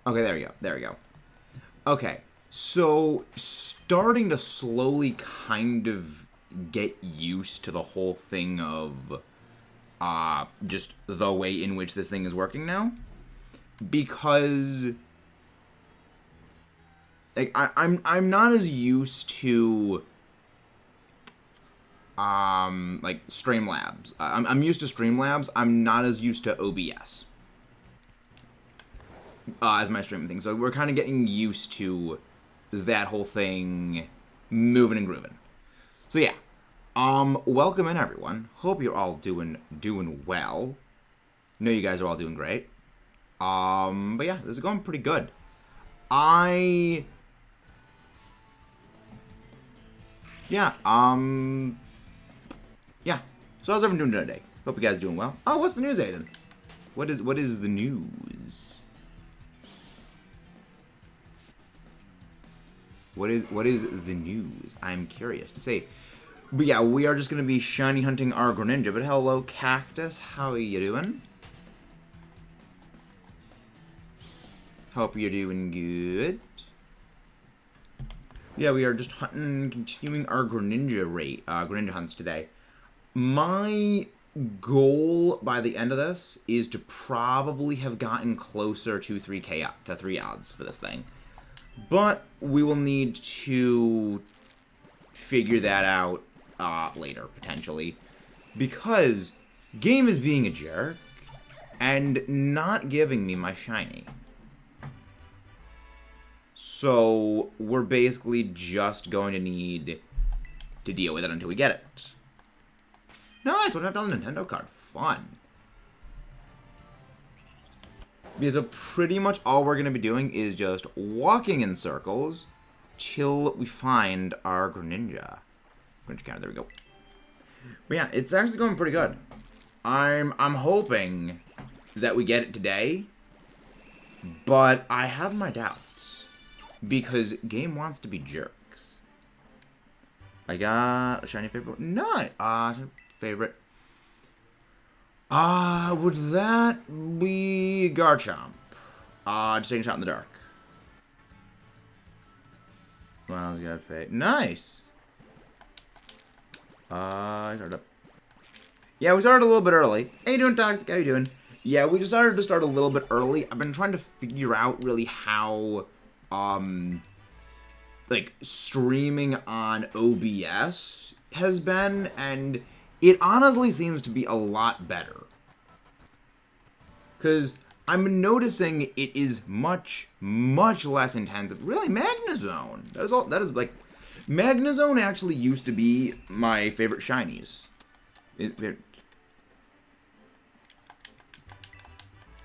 Okay, there we go. There we go. Okay, so starting to slowly kind of get used to the whole thing of just the way in which this thing is working now, because like I'm not as used to like Streamlabs. I'm used to Streamlabs. I'm not as used to OBS as my streaming thing. So we're kind of getting used to that whole thing moving and grooving. So yeah, welcome in everyone. Hope you're all doing well. Know you guys are all doing great. But yeah, this is going pretty good. Yeah, yeah. So how's everyone doing today? Hope you guys are doing well. Oh, what's the news, Aiden? What is the news? What is the news? I'm curious to say. But yeah, we are just gonna be shiny hunting our Greninja. But hello, Cactus. How are you doing? Hope you're doing good. Yeah, we are just hunting, continuing our Greninja hunts today. My goal by the end of this is to probably have gotten closer to 3 odds for this thing. But we will need to figure that out later, potentially. Because game is being a jerk and not giving me my shiny. So we're basically just going to need to deal with it until we get it. Nice, what have I done? Nintendo card. Fun. Because pretty much all we're going to be doing is just walking in circles till we find our Greninja. Greninja counter, there we go. But yeah, it's actually going pretty good. I'm hoping that we get it today, but I have my doubts because game wants to be jerks. I got a shiny favorite. Nice. Favorite. Would that be Garchomp? Just taking a shot in the dark. Well, got fate. Nice. I started up. Yeah, we started a little bit early. How you doing, Toxic? How you doing? Yeah, we decided to start a little bit early. I've been trying to figure out really how, like, streaming on OBS has been, and it honestly seems to be a lot better. Because I'm noticing it is much, much less intensive. Really, Magnezone. That is like, Magnezone actually used to be my favorite shinies. But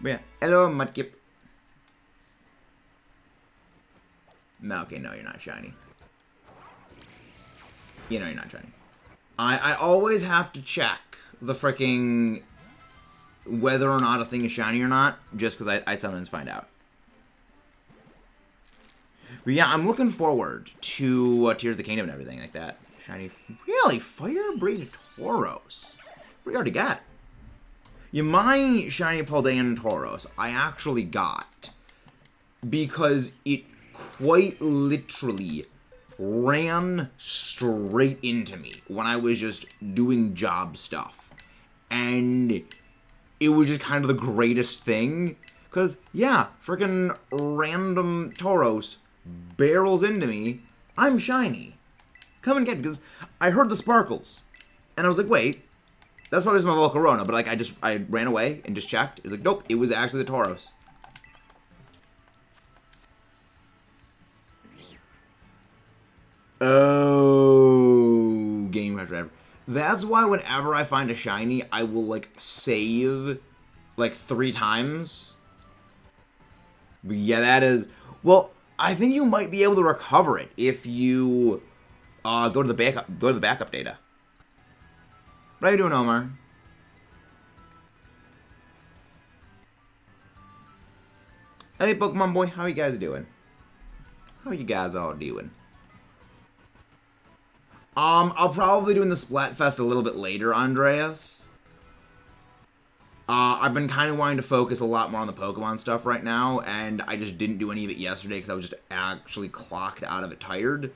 yeah. Hello, Mudkip. No, okay, no, you're not shiny. You know you're not shiny. I always have to check the fricking whether or not a thing is shiny or not, just because I sometimes find out. But yeah, I'm looking forward to Tears of the Kingdom and everything like that. Shiny, really? Fire Breed Tauros? What do you already got? Yeah, my shiny Paldean Tauros I actually got because it quite literally ran straight into me when I was just doing job stuff. And it was just kind of the greatest thing. Because, yeah, freaking random Tauros barrels into me. I'm shiny. Come and get it. Because I heard the sparkles. And I was like, wait. That's probably just my Volcarona. But, like, I ran away and just checked. It was like, nope. It was actually the Tauros. Oh, game crash forever. That's why whenever I find a shiny, I will, like, save, like, 3 times. But yeah, that is... Well, I think you might be able to recover it if you go to the backup data. What are you doing, Omar? Hey, Pokemon boy, how you guys doing? How you guys all doing? I'll probably be doing the Splatfest a little bit later, Andreas. I've been kind of wanting to focus a lot more on the Pokemon stuff right now, and I just didn't do any of it yesterday because I was just actually clocked out of it tired.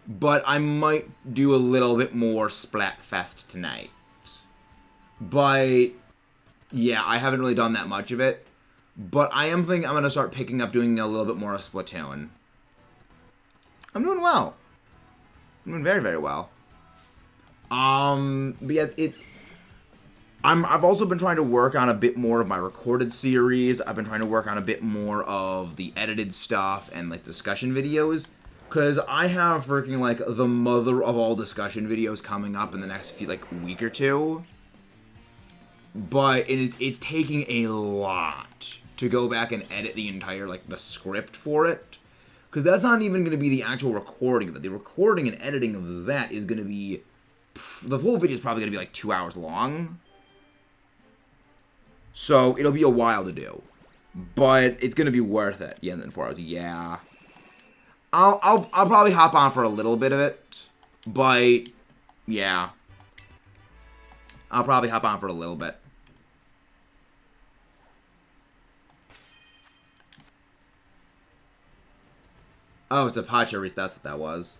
But I might do a little bit more Splatfest tonight. But, yeah, I haven't really done that much of it. But I am thinking I'm going to start picking up doing a little bit more of Splatoon. I'm doing well. I'm doing very, very well. But yeah, I've also been trying to work on a bit more of my recorded series. I've been trying to work on a bit more of the edited stuff and, like, discussion videos. Because I have freaking, like, the mother of all discussion videos coming up in the next few, like, week or two. But it's taking a lot to go back and edit the entire, like, the script for it. Because that's not even going to be the actual recording of it. The recording and editing of that is going to be... The whole video is probably going to be, like, 2 hours long. So, it'll be a while to do. But it's going to be worth it. Yeah, and then 4 hours. Yeah. I'll probably hop on for a little bit of it. But, yeah. I'll probably hop on for a little bit. Oh, it's a Pachiri's. That's what that was.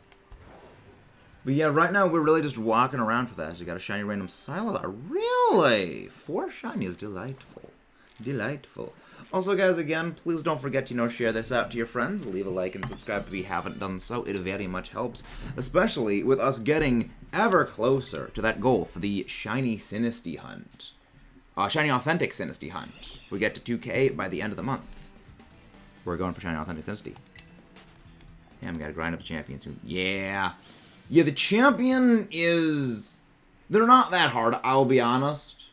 But yeah, right now we're really just walking around for that. We got a shiny random Scyther. Really? 4 shiny is delightful. Delightful. Also, guys, again, please don't forget to, share this out to your friends. Leave a like and subscribe if you haven't done so. It very much helps. Especially with us getting ever closer to that goal for the shiny Sinistea hunt. Shiny Authentic Sinistea hunt. We get to 2K by the end of the month. We're going for shiny Authentic Sinistea. Yeah, we gotta grind up the champion soon. Yeah. Yeah, the champion is... They're not that hard, I'll be honest.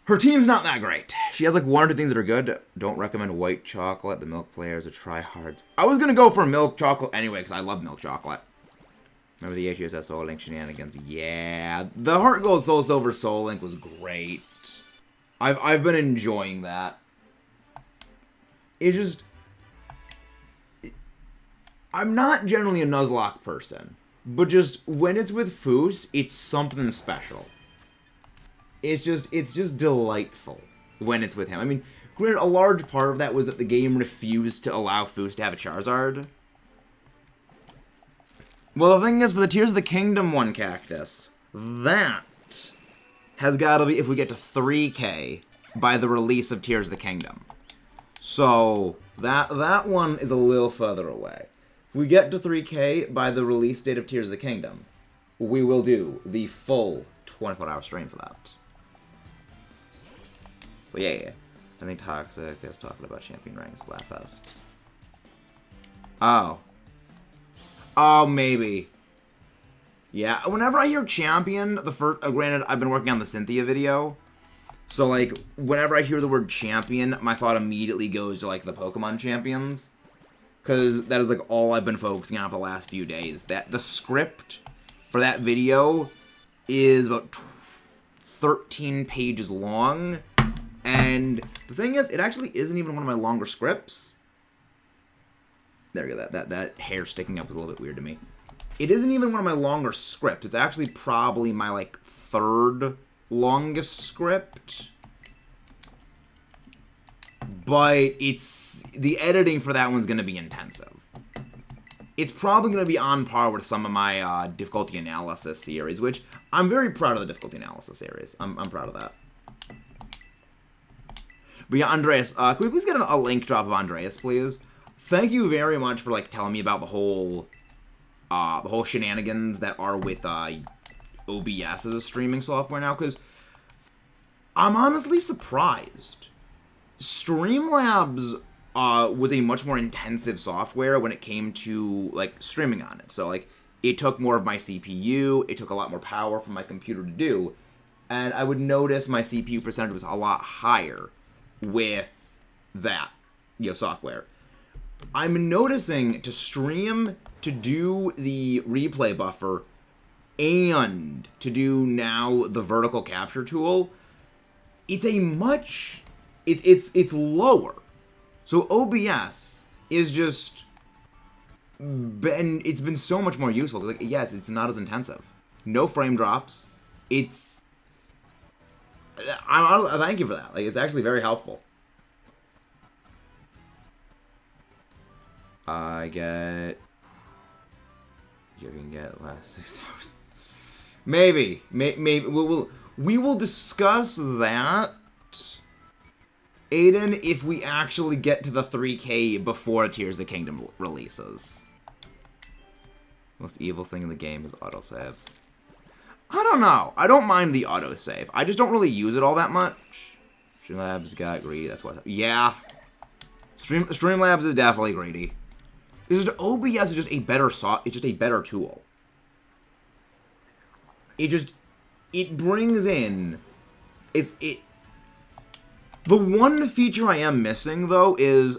Her team's not that great. She has like 1 or 2 things that are good. Don't recommend white chocolate. The milk players are tryhards. I was gonna go for milk chocolate anyway, because I love milk chocolate. Remember the HUSS Soul Link shenanigans? Yeah. The Heart Gold Soul Silver Soul Link was great. I've been enjoying that. It just... I'm not generally a Nuzlocke person, but just when it's with Foos, it's something special. It's just delightful when it's with him. I mean, granted, a large part of that was that the game refused to allow Foos to have a Charizard. Well, the thing is, for the Tears of the Kingdom one cactus, that has got to be if we get to 3K by the release of Tears of the Kingdom. So, that one is a little further away. If we get to 3K by the release date of Tears of the Kingdom, we will do the full 24-hour stream for that. So yeah. I think Toxic is talking about Champion ranking Splatfest. Oh. Oh, maybe. Yeah, whenever I hear Champion, the first... granted, I've been working on the Cynthia video. So, like, whenever I hear the word Champion, my thought immediately goes to, like, the Pokemon Champions. Because that is, like, all I've been focusing on for the last few days. The script for that video is about 13 pages long. And the thing is, it actually isn't even one of my longer scripts. There we go. That hair sticking up was a little bit weird to me. It isn't even one of my longer scripts. It's actually probably my, like, 3rd longest script. But it's... The editing for that one's going to be intensive. It's probably going to be on par with some of my difficulty analysis series, which I'm very proud of the difficulty analysis series. I'm proud of that. But yeah, Andreas, can we please get a link drop of Andreas, please? Thank you very much for, like, telling me about the whole shenanigans that are with OBS as a streaming software now, because I'm honestly surprised. Streamlabs was a much more intensive software when it came to, like, streaming on it. So, like, it took more of my CPU, it took a lot more power from my computer to do, and I would notice my CPU percentage was a lot higher with that, software. I'm noticing to stream, to do the replay buffer, and to do now the vertical capture tool, it's a much... It's lower. So OBS is just... It's been so much more useful. Like, yes, it's not as intensive. No frame drops. it's... I thank you for that. Like, it's actually very helpful. I get... You can get last 6 hours. Maybe. Maybe. We will discuss that, Aiden, if we actually get to the 3K before Tears of the Kingdom releases. Most evil thing in the game is autosaves. I don't know. I don't mind the autosave. I just don't really use it all that much. Streamlabs got greedy. That's what. Yeah. Streamlabs is definitely greedy. It's just OBS is just a better it's just a better tool. It brings in the one feature I am missing though is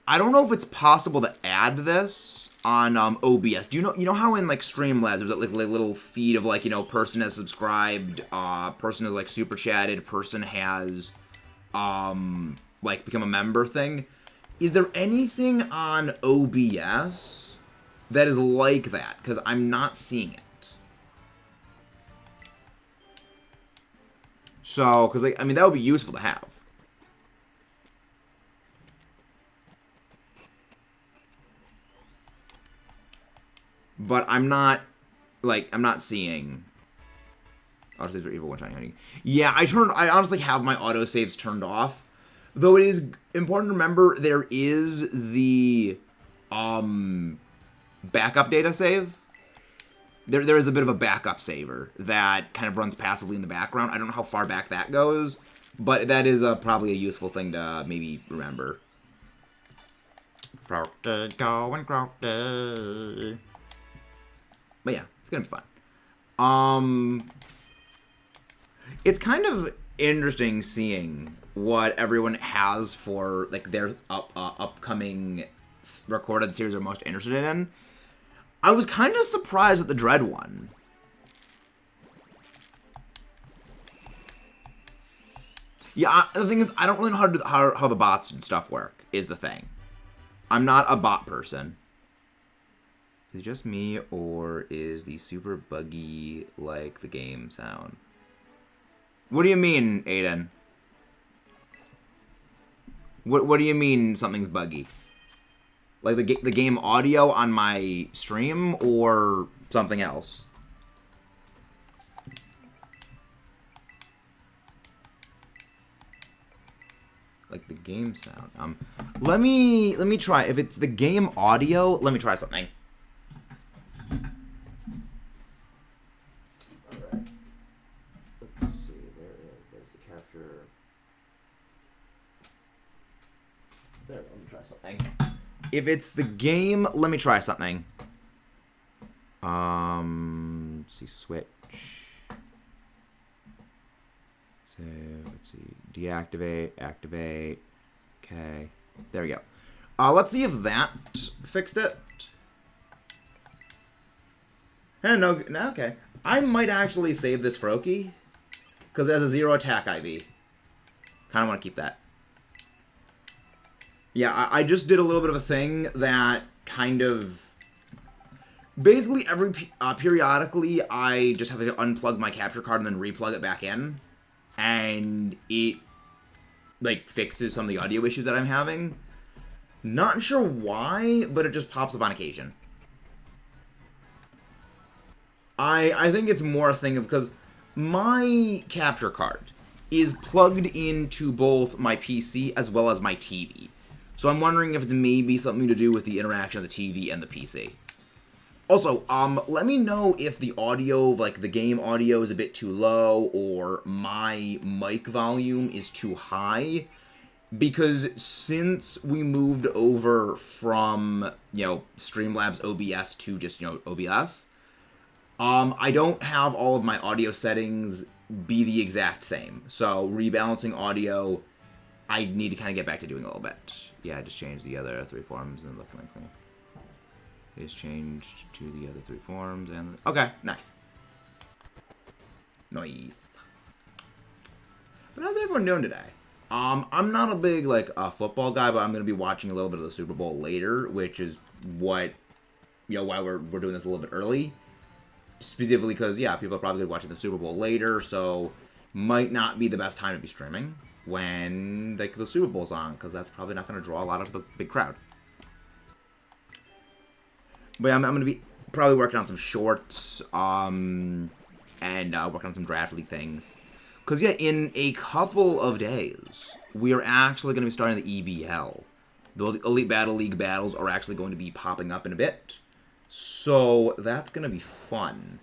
I don't know if it's possible to add this on OBS. Do you know how in like Streamlabs there's like a little feed of like, you know, person has subscribed, person has like super chatted, person has like become a member thing? Is there anything on OBS that is like that? Because I'm not seeing it. So, because like, I mean, that would be useful to have. But I'm not seeing autosaves are evil when shiny hunting. Yeah, I honestly have my autosaves turned off. Though it is important to remember there is the backup data save. There is a bit of a backup saver that kind of runs passively in the background. I don't know how far back that goes, but that is probably a useful thing to maybe remember. Croaky, going croaky. But yeah, it's gonna be fun. It's kind of interesting seeing what everyone has for like their upcoming recorded series they're most interested in. I was kind of surprised at the Dread one. Yeah, the thing is, I don't really know how the bots and stuff work, is the thing. I'm not a bot person. Is it just me, or is the super buggy like the game sound? What do you mean, Aiden? What do you mean something's buggy? Like the game audio on my stream, or something else? Like the game sound. Let me try. If it's the game audio, let me try something. Alright. Let's see, there's the capture. There, let me try something. If it's the game, let me try something. Let's see, switch. So, let's see, deactivate, activate. Okay, there we go. Let's see if that fixed it. No, okay. I might actually save this Froakie, because it has a 0 attack IV. Kind of want to keep that. Yeah, I just did a little bit of a thing that kind of... Basically, periodically, I just have to unplug my capture card and then replug it back in. And it, like, fixes some of the audio issues that I'm having. Not sure why, but it just pops up on occasion. I think it's more a thing of... Because my capture card is plugged into both my PC as well as my TV. So I'm wondering if it's maybe something to do with the interaction of the TV and the PC. Also, let me know if the audio, like the game audio, is a bit too low or my mic volume is too high. Because since we moved over from, you know, Streamlabs OBS to just, you know, OBS, I don't have all of my audio settings be the exact same. So rebalancing audio, I need to kind of get back to doing a little bit. Yeah, I just changed the other 3 forms and looking like clean. It's changed to the other 3 forms and... Okay, nice. Nice. But how's everyone doing today? I'm not a big, like, football guy, but I'm going to be watching a little bit of the Super Bowl later, which is what, you know, why we're doing this a little bit early. specifically because, yeah, people are probably going to be watching the Super Bowl later, so might not be the best time to be streaming when the Super Bowl's on, because that's probably not going to draw a lot of the big crowd. But yeah, I'm going to be probably working on some shorts, and working on some draft league things. Because, yeah, in a couple of days, we are actually going to be starting the EBL. The Elite Battle League battles are actually going to be popping up in a bit. So, that's going to be fun.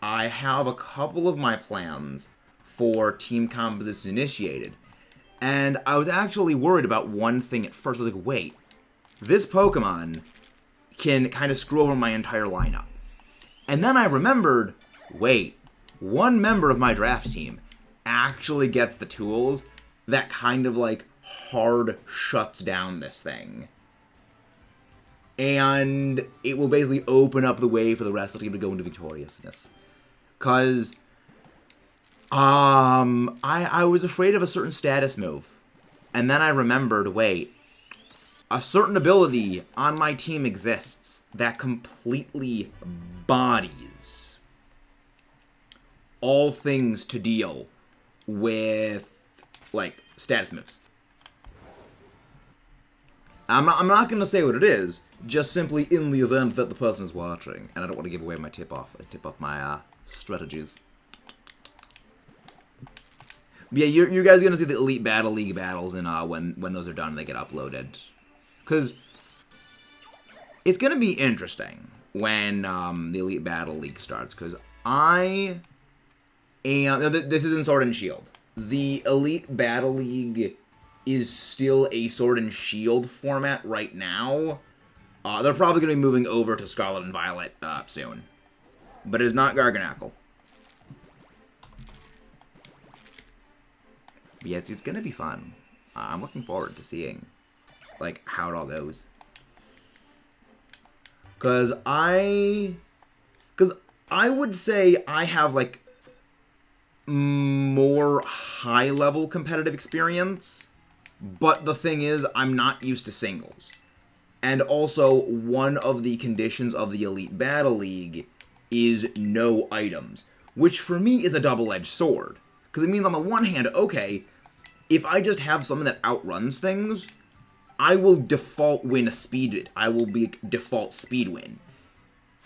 I have a couple of my plans for team composition initiated. And I was actually worried about one thing at first. I was like, wait, this Pokemon can kind of screw over my entire lineup. And then I remembered, wait, one member of my draft team actually gets the tools that kind of like hard shuts down this thing. And it will basically open up the way for the rest of the team to go into victoriousness. Because I was afraid of a certain status move. And then I remembered, wait, a certain ability on my team exists that completely bodies all things to deal with, like, status moves. I'm not going to say what it is, just simply in the event that the person is watching, and I don't want to give away my tip-off my strategies. But yeah, you guys are going to see the Elite Battle League battles and when those are done and they get uploaded. Because it's going to be interesting when the Elite Battle League starts. Because this is in Sword and Shield. The Elite Battle League is still a Sword and Shield format right now. They're probably going to be moving over to Scarlet and Violet soon. But it is not Garganacl. But yeah, it's going to be fun. I'm looking forward to seeing like how it all goes. Because I would say I have like more high-level competitive experience, but the thing is, I'm not used to singles. And also, one of the conditions of the Elite Battle League is no items, which for me is a double-edged sword. Because it means on the one hand, okay, if I just have something that outruns things, I will default win a speed. I will be default speed win.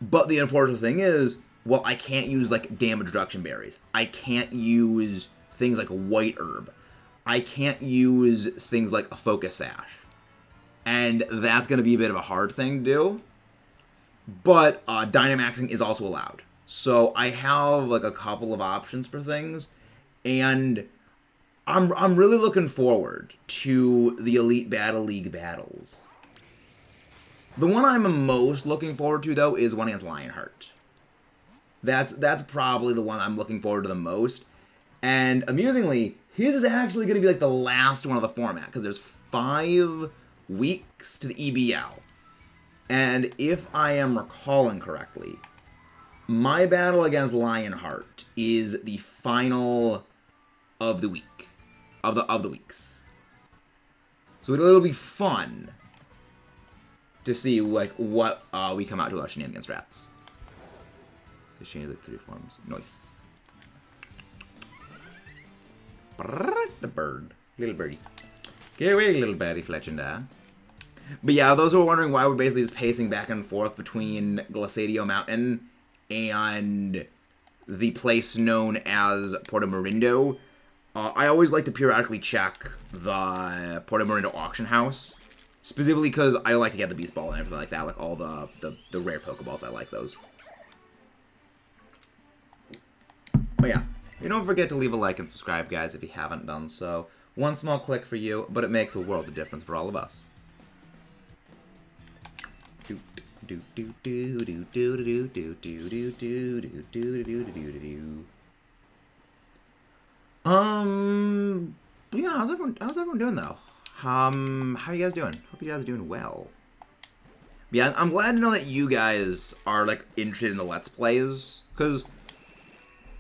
But the unfortunate thing is, well, I can't use, like, damage reduction berries. I can't use things like White Herb. I can't use things like a Focus Sash. And that's going to be a bit of a hard thing to do. But Dynamaxing is also allowed. So I have, like, a couple of options for things. And I'm really looking forward to the Elite Battle League battles. The one I'm most looking forward to, though, is one against Lionheart. That's probably the one I'm looking forward to the most. And amusingly, his is actually going to be like the last one of the format, because there's 5 weeks to the EBL. And if I am recalling correctly, my battle against Lionheart is the final of the week. Of the weeks. So it'll be fun to see like what we come out to our shenanigans strats. The Shane like 3 forms. Nice. The bird. Little birdie. Get away, little birdie, Fletchenda. But yeah, those who are wondering why we're basically just pacing back and forth between Glaciadio Mountain and the place known as Porto Morindo, I always like to periodically check the Porto Morindo auction house. Specifically because I like to get the Beast Ball and everything like that. Like all the rare Pokeballs, I like those. But yeah, don't forget to leave a like and subscribe, guys, if you haven't done so. One small click for you, but it makes a world of difference for all of us. Yeah, how's everyone doing though? How you guys doing? Hope you guys are doing well. Yeah, I'm glad to know that you guys are like interested in the Let's Plays, because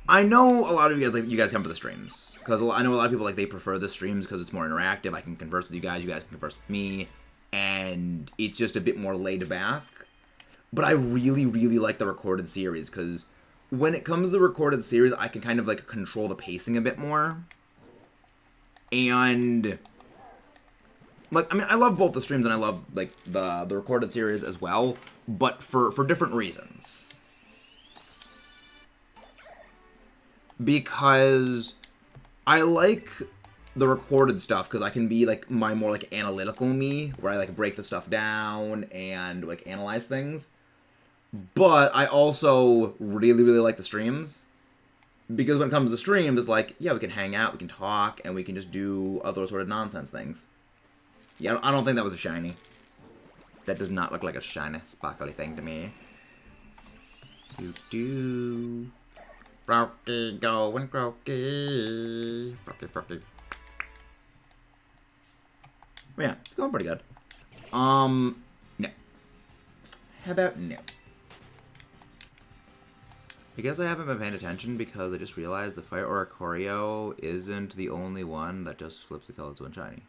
I know a lot of you guys you guys come for the streams, because I know a lot of people like they prefer the streams because it's more interactive. I can converse with you guys can converse with me, and it's just a bit more laid back. But I really, really like the recorded series, because when it comes to the recorded series, I can kind of, like, control the pacing a bit more. And, like, I mean, I love both the streams and I love, like, the recorded series as well, but for different reasons. Because I like the recorded stuff because I can be, like, my more, like, analytical me, where I, like, break the stuff down and, like, analyze things. But I also really, really like the streams. Because when it comes to streams, it's like, yeah, we can hang out, we can talk, and we can just do other sort of nonsense things. Yeah, I don't think that was a shiny. That does not look like a shiny, sparkly thing to me. Doo-doo. Brokey, going brokey. Brokey. Yeah, it's going pretty good. No. How about no? I guess I haven't been paying attention because I just realized the Fire Aura Choreo isn't the only one that just flips the colors to one shiny.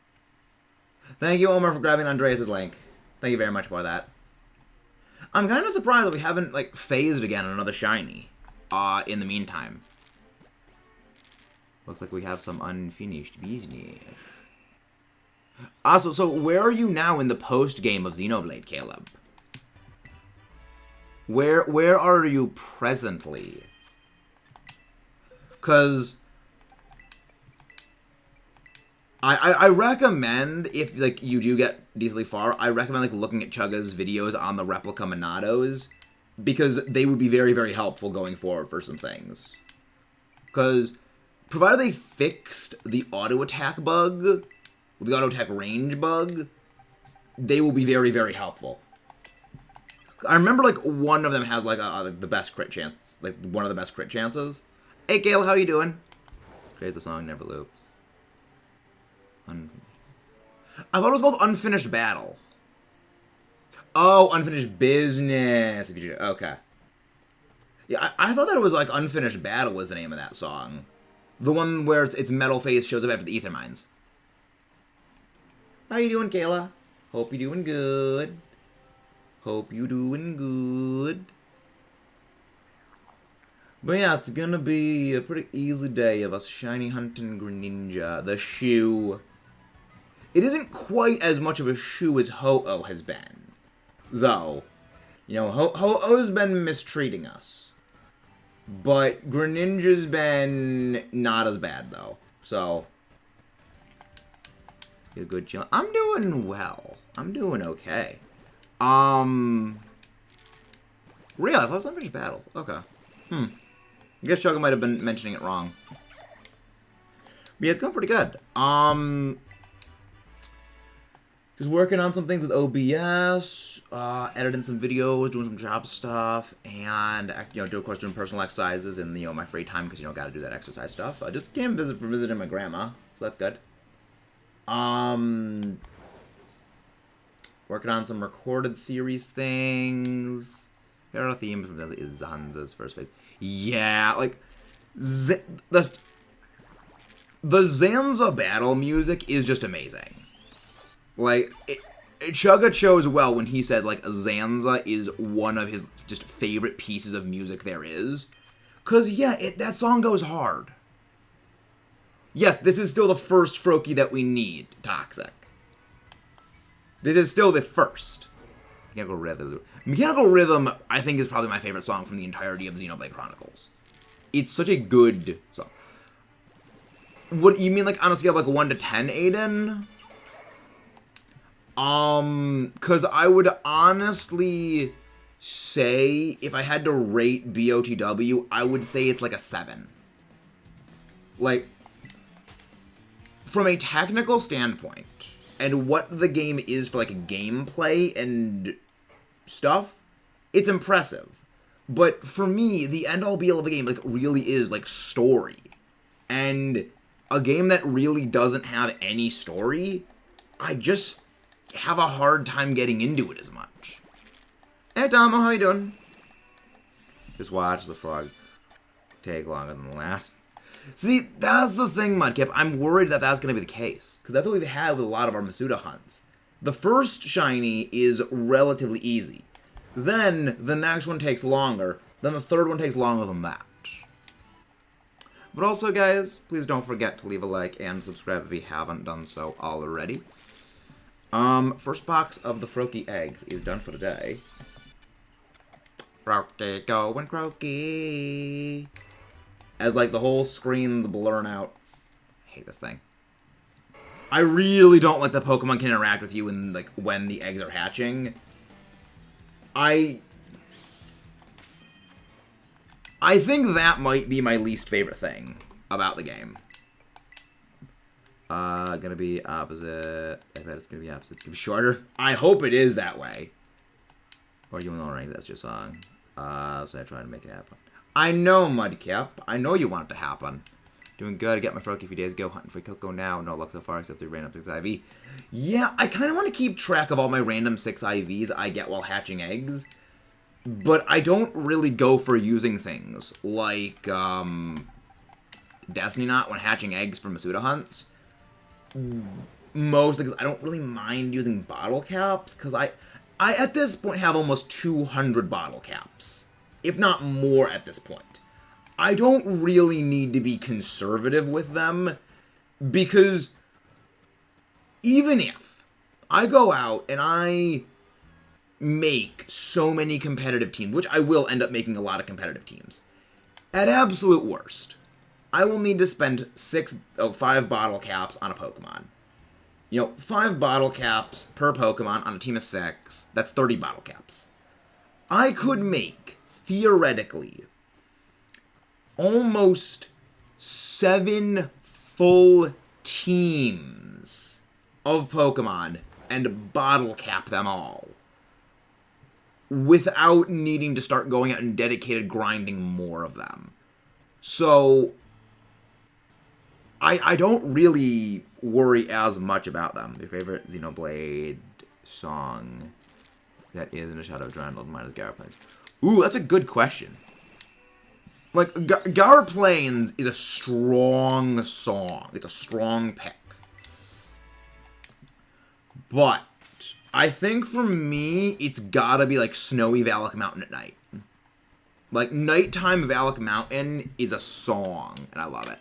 Thank you, Omar, for grabbing Andreas' link. Thank you very much for that. I'm kind of surprised that we haven't, like, phased again on another shiny in the meantime. Looks like we have some unfinished business. Also, so where are you now in the post-game of Xenoblade, Caleb? Where are you presently? Because I recommend, if, like, you do get decently far, I recommend, like, looking at Chugga's videos on the replica Monados, because they would be very, very helpful going forward for some things. Because, provided they fixed the auto-attack bug, the auto-attack range bug, they will be very, very helpful. I remember, like, one of them has, like, the best crit chance, like, one of the best crit chances. Hey, Gail, how you doing? Crazy, the song never loops. I thought it was called Unfinished Battle. Oh, Unfinished Business. If you okay. Yeah, I thought that it was, like, Unfinished Battle was the name of that song. The one where its metal face shows up after the Ether Mines. How you doing, Kayla? Hope you're doing good. Hope you doing good. But yeah, it's gonna be a pretty easy day of us shiny hunting Greninja. The shoe. It isn't quite as much of a shoe as Ho-Oh has been. Though. You know, Ho-Oh's been mistreating us. But Greninja's been not as bad, though. So. You're good, chill. I'm doing well. I'm doing okay. Really? I thought it was Unfinished Battle. Okay. I guess Chugga might have been mentioning it wrong. But yeah, it's going pretty good. Just working on some things with OBS, editing some videos, doing some job stuff, and, you know, of course, doing personal exercises in, you know, my free time, because, you know, gotta do that exercise stuff. I just came for visiting my grandma, so that's good. Working on some recorded series things. Here are the themes from Zanza's first phase. Yeah, like, the Zanza battle music is just amazing. Like, Chugga chose well when he said, like, Zanza is one of his just favorite pieces of music there is. Because, yeah, that song goes hard. Yes, this is still the first Froakie that we need, Toxic. This is still the first. Mechanical Rhythm. Mechanical Rhythm, I think, is probably my favorite song from the entirety of Xenoblade Chronicles. It's such a good song. What, you mean, like, on a scale of, like, 1 to 10, Aiden? Because I would honestly say, if I had to rate BOTW, I would say it's, like, a 7. Like, from a technical standpoint, and what the game is for, like, gameplay and stuff, it's impressive. But for me, the end-all be-all of the game, like, really is, like, story. And a game that really doesn't have any story, I just have a hard time getting into it as much. Hey, Tomo, how you doing? Just watch the frog take longer than the last. See, that's the thing, Mudkip. I'm worried that that's going to be the case. Because that's what we've had with a lot of our Masuda hunts. The first shiny is relatively easy. Then, the next one takes longer. then the third one takes longer than that. But also, guys, please don't forget to leave a like and subscribe if you haven't done so already. First box of the Froakie eggs is done for today. Froakie going croaky. As, like, the whole screen's blurring out. I hate this thing. I really don't like the Pokemon can interact with you in, like, when the eggs are hatching. I think that might be my least favorite thing about the game. Gonna be opposite. I bet it's gonna be opposite. It's gonna be shorter. I hope it is that way. Or you know, that's your song. So I try to make it happen. I know, Mudkip. I know you want it to happen. Doing good. I got my Froakie a few days ago. Hunting for Coco now. No luck so far except 3 random 6 IV. Yeah, I kind of want to keep track of all my random 6 IVs I get while hatching eggs. But I don't really go for using things like Destiny Knot when hatching eggs for Masuda hunts. Mostly because I don't really mind using bottle caps, because I at this point have almost 200 bottle caps, if not more at this point. I don't really need to be conservative with them, because even if I go out and I make so many competitive teams, which I will end up making a lot of competitive teams, at absolute worst, I will need to spend 5 bottle caps on a Pokemon. You know, 5 bottle caps per Pokemon on a team of 6, that's 30 bottle caps. I could make, theoretically, almost 7 full teams of Pokemon and bottle cap them all without needing to start going out and dedicated grinding more of them. So I don't really worry as much about them. Your favorite Xenoblade song that is in a Shadow of Dryland minus Gara Plains? Ooh, that's a good question. Like, Gara Plains is a strong song. It's a strong pick. But I think for me, it's gotta be like Snowy Valak Mountain at night. Like, Nighttime Valak Mountain is a song, and I love it.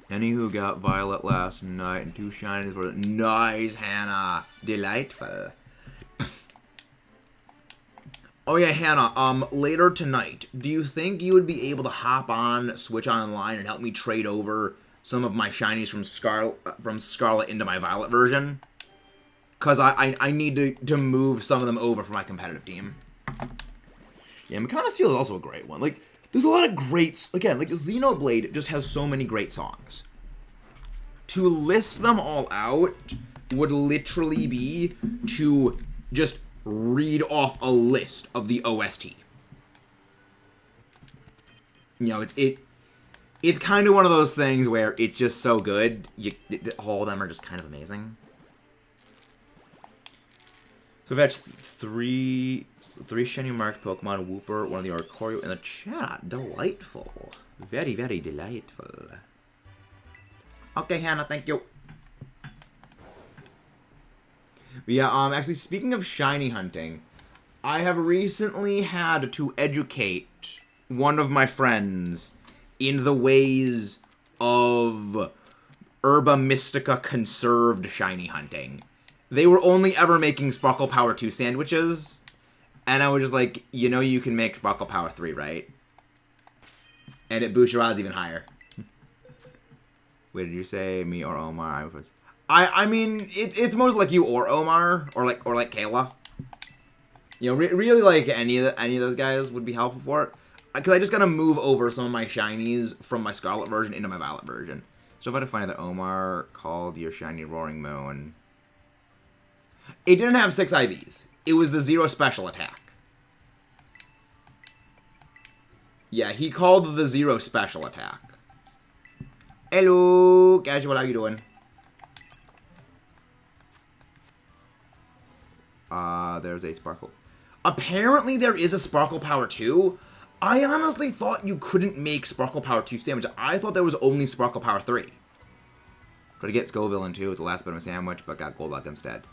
Anywho got Violet last night and 2 shinies for it. Nice, Hannah. Delightful. Oh yeah, Hannah, later tonight, do you think you would be able to hop on Switch Online and help me trade over some of my shinies from Scarlet into my Violet version? Because I need to move some of them over for my competitive team. Yeah, Makana Steel is also a great one. Like, there's a lot of great... Again, like, Xenoblade just has so many great songs. To list them all out would literally be to just read off a list of the OST. You know, it's kind of one of those things where it's just so good, all of them are just kind of amazing. So we've got 3 shiny marked Pokemon, Wooper, one of the Arcorio in the chat. Delightful. Very, very delightful. Okay, Hannah, thank you. But yeah, actually, speaking of shiny hunting, I have recently had to educate one of my friends in the ways of Herba Mystica conserved shiny hunting. They were only ever making Sparkle Power 2 sandwiches, and I was just like, you know you can make Sparkle Power 3, right? And it boosts your odds even higher. Wait, did you say me or Omar? I mean, it's most like you or Omar, or like Kayla. You know, really like any of those guys would be helpful for it. Because I just gotta move over some of my shinies from my Scarlet version into my Violet version. So if I had to find that Omar called your shiny Roaring Moon. It didn't have 6 IVs. It was the 0 special attack. Yeah, he called the 0 special attack. Hello, Casual, how you doing? There's a Sparkle. Apparently there is a Sparkle Power 2. I honestly thought you couldn't make Sparkle Power 2 sandwich. I thought there was only Sparkle Power 3. Could I get Scoville in 2 with the last bit of a sandwich, but got Golduck instead.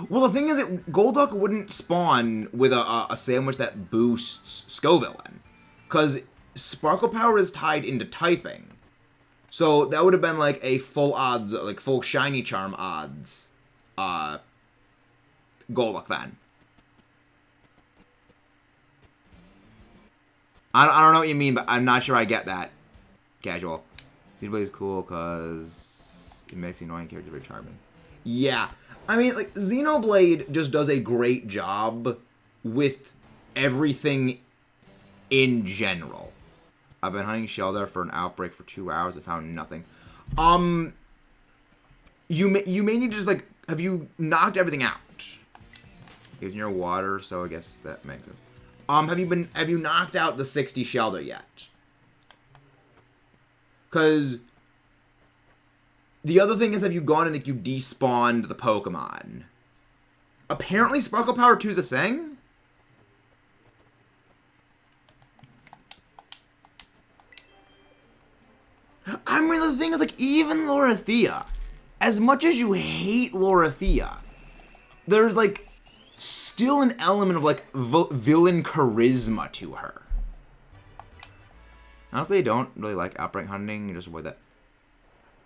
Well, the thing is, Golduck wouldn't spawn with a sandwich that boosts Scovillain. Because Sparkle Power is tied into typing. So that would have been like a full odds, like full Shiny Charm odds, Golduck then. I don't know what you mean, but I'm not sure I get that. Casual. Xenoblade is cool because it makes the annoying character very charming. Yeah. I mean, like, Xenoblade just does a great job with everything in general. I've been hunting Shelder for an outbreak for 2 hours. I found nothing. You may need to just, like, have you knocked everything out? It's near water, so I guess that makes sense. Have you knocked out the 60 Shelder yet? Because the other thing is, have you gone and, like, you despawned the Pokemon? Apparently Sparkle Power 2 is a thing? I mean, the thing is, like, even Lorithia, as much as you hate Lorithia, there's, like, still an element of, like, villain charisma to her. Honestly, I don't really like outbreak hunting. You just avoid that.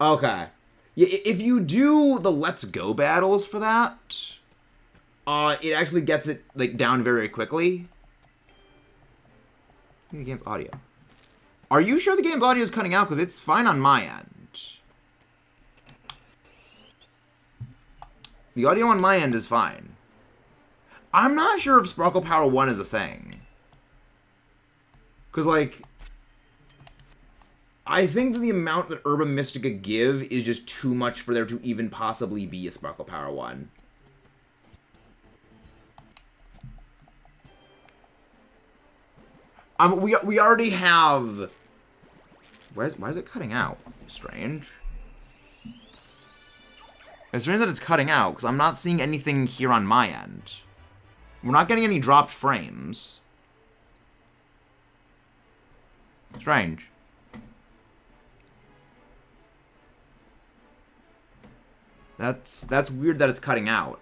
Okay. Yeah, if you do the Let's Go battles for that, it actually gets it, like, down very quickly. The game's audio. Are you sure the game's audio is cutting out? Because it's fine on my end. The audio on my end is fine. I'm not sure if Sparkle Power 1 is a thing. Because, like, I think that the amount that Herba Mystica give is just too much for there to even possibly be a Sparkle Power 1. We already have... Why is it cutting out? Strange. It's strange that it's cutting out, because I'm not seeing anything here on my end. We're not getting any dropped frames. Strange. That's weird that it's cutting out.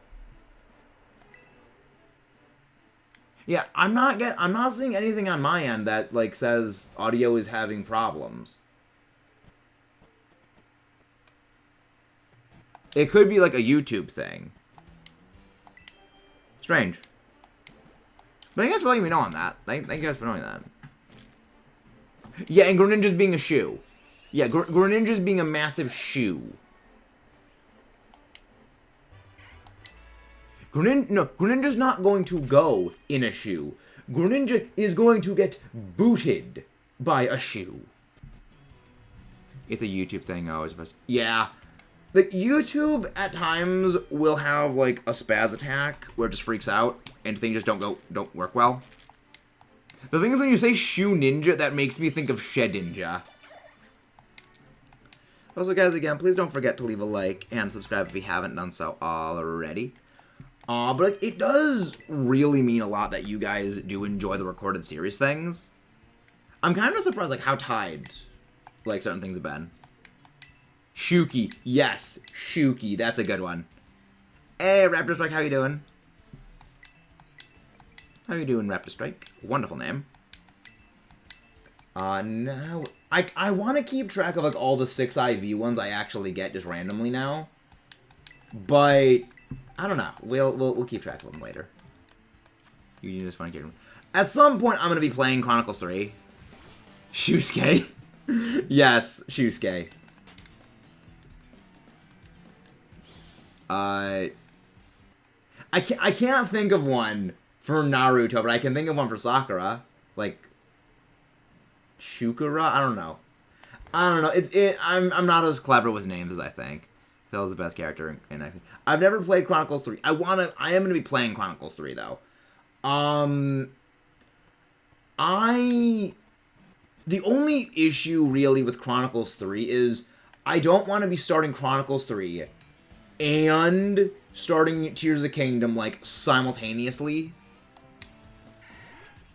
Yeah, I'm not seeing anything on my end that, like, says audio is having problems. It could be like a YouTube thing. Strange. Thank you guys for letting me know on that. Thank you guys for knowing that. Yeah, and Greninja's being a shoe. Yeah, Greninja's being a massive shoe. Greninja's not going to go in a shoe. Greninja is going to get booted by a shoe. It's a YouTube thing, I always. Yeah. Like, YouTube at times will have, like, a spaz attack where it just freaks out and things just don't work well. The thing is, when you say Shoe Ninja, that makes me think of Shedinja. Also, guys, again, please don't forget to leave a like and subscribe if you haven't done so already. But, like, it does really mean a lot that you guys do enjoy the recorded series things. I'm kind of surprised, like, how tied, like, certain things have been. Shuki. Yes, Shuki. That's a good one. Hey, Raptor Strike, how you doing? How you doing, Raptor Strike? Wonderful name. Now, I want to keep track of, like, all the 6 IV ones I actually get just randomly now. But I don't know. We'll keep track of them later. You just want to get them. At some point, I'm going to be playing Chronicles 3. Shusuke. Yes, Shusuke. I can't think of one for Naruto, but I can think of one for Sakura. Like, Shukura? I don't know. I'm not as clever with names as I think. Phil's the best character in acting. I've never played Chronicles 3. I am gonna be playing Chronicles 3 though. The only issue really with Chronicles 3 is I don't want to be starting Chronicles 3 and starting Tears of the Kingdom, like, simultaneously.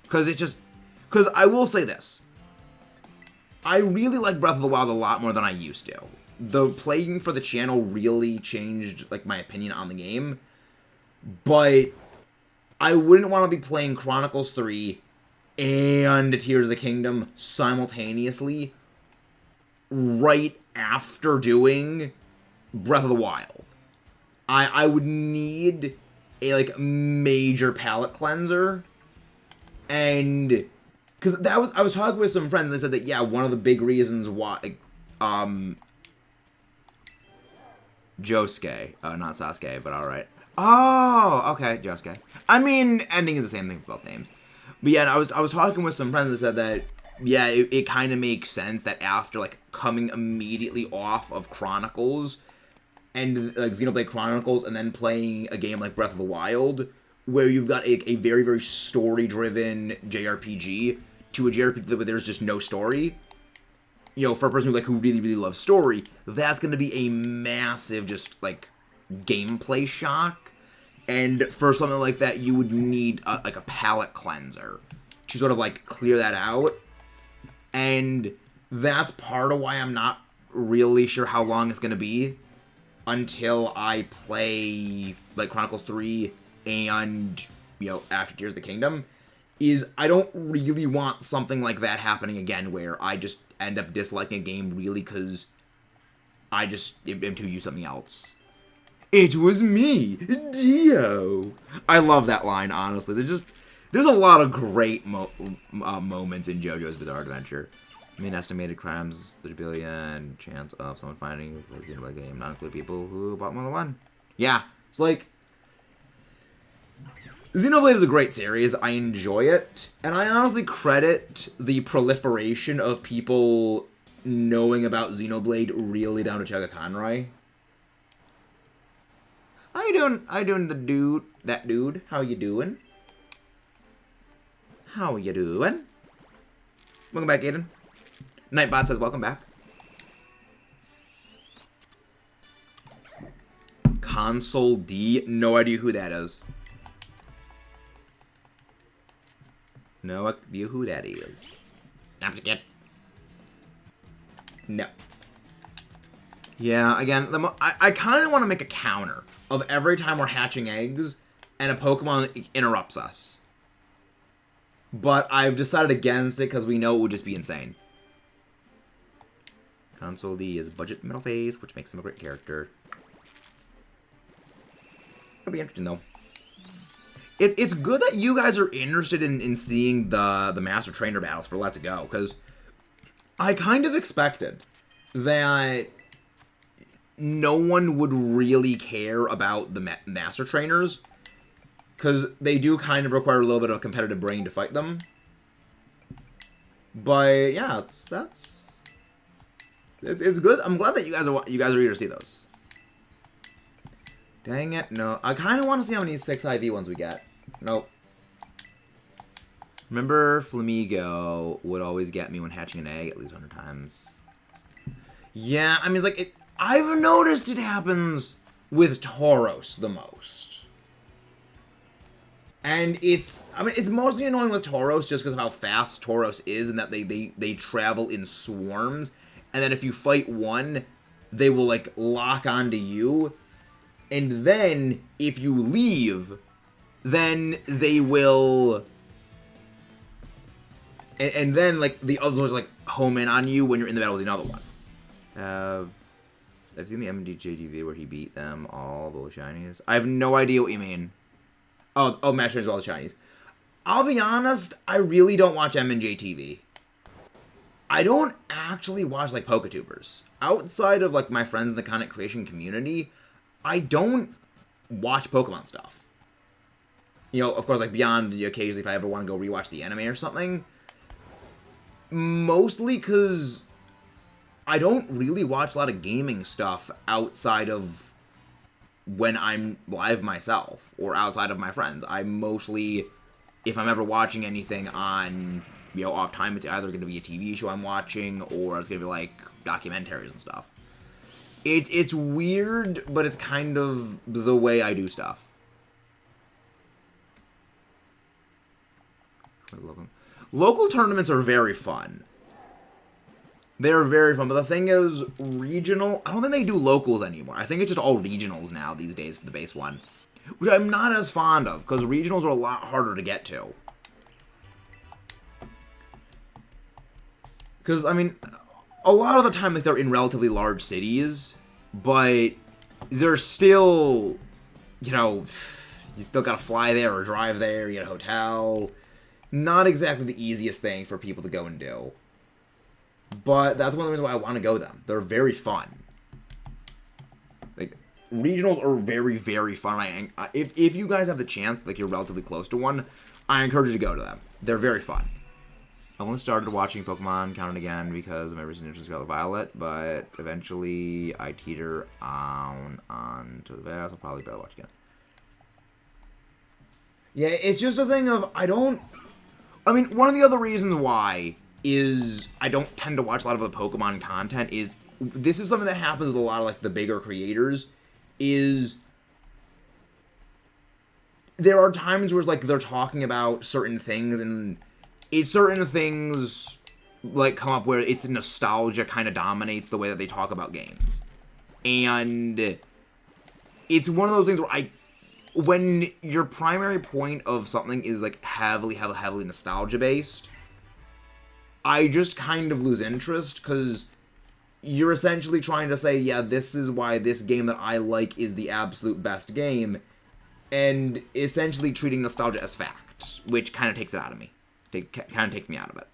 Because I will say this. I really like Breath of the Wild a lot more than I used to. The playing for the channel really changed, like, my opinion on the game. But I wouldn't want to be playing Chronicles 3 and Tears of the Kingdom simultaneously right after doing Breath of the Wild. I would need a like major palate cleanser, and because I was talking with some friends and they said that yeah, one of the big reasons why Josuke, not Sasuke, but all right. Oh, okay, Josuke. I mean, ending is the same thing for both names. But yeah, I was talking with some friends that said that yeah, it kind of makes sense that after like coming immediately off of Chronicles and like Xenoblade Chronicles and then playing a game like Breath of the Wild, where you've got a very, very story-driven JRPG to a JRPG where there's just no story. You know, for a person who really, really loves story, that's going to be a massive just like gameplay shock. And for something like that, you would need like a palate cleanser to sort of like clear that out. And that's part of why I'm not really sure how long it's going to be until I play like Chronicles 3 and, you know, after Tears of the Kingdom, is I don't really want something like that happening again where I just end up disliking a game really because I just am too used to something else. It was me, Dio. I love that line, honestly. There's a lot of great moments in JoJo's Bizarre Adventure. I mean, estimated crimes, 30 billion, chance of someone finding a Xenoblade game, not include people who bought more than one. Yeah, it's like, Xenoblade is a great series. I enjoy it, and I honestly credit the proliferation of people knowing about Xenoblade really down to Chugga Conroy. How you doing? How you doing, that dude? How you doing? How you doing? Welcome back, Aiden. Nightbot says, welcome back. Console D? No idea who that is. No idea who that is. No. Yeah, again, I kind of want to make a counter of every time we're hatching eggs and a Pokemon interrupts us. But I've decided against it because we know it would just be insane. Console D is budget middle phase, which makes him a great character. It'll be interesting, though. It's good that you guys are interested in seeing the Master Trainer battles for Let's Go, because I kind of expected that no one would really care about the Master Trainers, because they do kind of require a little bit of a competitive brain to fight them. But yeah, it's good. I'm glad that you guys are eager to see those. Dang it, no. I kind of want to see how many 6 IV ones we get. Nope. Remember, Flamigo would always get me when hatching an egg at least 100 times. Yeah, I mean, it's like, I've noticed it happens with Tauros the most. And it's mostly annoying with Tauros just because of how fast Tauros is and that they travel in swarms. And then if you fight one, they will, like, lock onto you. And then, if you leave, then they will... And then, like, the other ones, like, home in on you when you're in the battle with another one. I've seen the MDJTV where he beat them all, the shinies. I have no idea what you mean. Oh, Master Trainers all the shinies. I'll be honest, I really don't watch MNJTV. I don't actually watch, like, PokeTubers. Outside of, like, my friends in the content creation community, I don't watch Pokemon stuff. You know, of course, like, beyond occasionally if I ever want to go rewatch the anime or something. Mostly because I don't really watch a lot of gaming stuff outside of when I'm live myself or outside of my friends. I mostly, if I'm ever watching anything on, you know, off time, it's either going to be a TV show I'm watching or it's going to be, like, documentaries and stuff. It's weird, but it's kind of the way I do stuff. Local tournaments are very fun. They're very fun, but the thing is, regional... I don't think they do locals anymore. I think it's just all regionals now these days for the base one. which I'm not as fond of, because regionals are a lot harder to get to. Because, I mean, a lot of the time, like, they're in relatively large cities, but they're still, you know, you still gotta fly there or drive there, you get a hotel. Not exactly the easiest thing for people to go and do. But that's one of the reasons why I want to go them. They're very fun. Like, regionals are very, very fun. If you guys have the chance, like, you're relatively close to one, I encourage you to go to them. They're very fun. I only started watching Pokemon Counted again because of my recent interest in Scarlet Violet, but eventually I teeter on to the best. I'll probably better watch again. Yeah, it's just a thing of, I mean, one of the other reasons why is I don't tend to watch a lot of the Pokemon content is, this is something that happens with a lot of, like, the bigger creators, is there are times where, like, they're talking about certain things, and it's certain things, like, come up where it's nostalgia kind of dominates the way that they talk about games. And it's one of those things where when your primary point of something is, like, heavily nostalgia-based, I just kind of lose interest, because you're essentially trying to say, yeah, this is why this game that I like is the absolute best game, and essentially treating nostalgia as fact, which kind of takes it out of me. Kind of takes me out of it.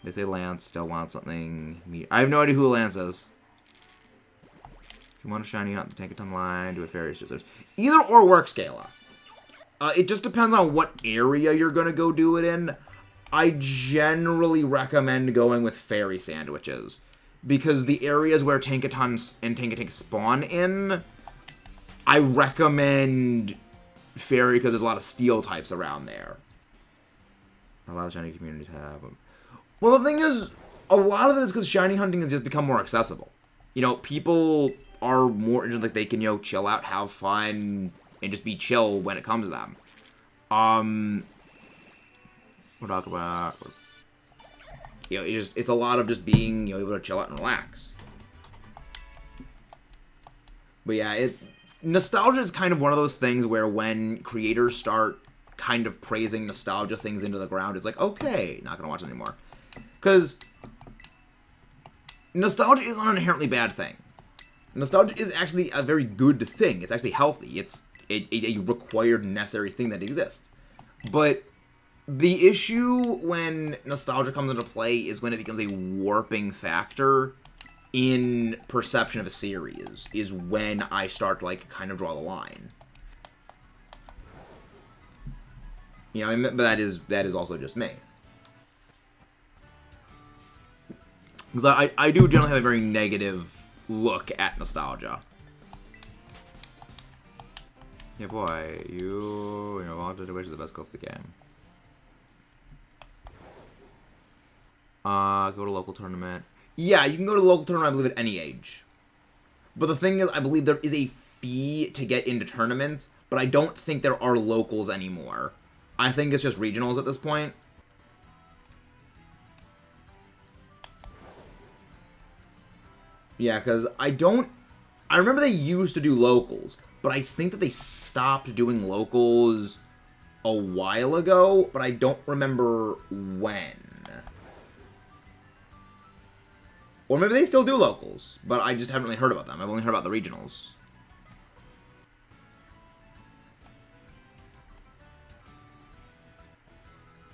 They say Lance still wants something. I have no idea who Lance is. If you want a shiny hunt, to take it online, do a fairy scissors. Either or works, Kayla. It just depends on what area you're going to go do it in. I generally recommend going with fairy sandwiches, because the areas where Tankaton and Tankatank spawn in, I recommend fairy because there's a lot of steel types around there. A lot of shiny communities have them. Well, the thing is, a lot of it is because shiny hunting has just become more accessible. You know, people are more interested, like, they can, you know, chill out, have fun, and just be chill when it comes to them. We'll talk about, you know, it's a lot of just being, you know, able to chill out and relax. But yeah, nostalgia is kind of one of those things where when creators start kind of praising nostalgia things into the ground, it's like, okay, not gonna watch it anymore. Because nostalgia is not an inherently bad thing. Nostalgia is actually a very good thing. It's actually healthy. It's a required, necessary thing that exists. But the issue when nostalgia comes into play is when it becomes a warping factor in perception of a series, is when I start to, like, kind of draw the line. You know, but that is also just me. Because I do generally have a very negative look at nostalgia. Yeah, boy, you know, long to wish the best go for the game. Go to local tournament. Yeah, you can go to the local tournament, I believe, at any age. But the thing is, I believe there is a fee to get into tournaments, but I don't think there are locals anymore. I think it's just regionals at this point. Yeah, because I remember they used to do locals, but I think that they stopped doing locals a while ago, but I don't remember when. Or maybe they still do locals, but I just haven't really heard about them. I've only heard about the regionals.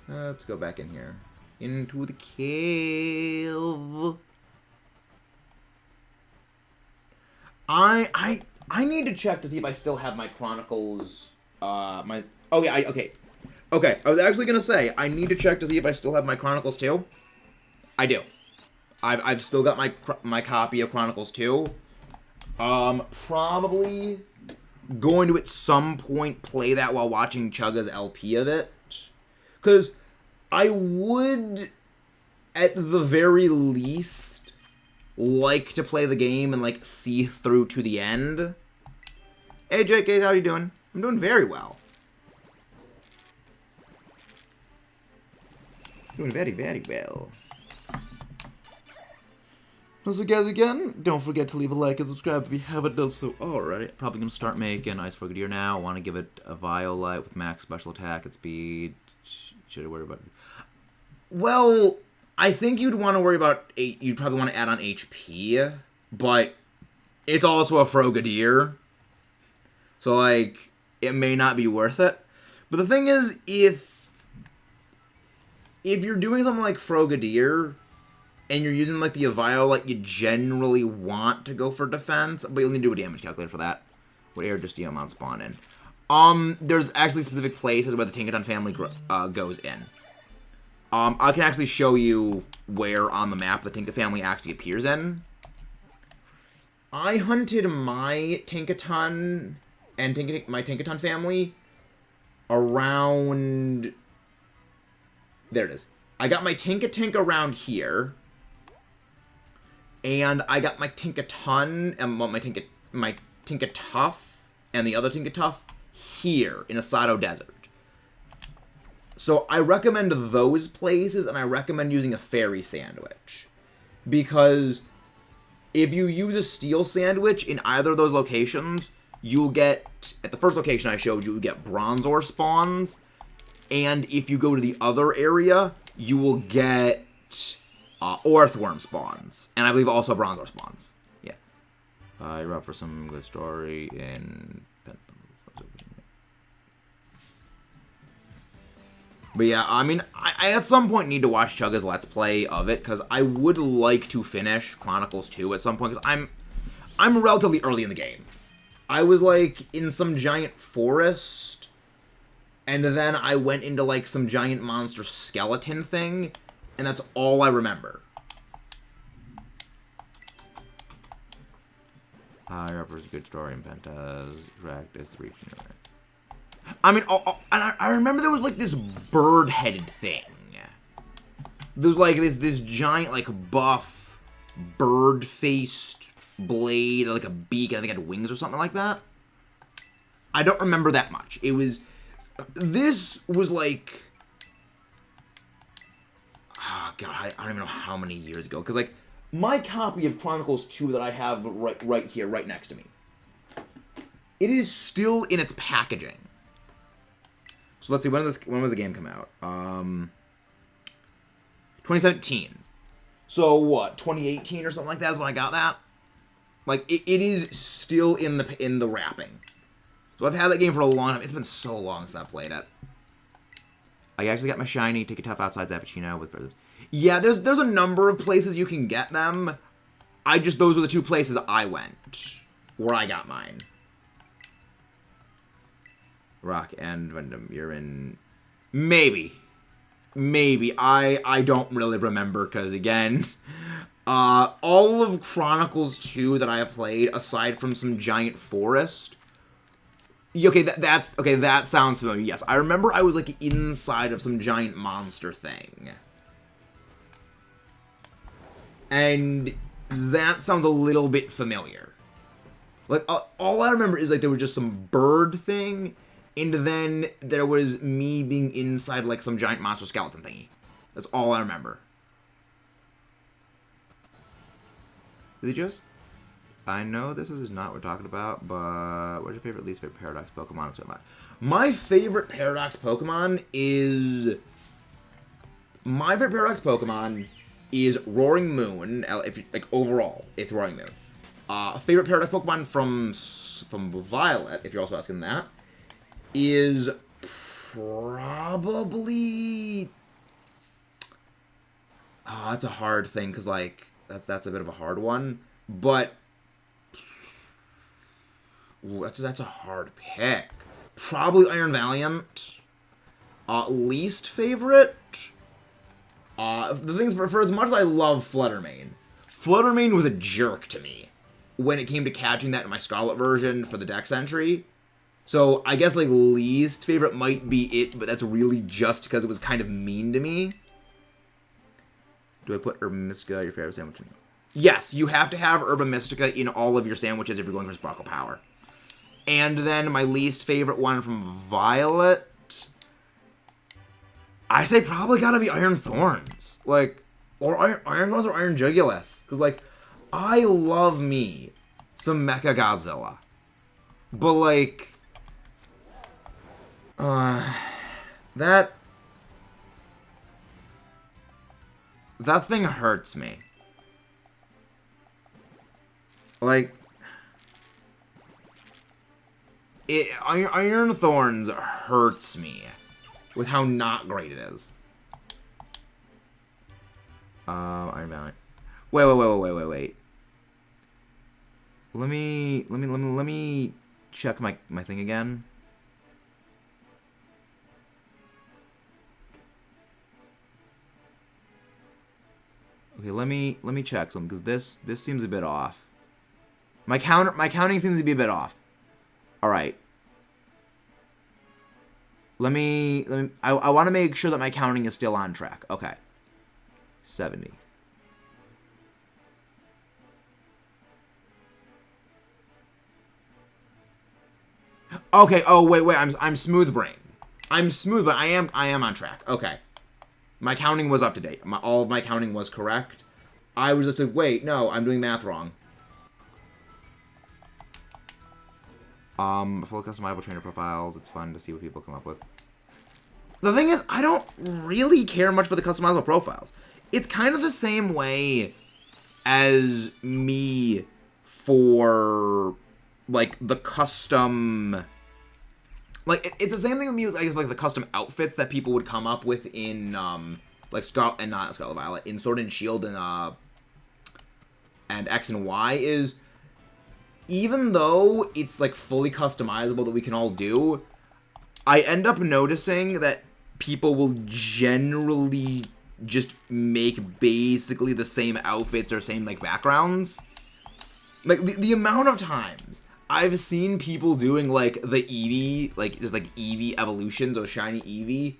Let's go back in here. Into the cave. I need to check to see if I still have my Chronicles, oh yeah, okay. Okay, I was actually gonna say, I need to check to see if I still have my Chronicles 2. I do. I've still got my copy of Chronicles 2. Probably going to at some point play that while watching Chugga's LP of it. Because I would, at the very least, like to play the game and, like, see through to the end. Hey, JK, how you doing? I'm doing very well. Doing very, very well. Also, guys, again, don't forget to leave a like and subscribe if you haven't done so already. Probably going to start making Ice Frogadier now. I want to give it a Violet with max special attack and speed. Should I worry about it? Well, I think you'd want to worry about... You'd probably want to add on HP, but it's also a Frogadier. So, like, it may not be worth it. But the thing is, if you're doing something like Frogadier... and you're using, like, the Violet, you generally want to go for defense, but you'll need to do a damage calculator for that. What air does Geomon spawn in? There's actually specific places where the Tinkaton family goes in. I can actually show you where on the map the Tinka family actually appears in. I hunted my Tinkaton and my Tinkaton family around... There it is. I got my Tinka around here. And I got my Tinkaton and my Tinkatuff and the other Tinkatuff here in Asado Desert. So I recommend those places, and I recommend using a fairy sandwich. Because if you use a steel sandwich in either of those locations, you'll get, at the first location I showed you, you'll get Bronzor spawns. And if you go to the other area, you will get... Earthworm spawns. And I believe also Bronzor spawns. Yeah. You're up for some good story in... But yeah, I mean, I at some point need to watch Chugga's Let's Play of it, because I would like to finish Chronicles 2 at some point, because I'm relatively early in the game. I was, like, in some giant forest, and then I went into, like, some giant monster skeleton thing, and that's all I remember. Reppers, good story in Pentas. Practice reaching. I mean, I remember there was like this bird-headed thing. There was like this giant, like, buff, bird-faced blade, like a beak, and I think it had wings or something like that. I don't remember that much. It was... This was like... Oh, God, I don't even know how many years ago. Because, like, my copy of Chronicles 2 that I have right here, right next to me, it is still in its packaging. So let's see, when was the game come out? 2017. So what, 2018 or something like that is when I got that? Like, it is still in the wrapping. So I've had that game for a long time. It's been so long since I played it. I actually got my shiny Tinkatuff outside Zappuccino with brothers. Yeah, there's a number of places you can get them. Those were the two places I went where I got mine. Rock and Random, you're in... Maybe. I don't really remember, because, again, all of Chronicles 2 that I have played, aside from some giant forest... Okay, that sounds familiar. Yes, I remember I was, like, inside of some giant monster thing. And that sounds a little bit familiar. Like, all I remember is, like, there was just some bird thing... And then there was me being inside, like, some giant monster skeleton thingy. That's all I remember. Did they just... I know this is not what we're talking about, but... What's your favorite, least favorite Paradox Pokemon? My favorite Paradox Pokemon is... Roaring Moon. Like, overall, it's Roaring Moon. Favorite Paradox Pokemon from Violet, if you're also asking that, is probably... Oh, that's a hard thing, because, like, that's a bit of a hard one. But... Ooh, that's a hard pick. Probably Iron Valiant. Least favorite? The things, for as much as I love Fluttermane, Fluttermane was a jerk to me when it came to catching that in my Scarlet version for the Dex entry. So, I guess, like, least favorite might be it, but that's really just because it was kind of mean to me. Do I put Herba Mystica your favorite sandwich? Yes, you have to have Herba Mystica in all of your sandwiches if you're going for Sparkle Power. And then my least favorite one from Violet, I say probably gotta be Iron Thorns. Like, or Iron Thorns or Iron Jugulus. Because, like, I love me some Mecha Godzilla. But, like... That thing hurts me. Like... Iron Thorns hurts me with how not great it is. Iron Valiant. Wait. Let me check my thing again. Okay, let me check something because this seems a bit off. My counting seems to be a bit off. All right. I want to make sure that my counting is still on track. Okay. 70. Okay. Oh wait. I'm smooth brain. I'm smooth, but I am on track. Okay. My counting was up to date. All of my counting was correct. I was just like, wait, no, I'm doing math wrong. Full customizable trainer profiles. It's fun to see what people come up with. The thing is, I don't really care much for the customizable profiles. It's kind of the same way as me for, like, the custom... Like, it's the same thing with me with, I guess, like, the custom outfits that people would come up with in, like, Scarlet, and not Scarlet Violet, in Sword and Shield and X and Y is... Even though it's, like, fully customizable that we can all do, I end up noticing that people will generally just make basically the same outfits or same, like, backgrounds. Like, the amount of times I've seen people doing, like, the Eevee, like, just, like, Eevee evolutions or shiny Eevee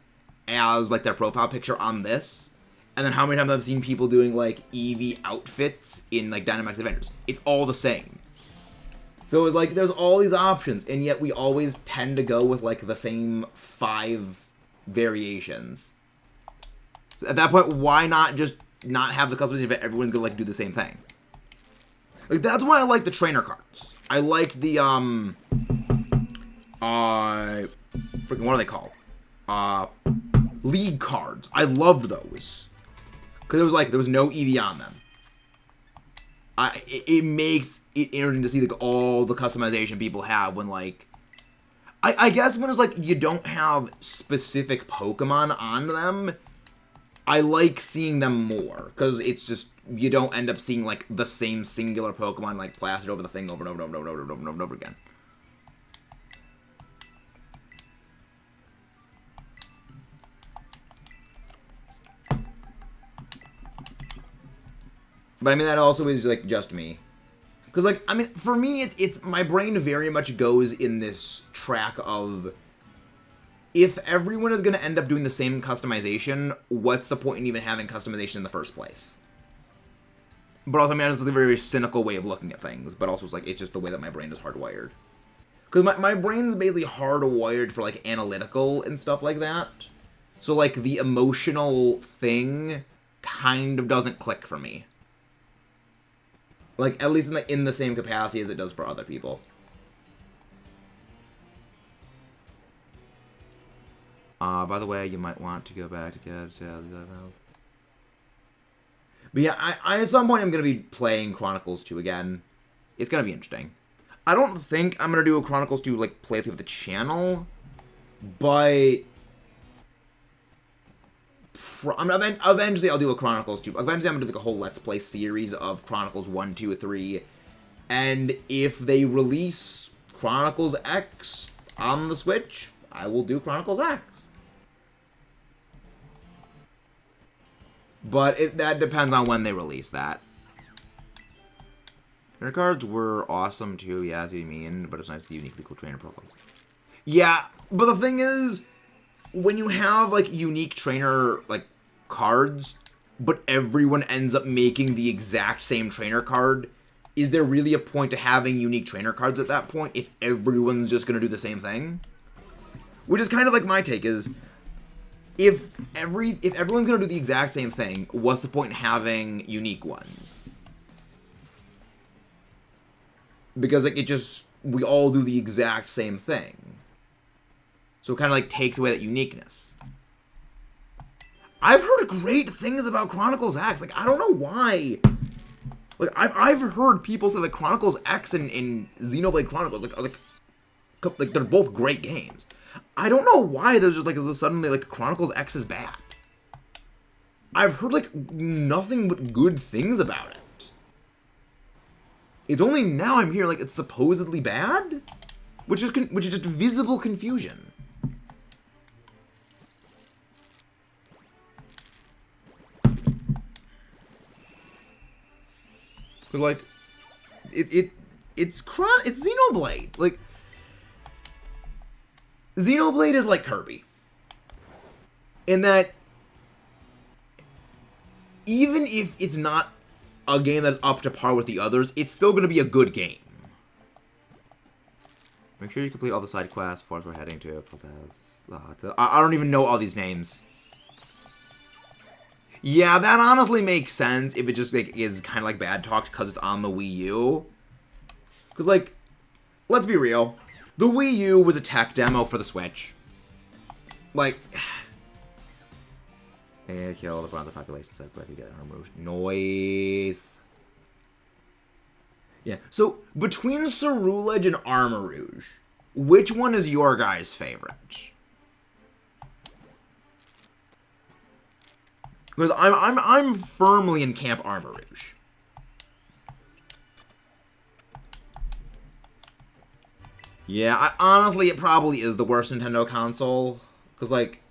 as, like, their profile picture on this. And then how many times I've seen people doing, like, Eevee outfits in, like, Dynamax Avengers. It's all the same. So it's like, there's all these options, and yet we always tend to go with, like, the same 5 variations. So at that point, why not just not have the customization if everyone's gonna, like, do the same thing? Like, that's why I like the trainer cards. I like the, freaking, what are they called? League cards. I loved those. Because it was like, there was no EV on them. It makes it interesting to see, like, all the customization people have when, like... I guess when it's, like, you don't have specific Pokemon on them, I like seeing them more. Because it's just, you don't end up seeing, like, the same singular Pokemon, like, plastered over the thing over and over again. But I mean, that also is, like, just me. Because, like, I mean, for me, it's my brain very much goes in this track of, if everyone is going to end up doing the same customization, what's the point in even having customization in the first place? But also, I mean, it's a very, very cynical way of looking at things, but also it's, like, it's just the way that my brain is hardwired. Because my brain's basically hardwired for, like, analytical and stuff like that. So, like, the emotional thing kind of doesn't click for me. Like, at least in the same capacity as it does for other people. By the way, you might want to go back to get these other files. But yeah, I at some point I'm going to be playing Chronicles 2 again. It's going to be interesting. I don't think I'm going to do a Chronicles 2, like, playthrough of the channel. But... eventually I'll do a Chronicles 2. Eventually I'm going to do, like, a whole Let's Play series of Chronicles 1, 2, 3. And if they release Chronicles X on the Switch, I will do Chronicles X. But that depends on when they release that. Trainer cards were awesome too, yeah, that's what you mean, but it's nice to see uniquely cool trainer profiles. Yeah, but the thing is, when you have, like, unique trainer, like, cards, but everyone ends up making the exact same trainer card, is there really a point to having unique trainer cards at that point if everyone's just going to do the same thing? Which is kind of like my take is, if everyone's going to do the exact same thing, what's the point in having unique ones? Because, like, we all do the exact same thing. So it kind of, like, takes away that uniqueness. I've heard great things about Chronicles X. Like, I don't know why. Like, I've heard people say that Chronicles X and Xenoblade Chronicles, like, they're both great games. I don't know why there's just, like, suddenly, like, Chronicles X is bad. I've heard, like, nothing but good things about it. It's only now I'm hearing, like, it's supposedly bad? Which is just visible confusion. Cause, like, it's Xenoblade. Like, Xenoblade is like Kirby. In that, even if it's not a game that's up to par with the others, it's still going to be a good game. Make sure you complete all the side quests before we're heading to I don't even know all these names. Yeah, that honestly makes sense if it just, like, is kind of like bad talk because it's on the Wii U. Because, like, let's be real. The Wii U was a tech demo for the Switch. Like, and kill the front of the population set so I can get Armor Rouge. Noise. Yeah, so between Cerulege and Armor Rouge, which one is your guys' favorite? Because I'm firmly in Camp Armor Rouge. Yeah, honestly, it probably is the worst Nintendo console. Because, like,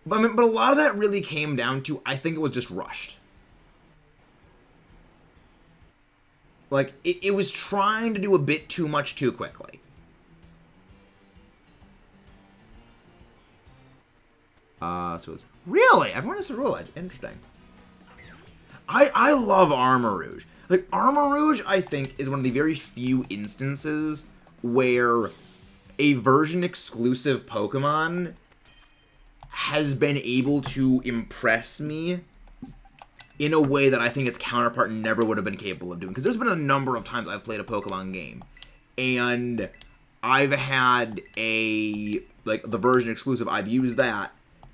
but a lot of that really came down to, I think it was just rushed. Like, it was trying to do a bit too much too quickly. So it's really? Everyone is Cerulege. Interesting. I love Armor Rouge. Like, Armor Rouge, I think, is one of the very few instances where a version-exclusive Pokemon has been able to impress me in a way that I think its counterpart never would have been capable of doing. Because there's been a number of times I've played a Pokemon game, and I've had the version exclusive, I've used that,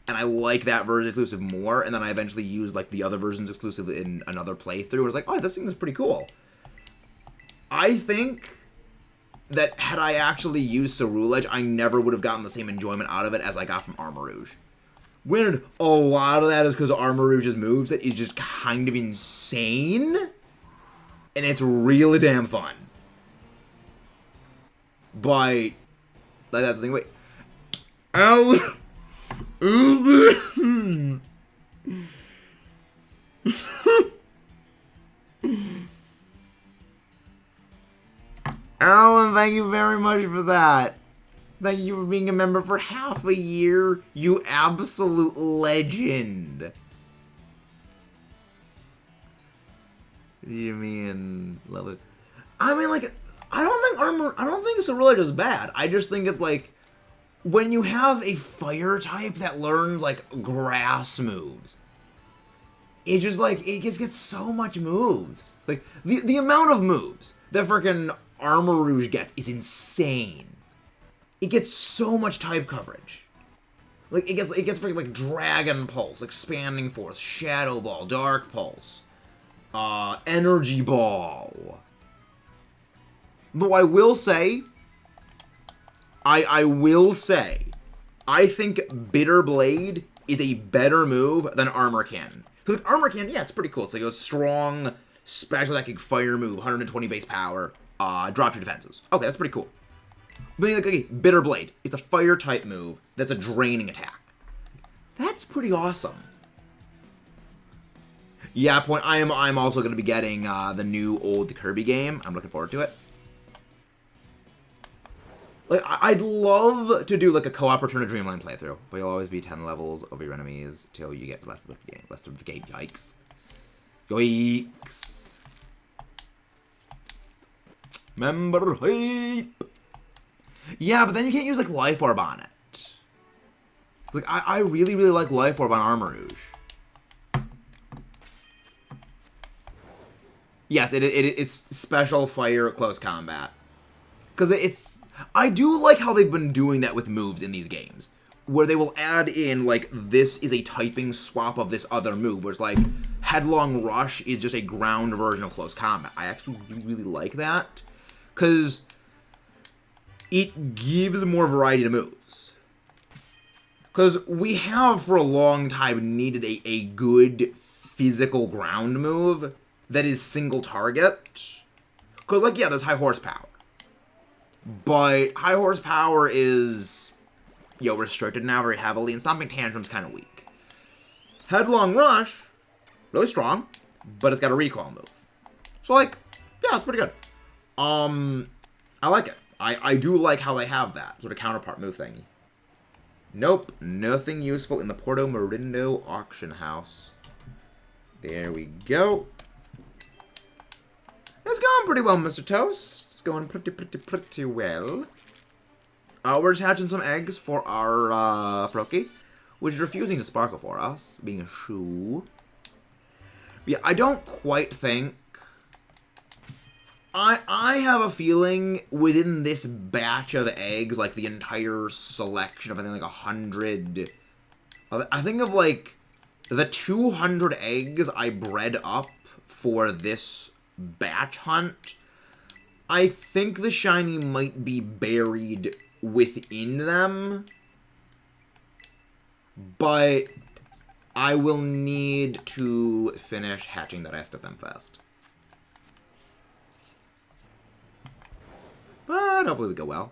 and I like that version exclusive more, and then I eventually used, like, the other versions exclusive in another playthrough, and I was like, oh, this thing is pretty cool. I think that had I actually used Cerulege, I never would have gotten the same enjoyment out of it as I got from Armor Rouge. Granted, a lot of that is because Armor Rouge's moveset is just kind of insane, and it's really damn fun. But, like, that's the thing, wait. Alan, thank you very much for that. Thank you for being a member for half a year, you absolute legend. What do you mean, love it? I mean, like, I don't think Cerulege is bad. I just think it's like, when you have a fire type that learns, like, grass moves, it just, like, it just gets so much moves. Like, the amount of moves that frickin' Armor Rouge gets is insane. It gets so much type coverage. Like, it gets freaking, like, Dragon Pulse, Expanding Force, Shadow Ball, Dark Pulse, Energy Ball. Though I will say, I think Bitter Blade is a better move than Armor Cannon. Because, like, Armor Cannon, yeah, it's pretty cool. It's like a strong, special attacking fire move, 120 base power, drop your defenses. Okay, that's pretty cool. But, like, okay, Bitter Blade. It's a fire type move that's a draining attack. That's pretty awesome. Yeah, I'm also going to be getting the new old Kirby game. I'm looking forward to it. Like, I'd love to do, like, a co-op Return to Dreamland playthrough, but you'll always be 10 levels over your enemies till you get less of the game. Yikes. Yikes. Member hype. Yeah, but then you can't use, like, Life Orb on it. Like, I really, really like Life Orb on Armor Rouge. Yes, it's special fire close combat. Because I do like how they've been doing that with moves in these games. Where they will add in, like, this is a typing swap of this other move. Where it's like, Headlong Rush is just a ground version of close combat. I actually really like that. Because it gives more variety to moves. Because we have, for a long time, needed a good physical ground move that is single target. Because, like, yeah, there's high horsepower. But high horsepower is, restricted now very heavily, and Stomping Tantrum's kind of weak. Headlong Rush, really strong, but it's got a recoil move. So, like, yeah, it's pretty good. I like it. I do like how they have that sort of counterpart move thing. Nope, nothing useful in the Porto Morindo auction house. There we go. It's going pretty well, Mr. Toast. It's going pretty well. We're just hatching some eggs for our Froakie, which is refusing to sparkle for us, being a shoo. Yeah, I don't quite think... I have a feeling within this batch of eggs, like the entire selection of, I think, like 100... I think of, like, the 200 eggs I bred up for this batch hunt. I think the shiny might be buried within them, but I will need to finish hatching the rest of them first. But hopefully we go well.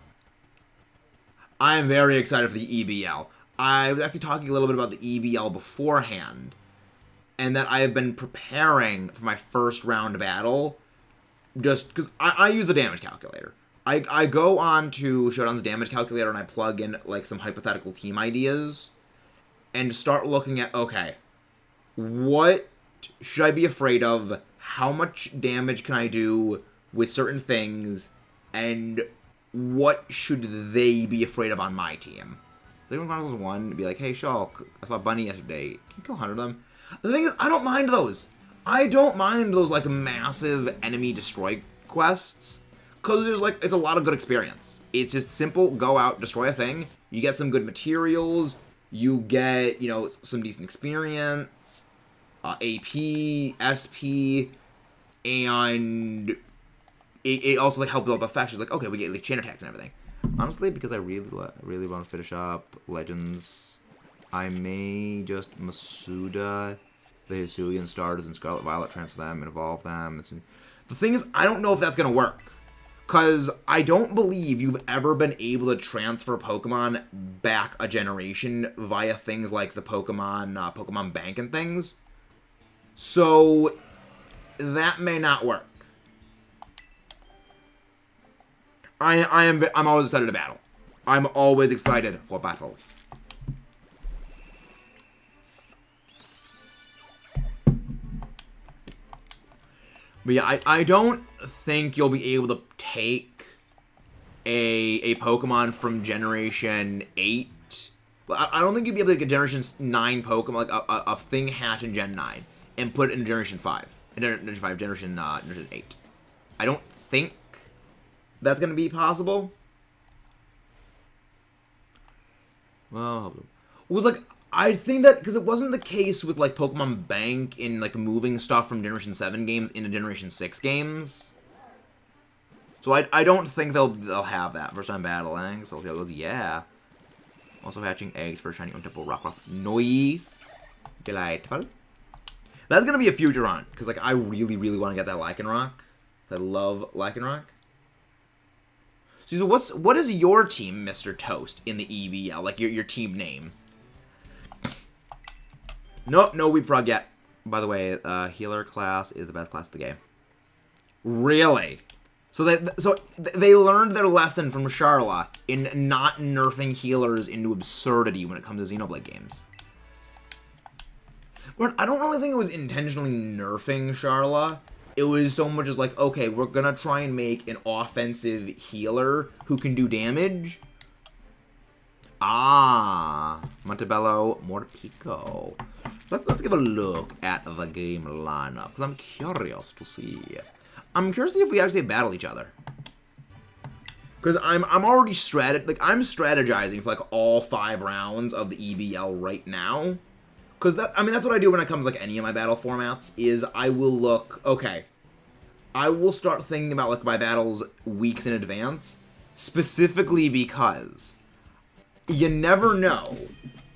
I am very excited for the EBL. I was actually talking a little bit about the EBL beforehand, and that I have been preparing for my first round battle, just because I use the damage calculator. I go on to Showdown's damage calculator and I plug in, like, some hypothetical team ideas, and start looking at, okay, what should I be afraid of? How much damage can I do with certain things? And what should they be afraid of on my team? Legion Chronicles 1 to be like, hey, Shulk, I saw Bunny yesterday. Can you kill 100 of them? The thing is, I don't mind those. I don't mind those, like, massive enemy destroy quests. Because there's, like, it's a lot of good experience. It's just simple, go out, destroy a thing. You get some good materials. You get, some decent experience. AP, SP, and... It also, like, helped build up effects. Like, okay, we get, like, chain attacks and everything. Honestly, because I really want to finish up Legends, I may just Masuda the Hisuian starters and Scarlet Violet, transfer them and evolve them. The thing is, I don't know if that's going to work. Because I don't believe you've ever been able to transfer Pokemon back a generation via things like the Pokemon Bank and things. So, that may not work. I'm always excited to battle. I'm always excited for battles. But yeah, I don't think you'll be able to take a Pokemon from Generation 8. I don't think you'll be able to get Generation 9 Pokemon, like a thing hatch in Gen 9, and put it in Generation 5. Generation 8. I don't think that's going to be possible. Well, it was like, I think that, because it wasn't the case with, like, Pokemon Bank in, like, moving stuff from Generation 7 games into Generation 6 games. So I don't think they'll have that. First time battling, so it goes, yeah. Also hatching eggs for shiny Untemple Rock. Nice. Delightful. That's going to be a future hunt, because, like, I really, really want to get that Lycanroc. I love Lycanroc. So what is your team, Mr. Toast, in the EBL? Like, your team name? Nope, no Weepfrog yet. By the way, healer class is the best class of the game. Really? So they learned their lesson from Charla in not nerfing healers into absurdity when it comes to Xenoblade games. But I don't really think it was intentionally nerfing Charla. It was so much as like, okay, we're gonna try and make an offensive healer who can do damage. Ah, Montebello Morpico. Let's give a look at the game lineup, because I'm curious to see. I'm curious to see if we actually battle each other. Because I'm already I'm strategizing for like all 5 rounds of the EBL right now. Because that's what I do when it comes to like any of my battle formats, is I will look, okay, I will start thinking about like my battles weeks in advance, specifically because you never know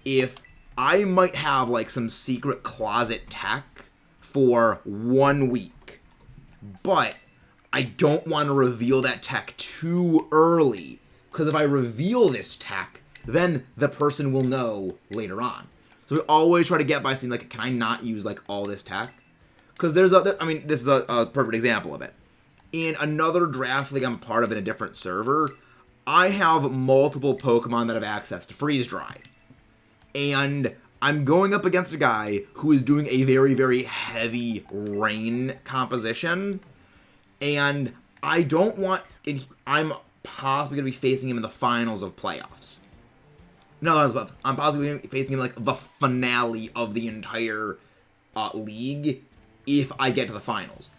if I might have like some secret closet tech for 1 week, but I don't want to reveal that tech too early, because if I reveal this tech, then the person will know later on. So we always try to get by saying, like, can I not use, like, all this tech? Because this is a perfect example of it. In another draft league I'm part of in a different server, I have multiple Pokemon that have access to Freeze Dry. And I'm going up against a guy who is doing a very, very heavy rain composition. And I don't want... I'm possibly going to be facing him in the finals of playoffs. No, I'm possibly facing him like the finale of the entire league if I get to the finals.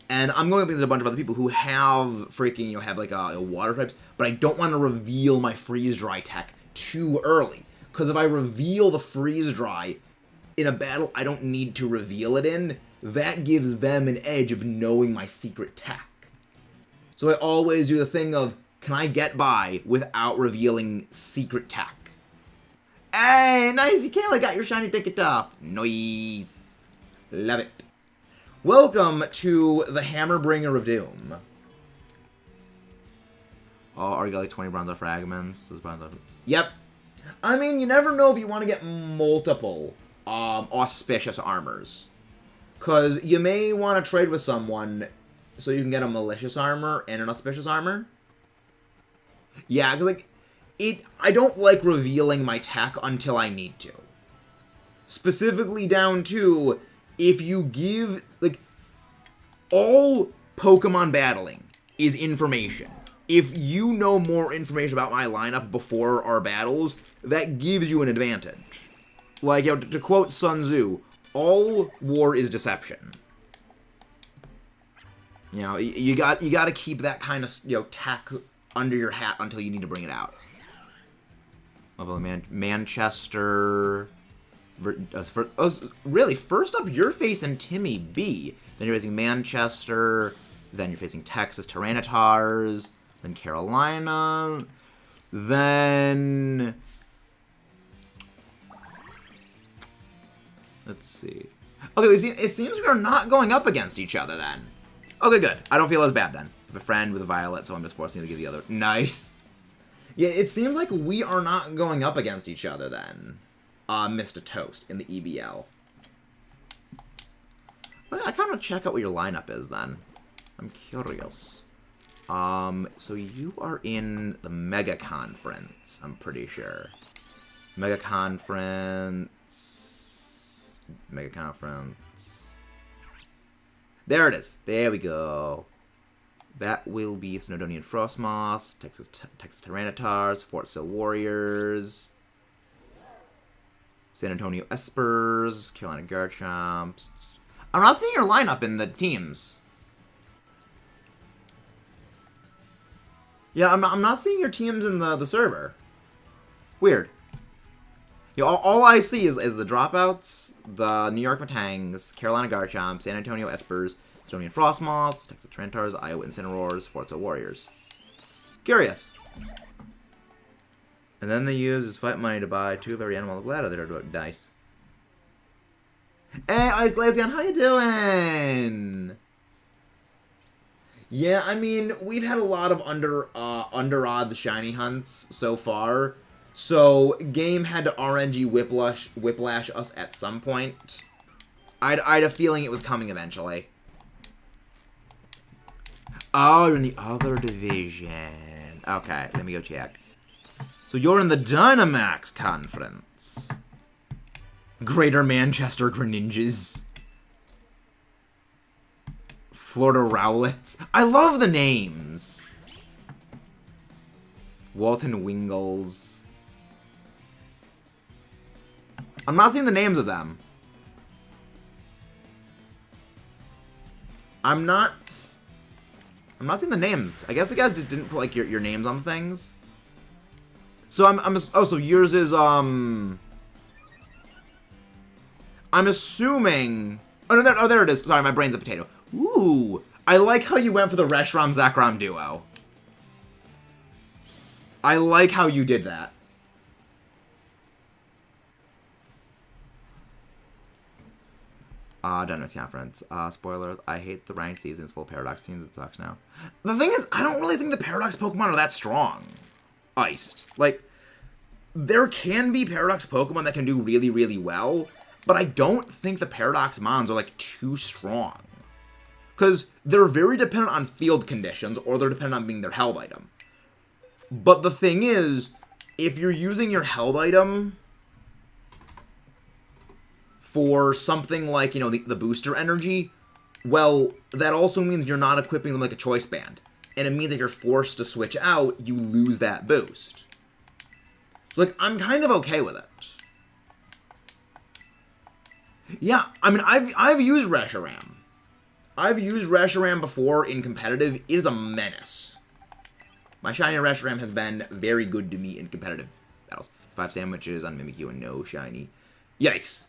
And I'm going up against a bunch of other people who have freaking, have like water types, but I don't want to reveal my freeze dry tech too early. Because if I reveal the freeze dry in a battle I don't need to reveal it in, that gives them an edge of knowing my secret tech. So I always do the thing of, can I get by without revealing secret tech? Hey, nice, you Kayla got your shiny ticket up. Nice. Love it. Welcome to the Hammerbringer of Doom. Oh, already got like 20 bronze fragments. Yep. I mean, you never know if you want to get multiple auspicious armors. Because you may want to trade with someone so you can get a malicious armor and an auspicious armor. Yeah, because like, I don't like revealing my tech until I need to. Specifically down to, if you give, like, all Pokemon battling is information. If you know more information about my lineup before our battles, that gives you an advantage. Like, to quote Sun Tzu, all war is deception. You got to keep that kind of, tech under your hat until you need to bring it out. Manchester. Really, first up, you're facing Timmy B. Then you're facing Manchester. Then you're facing Texas Tyrannitars. Then Carolina. Then... let's see. Okay, it seems we are not going up against each other then. Okay, good. I don't feel as bad then. I have a friend with a Violet, so I'm just forcing you to give the other. Nice. Yeah, it seems like we are not going up against each other then, Mr. Toast, in the EBL. I kind of check out what your lineup is then. I'm curious. So you are in the Mega Conference, I'm pretty sure. Mega Conference. There it is. There we go. That will be Snowdonian Frostmoss, Texas Tyrannitars, Fort Sill Warriors, San Antonio Espers, Carolina Garchomps. I'm not seeing your lineup in the teams. Yeah, I'm not seeing your teams in the server. Weird. All I see is the dropouts, the New York Matangs, Carolina Garchomps, San Antonio Espers, Estonian Frostmoths, Texas Tyrannitars, Iowa Incineroars, Forza Warriors. Curious. And then they use his fight money to buy 2 of every animal gladiator dice. Hey, Ice Glaceon, how you doing? Yeah, I mean, we've had a lot of under odds shiny hunts so far. So, game had to RNG whiplash us at some point. I had a feeling it was coming eventually. Oh, you're in the other division. Okay, let me go check. So you're in the Dynamax Conference. Greater Manchester Greninjas. Florida Rowlets. I love the names. Walton Wingles. I'm not seeing the names of them. I'm not seeing the names. I guess the guys didn't put like your names on things. So so yours is I'm assuming. Oh no, there it is. Sorry, my brain's a potato. Ooh, I like how you went for the Reshiram Zekrom duo. I like how you did that. Done with conference. Spoilers. I hate the ranked seasons full Paradox teams. It sucks now. The thing is, I don't really think the Paradox Pokemon are that strong. Iced. Like, there can be Paradox Pokemon that can do really, really well, but I don't think the Paradox Mons are, like, too strong. Because they're very dependent on field conditions, or they're dependent on being their held item. But the thing is, if you're using your held item for something like, you know, the booster energy, well, that also means you're not equipping them like a choice band. And it means if you're forced to switch out, you lose that boost. So, like, I'm kind of okay with it. Yeah, I mean, I've used Reshiram. I've used Reshiram before in competitive. It is a menace. My shiny Reshiram has been very good to me in competitive battles. 5 sandwiches on Mimikyu and no shiny. Yikes.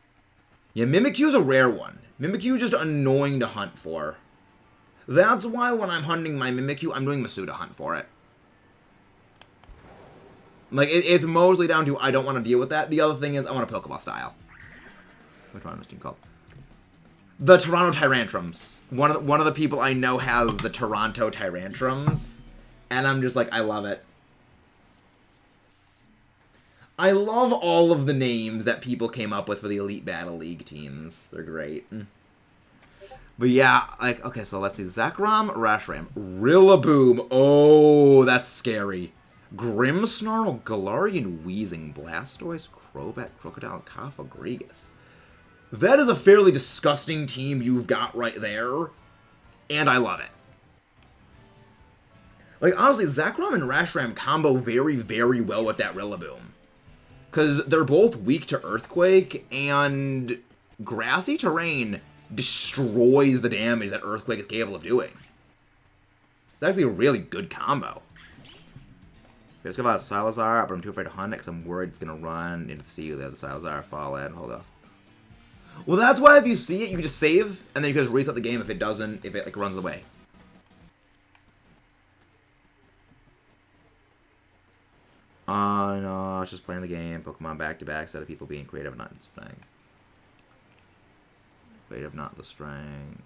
Yeah, Mimikyu's a rare one. Mimikyu is just annoying to hunt for. That's why when I'm hunting my Mimikyu, I'm doing Masuda hunt for it. Like, it's mostly down to I don't want to deal with that. The other thing is I want a Pokeball style. Which one is this team called? The Toronto Tyrantrums. One of the people I know has the Toronto Tyrantrums. And I'm just like, I love it. I love all of the names that people came up with for the Elite Battle League teams. They're great. But yeah, like, okay, so let's see. Zekrom, Reshiram, Rillaboom. Oh, that's scary. Grimmsnarl, Galarian, Weezing, Blastoise, Crobat, Crocodile, Cofagrigus. That is a fairly disgusting team you've got right there. And I love it. Like, honestly, Zekrom and Reshiram combo very, very well with that Rillaboom. Because they're both weak to Earthquake, and grassy terrain destroys the damage that Earthquake is capable of doing. It's actually a really good combo. Let's go about Salazar, but I'm too afraid to hunt it because I'm worried it's going to run into the sea. Let the Salazar fall in. Hold up. Well, that's why if you see it, you can just save, and then you can just reset the game if it doesn't, if it like runs away. No, it's just playing the game. Pokemon back-to-back instead of people being creative, not the strength. Creative, not the strength.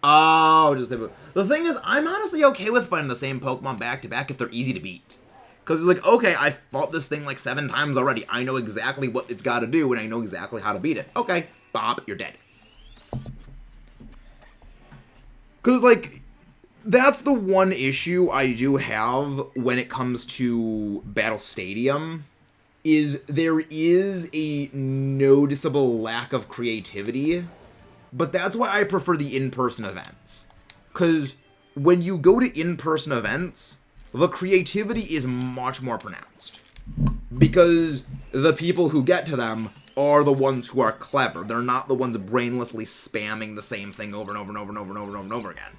Oh, just the thing is, I'm honestly okay with fighting the same Pokemon back-to-back if they're easy to beat. Because it's like, okay, I've fought this thing like 7 times already. I know exactly what it's got to do, and I know exactly how to beat it. Okay, bop, you're dead. Because, like, that's the one issue I do have when it comes to Battle Stadium, is there is a noticeable lack of creativity, but that's why I prefer the in-person events. Because when you go to in-person events, the creativity is much more pronounced. Because the people who get to them are the ones who are clever. They're not the ones brainlessly spamming the same thing over and over and over and over and over and over and over again.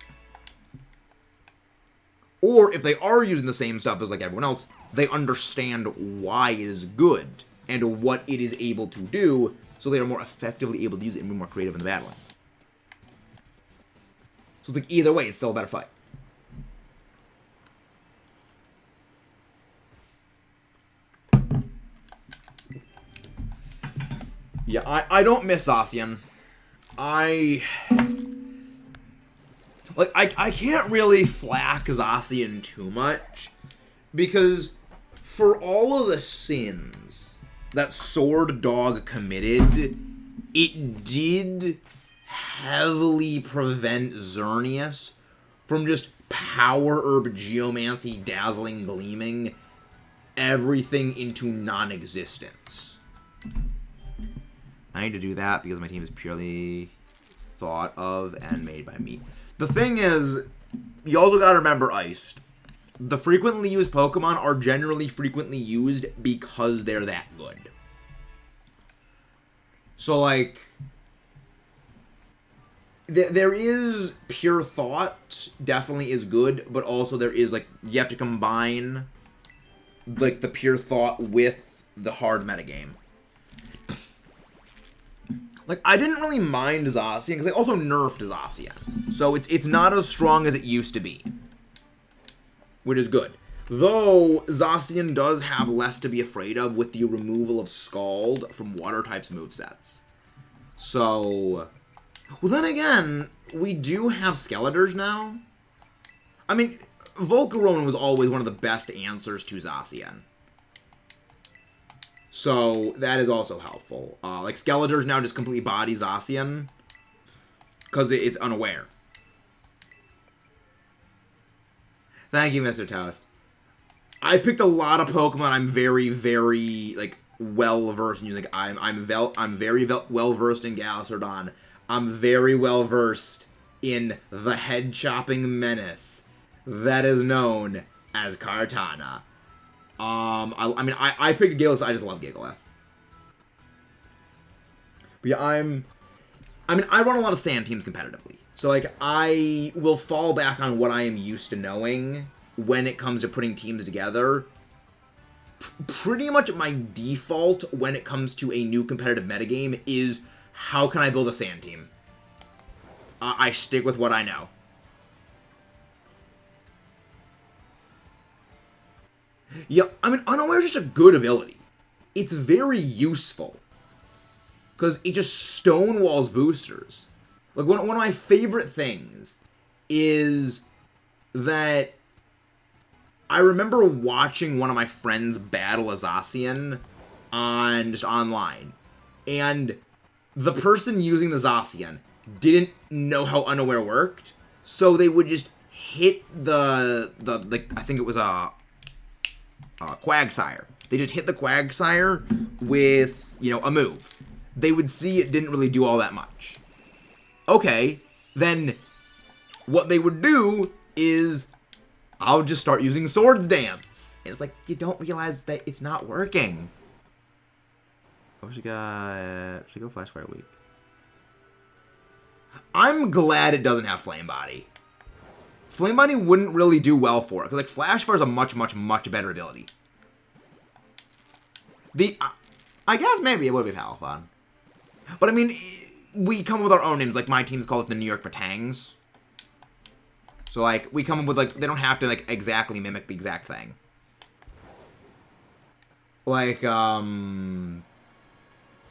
Or if they are using the same stuff as like everyone else, they understand why it is good and what it is able to do, so they are more effectively able to use it and be more creative in the battling. So it's like either way, it's still a better fight. Yeah, I don't miss Zacian. I can't really flack Zacian too much, because for all of the sins that Sword Dog committed, it did heavily prevent Xerneas from just Power Herb, Geomancy, Dazzling, Gleaming everything into non-existence. I need to do that because my team is purely thought of and made by me. The thing is, you also gotta remember, Iced. The frequently used Pokemon are generally frequently used because they're that good. So, like, there is pure thought, definitely is good, but also there is, like, you have to combine, like, the pure thought with the hard metagame. Like, I didn't really mind Zacian, because they also nerfed Zacian. So it's not as strong as it used to be. Which is good. Though, Zacian does have less to be afraid of with the removal of Scald from Water types movesets. So... Well, then again, we do have Skeletors now. I mean, Volcarona was always one of the best answers to Zacian. So, that is also helpful. Like, Skeletors now just completely body Zacian. Because it's unaware. Thank you, Mr. Toast. I picked a lot of Pokemon I'm very, very, like, well-versed in using. Like, I'm very well-versed in Gastrodon. I'm very well-versed in the head-chopping menace that is known as Kartana. I picked Gigalith. I just love Gigalith. But yeah, I run a lot of sand teams competitively. So, like, I will fall back on what I am used to knowing when it comes to putting teams together. Pretty much my default when it comes to a new competitive metagame is, how can I build a sand team? I stick with what I know. Yeah, I mean, Unaware is just a good ability. It's very useful. Because it just stonewalls boosters. Like, one of my favorite things is that I remember watching one of my friends battle a Zacian just online. And the person using the Zacian didn't know how Unaware worked, so they would just hit like, I think it was a Quagsire. They just hit the Quagsire with, you know, a move. They would see it didn't really do all that much. Okay, then what they would do is, I'll just start using Swords Dance. And it's like, you don't realize that it's not working. Oh, she go Flash Fire Weak. I'm glad it doesn't have Flame Body. Flame Body wouldn't really do well for it, because, like, Flash Fire is a much, much, much better ability. I guess maybe it would be Palafon. But, I mean, we come up with our own names. Like, my team's called it the New York Batangs. So, like, we come up with, like, they don't have to, like, exactly mimic the exact thing. Like, the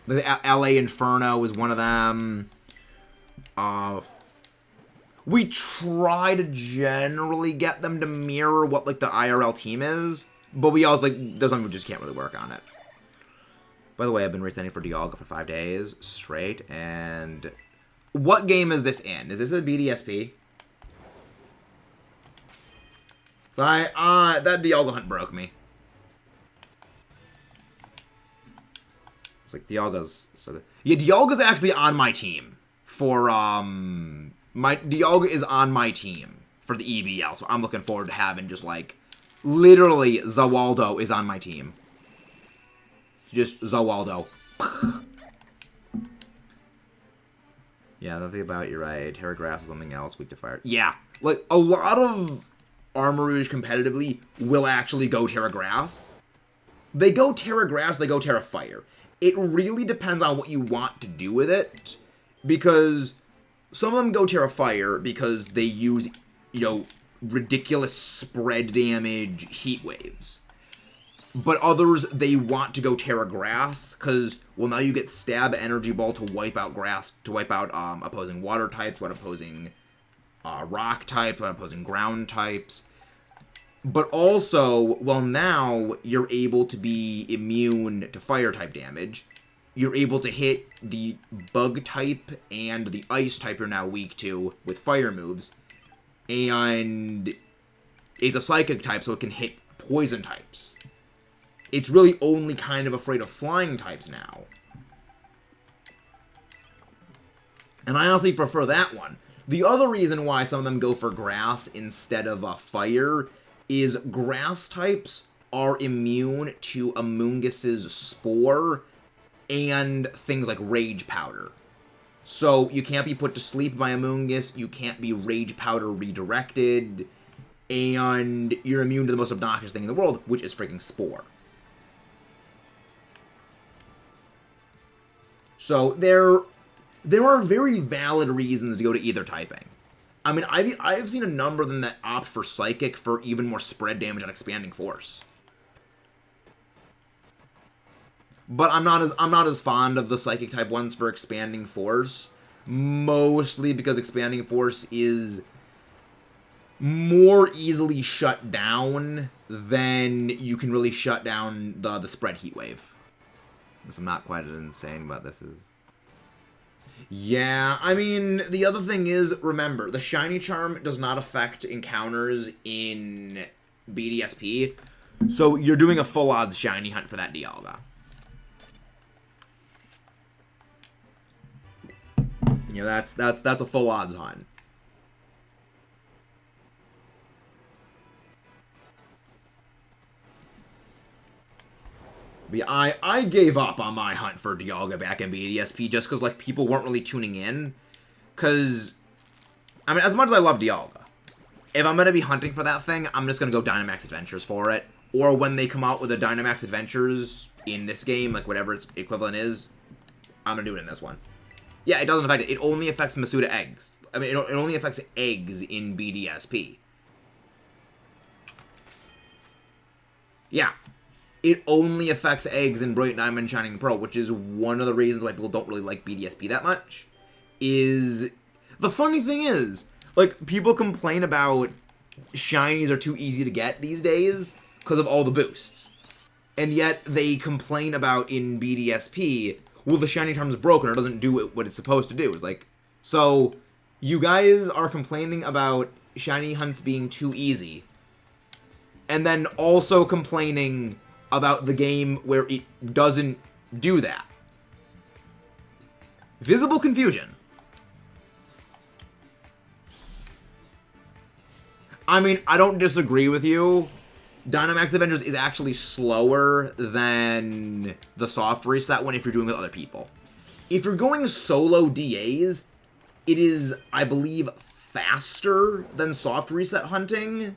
LA Inferno is one of them. We try to generally get them to mirror what, like, the IRL team is. But we all, like, there's something we just can't really work on it. By the way, I've been retending for Dialga for 5 days straight, and... What game is this in? Is this a BDSP? So that Dialga hunt broke me. It's like, Dialga's so good. Yeah, Dialga's actually on my team for, Dialga is on my team for the EBL, so I'm looking forward to having just, like, literally, Zawaldo is on my team. Just Zawaldo. Yeah, nothing about you're right. Terra Grass is something else, weak to fire. Yeah, like, a lot of Armarouge competitively will actually go Terra Grass. They go Terra Grass, they go Terra Fire. It really depends on what you want to do with it, because some of them go Terra Fire because they use, you know, ridiculous spread damage heat waves. But others, they want to go Terra Grass, because, well, now you get Stab Energy Ball to wipe out grass, to wipe out opposing water types, what opposing rock types, what opposing ground types. But also, well, now you're able to be immune to fire type damage. You're able to hit the bug type and the ice type you're now weak to with fire moves. And it's a psychic type, so it can hit poison types. It's really only kind of afraid of flying types now. And I honestly prefer that one. The other reason why some of them go for grass instead of fire is grass types are immune to Amoongus's Spore and things like Rage Powder. So you can't be put to sleep by a Moongus, you can't be Rage Powder redirected, and you're immune to the most obnoxious thing in the world, which is freaking Spore. So there are very valid reasons to go to either typing. I mean, I've seen a number of them that opt for Psychic for even more spread damage on Expanding Force. But I'm not as fond of the Psychic type ones for Expanding Force, mostly because Expanding Force is more easily shut down than you can really shut down the spread Heat Wave. Guess I'm not quite as insane, but this is... Yeah, I mean, the other thing is, remember, the Shiny Charm does not affect encounters in BDSP, so you're doing a full odds Shiny hunt for that Dialga. You know, that's a full odds hunt. But yeah, I gave up on my hunt for Dialga back in BDSP just because, like, people weren't really tuning in. Because, I mean, as much as I love Dialga, if I'm going to be hunting for that thing, I'm just going to go Dynamax Adventures for it. Or when they come out with the Dynamax Adventures in this game, like whatever its equivalent is, I'm going to do it in this one. Yeah, it doesn't affect it. It only affects Masuda eggs. I mean, it only affects eggs in BDSP. Yeah. It only affects eggs in Brilliant Diamond Shining Pearl, which is one of the reasons why people don't really like BDSP that much. Is... The funny thing is, like, people complain about shinies are too easy to get these days because of all the boosts. And yet, they complain about in BDSP, well, the shiny charm's broken or doesn't do what it's supposed to do. It's like, so, you guys are complaining about shiny hunts being too easy, and then also complaining about the game where it doesn't do that. Visible confusion. I mean, I don't disagree with you. Dynamax Avengers is actually slower than the soft reset one if you're doing it with other people. If you're going solo DAs, it is, I believe, faster than soft reset hunting,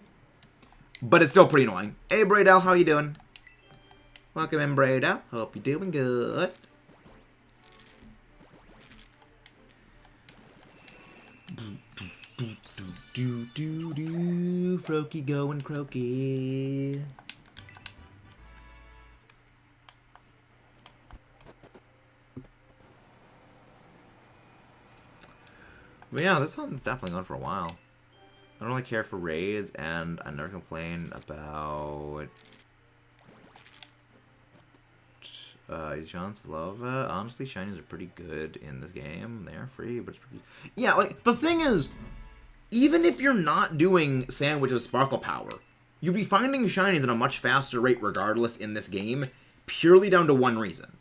but it's still pretty annoying. Hey, Braydell, how you doing? Welcome in, Braydell. Hope you're doing good. Froakie going croaky. But yeah, this one's definitely going for a while. I don't really care for raids, and I never complain about John's love. Honestly, shinies are pretty good in this game. They are free, but it's pretty... Yeah, like, the thing is, even if you're not doing Sandwich with Sparkle Power, you'll be finding shinies at a much faster rate regardless in this game, purely down to one reason.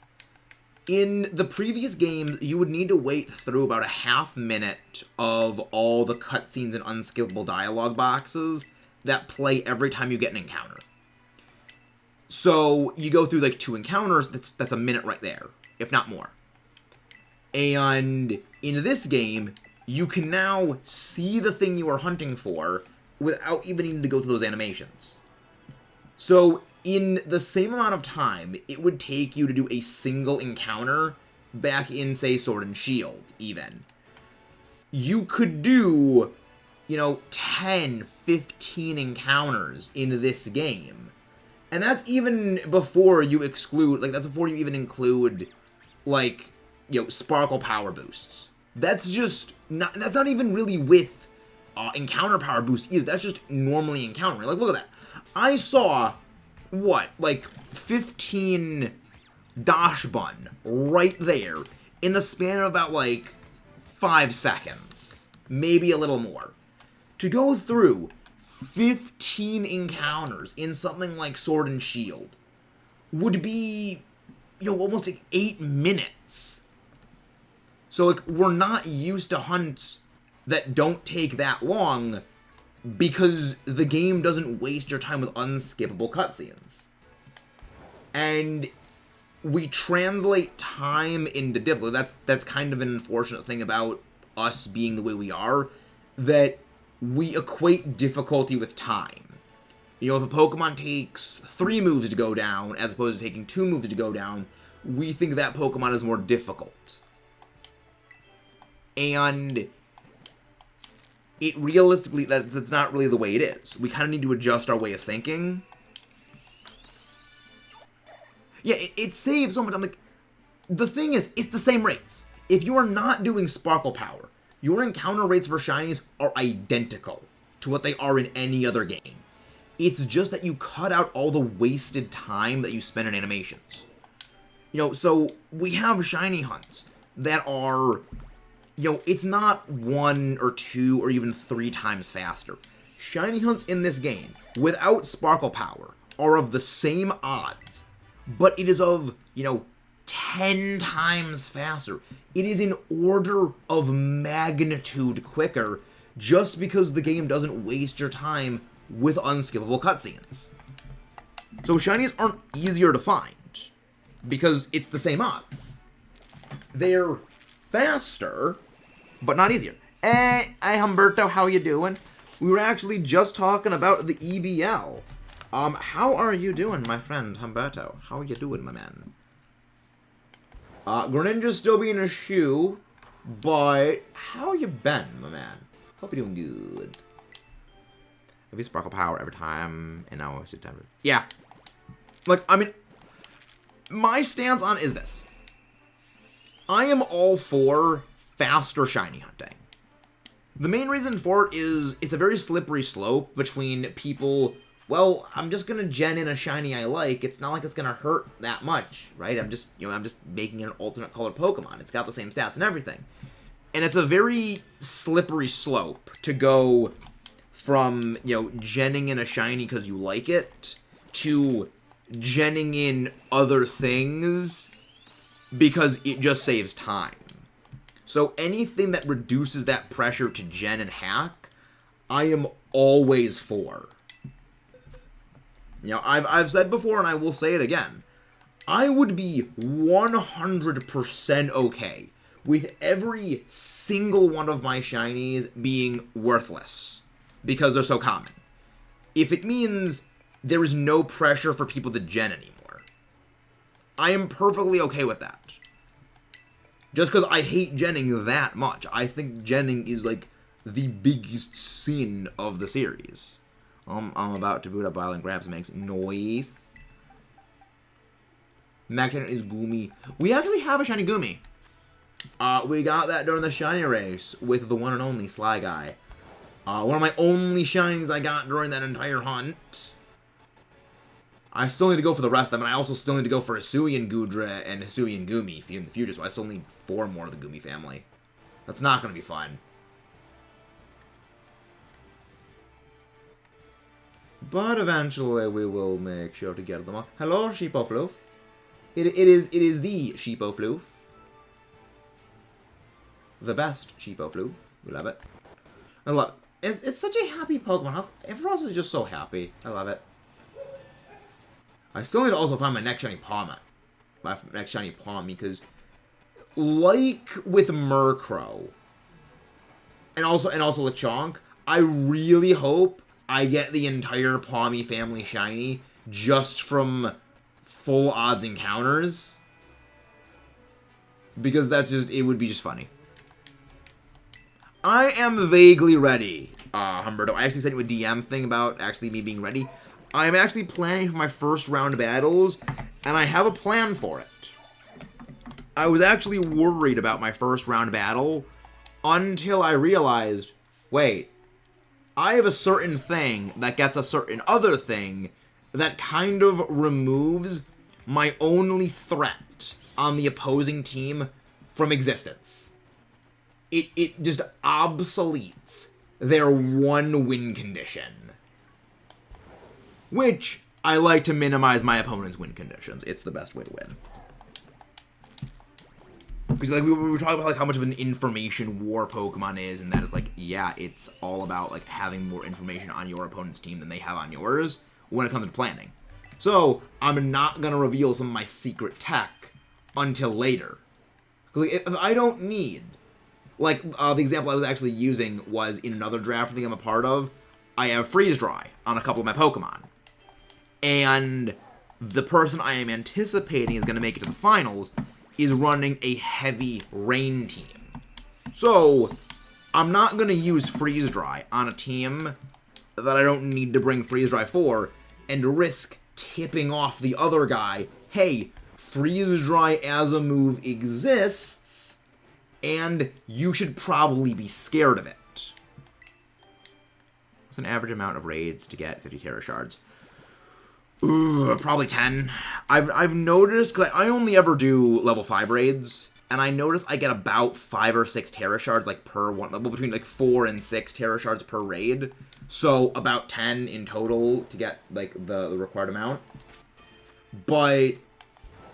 In the previous game, you would need to wait through about a half minute of all the cutscenes and unskippable dialogue boxes that play every time you get an encounter. So, you go through, like, 2 encounters, that's a minute right there, if not more. And in this game, you can now see the thing you are hunting for without even needing to go through those animations. So, in the same amount of time it would take you to do a single encounter back in, say, Sword and Shield, even, you could do, you know, 10, 15 encounters in this game. And that's even before you exclude, like, that's before you even include, like, you know, Sparkle Power boosts. That's just not, that's not even really with encounter power boost either. That's just normally encountering. Like, look at that. I saw, what, like 15 Dashbun right there in the span of about, like, 5 seconds. Maybe a little more. To go through 15 encounters in something like Sword and Shield would be, you know, almost like 8 minutes. So, like, we're not used to hunts that don't take that long because the game doesn't waste your time with unskippable cutscenes. And we translate time into difficulty. That's kind of an unfortunate thing about us being the way we are, that we equate difficulty with time. You know, if a Pokemon takes 3 moves to go down, as opposed to taking 2 moves to go down, we think that Pokemon is more difficult. And it realistically, that's not really the way it is. We kind of need to adjust our way of thinking. Yeah, it saves so much. I'm like, the thing is, it's the same rates. If you are not doing Sparkle Power, your encounter rates for shinies are identical to what they are in any other game. It's just that you cut out all the wasted time that you spend in animations. You know, so we have shiny hunts that are, you know, it's not 1 or 2 or even 3 times faster. Shiny hunts in this game, without Sparkle Power, are of the same odds, but it is of, you know, 10 times faster. It is in order of magnitude quicker, just because the game doesn't waste your time with unskippable cutscenes. So shinies aren't easier to find, because it's the same odds. They're faster, but not easier. Hey, Humberto, how you doing? We were actually just talking about the EBL. How are you doing, my friend Humberto? How are you doing, my man? Greninja's still being a shoe, but how you been, my man? Hope you're doing good. Have you Sparkle Power every time, and now it's time. Yeah. Like, I mean, my stance on is this. I am all for faster shiny hunting. The main reason for it is it's a very slippery slope between people. Well, I'm just gonna gen in a shiny I like. It's not like it's gonna hurt that much, right? I'm just making an alternate colored Pokemon. It's got the same stats and everything. And it's a very slippery slope to go from, you know, genning in a shiny because you like it to genning in other things because it just saves time. So anything that reduces that pressure to gen and hack, I am always for. You know, I've said before, and I will say it again. I would be 100% okay with every single one of my shinies being worthless because they're so common. If it means there is no pressure for people to gen anymore, I am perfectly okay with that. Just because I hate genning that much. I think genning is, like, the biggest sin of the series. I'm about to boot up Violent Grabs makes noise. Max Trainer is Goomy. We actually have a shiny Goomy. We got that during the shiny race with the one and only Sly Guy. One of my only shinies I got during that entire hunt. I still need to go for the rest of them, and I also still need to go for Hisuian Goodra and Hisuian Goomy in the future, so I still need 4 more of the Goomy family. That's not going to be fun. But eventually we will make sure to get them off. Hello, Sheepo Floof. It is the Sheepo Floof. The best Sheepo Floof. We love it. I love it. It's such a happy Pokemon. Everyone else is just so happy. I love it. I still need to also find my next shiny Pawmi. My next shiny Pawmi, because like with Murkrow and also Lechonk, I really hope I get the entire Pawmi family shiny just from full odds encounters. Because that's just, it would be just funny. I am vaguely ready, Humberto. I actually sent you a DM thing about actually me being ready. I'm actually planning for my first round of battles, and I have a plan for it. I was actually worried about my first round battle until I realized, wait, I have a certain thing that gets a certain other thing that kind of removes my only threat on the opposing team from existence. It just obsoletes their one win condition. Which, I like to minimize my opponent's win conditions. It's the best way to win. Because like we were talking about like how much of an information war Pokemon is, and that is like, yeah, it's all about like having more information on your opponent's team than they have on yours when it comes to planning. So, I'm not going to reveal some of my secret tech until later. Like, if I don't need... Like, the example I was actually using was in another draft thing I'm a part of. I have Freeze Dry on a couple of my Pokemon. And the person I am anticipating is going to make it to the finals is running a heavy rain team. So, I'm not going to use Freeze Dry on a team that I don't need to bring Freeze Dry for and risk tipping off the other guy, hey, Freeze Dry as a move exists, and you should probably be scared of it. What's an average amount of raids to get 50 Terra Shards? Ooh, probably 10. I've noticed, because I only ever do level 5 raids, and I notice I get about 5 or 6 Terra Shards, like, per one, between, like, 4 and 6 Terra Shards per raid. So, about 10 in total to get, like, the required amount. But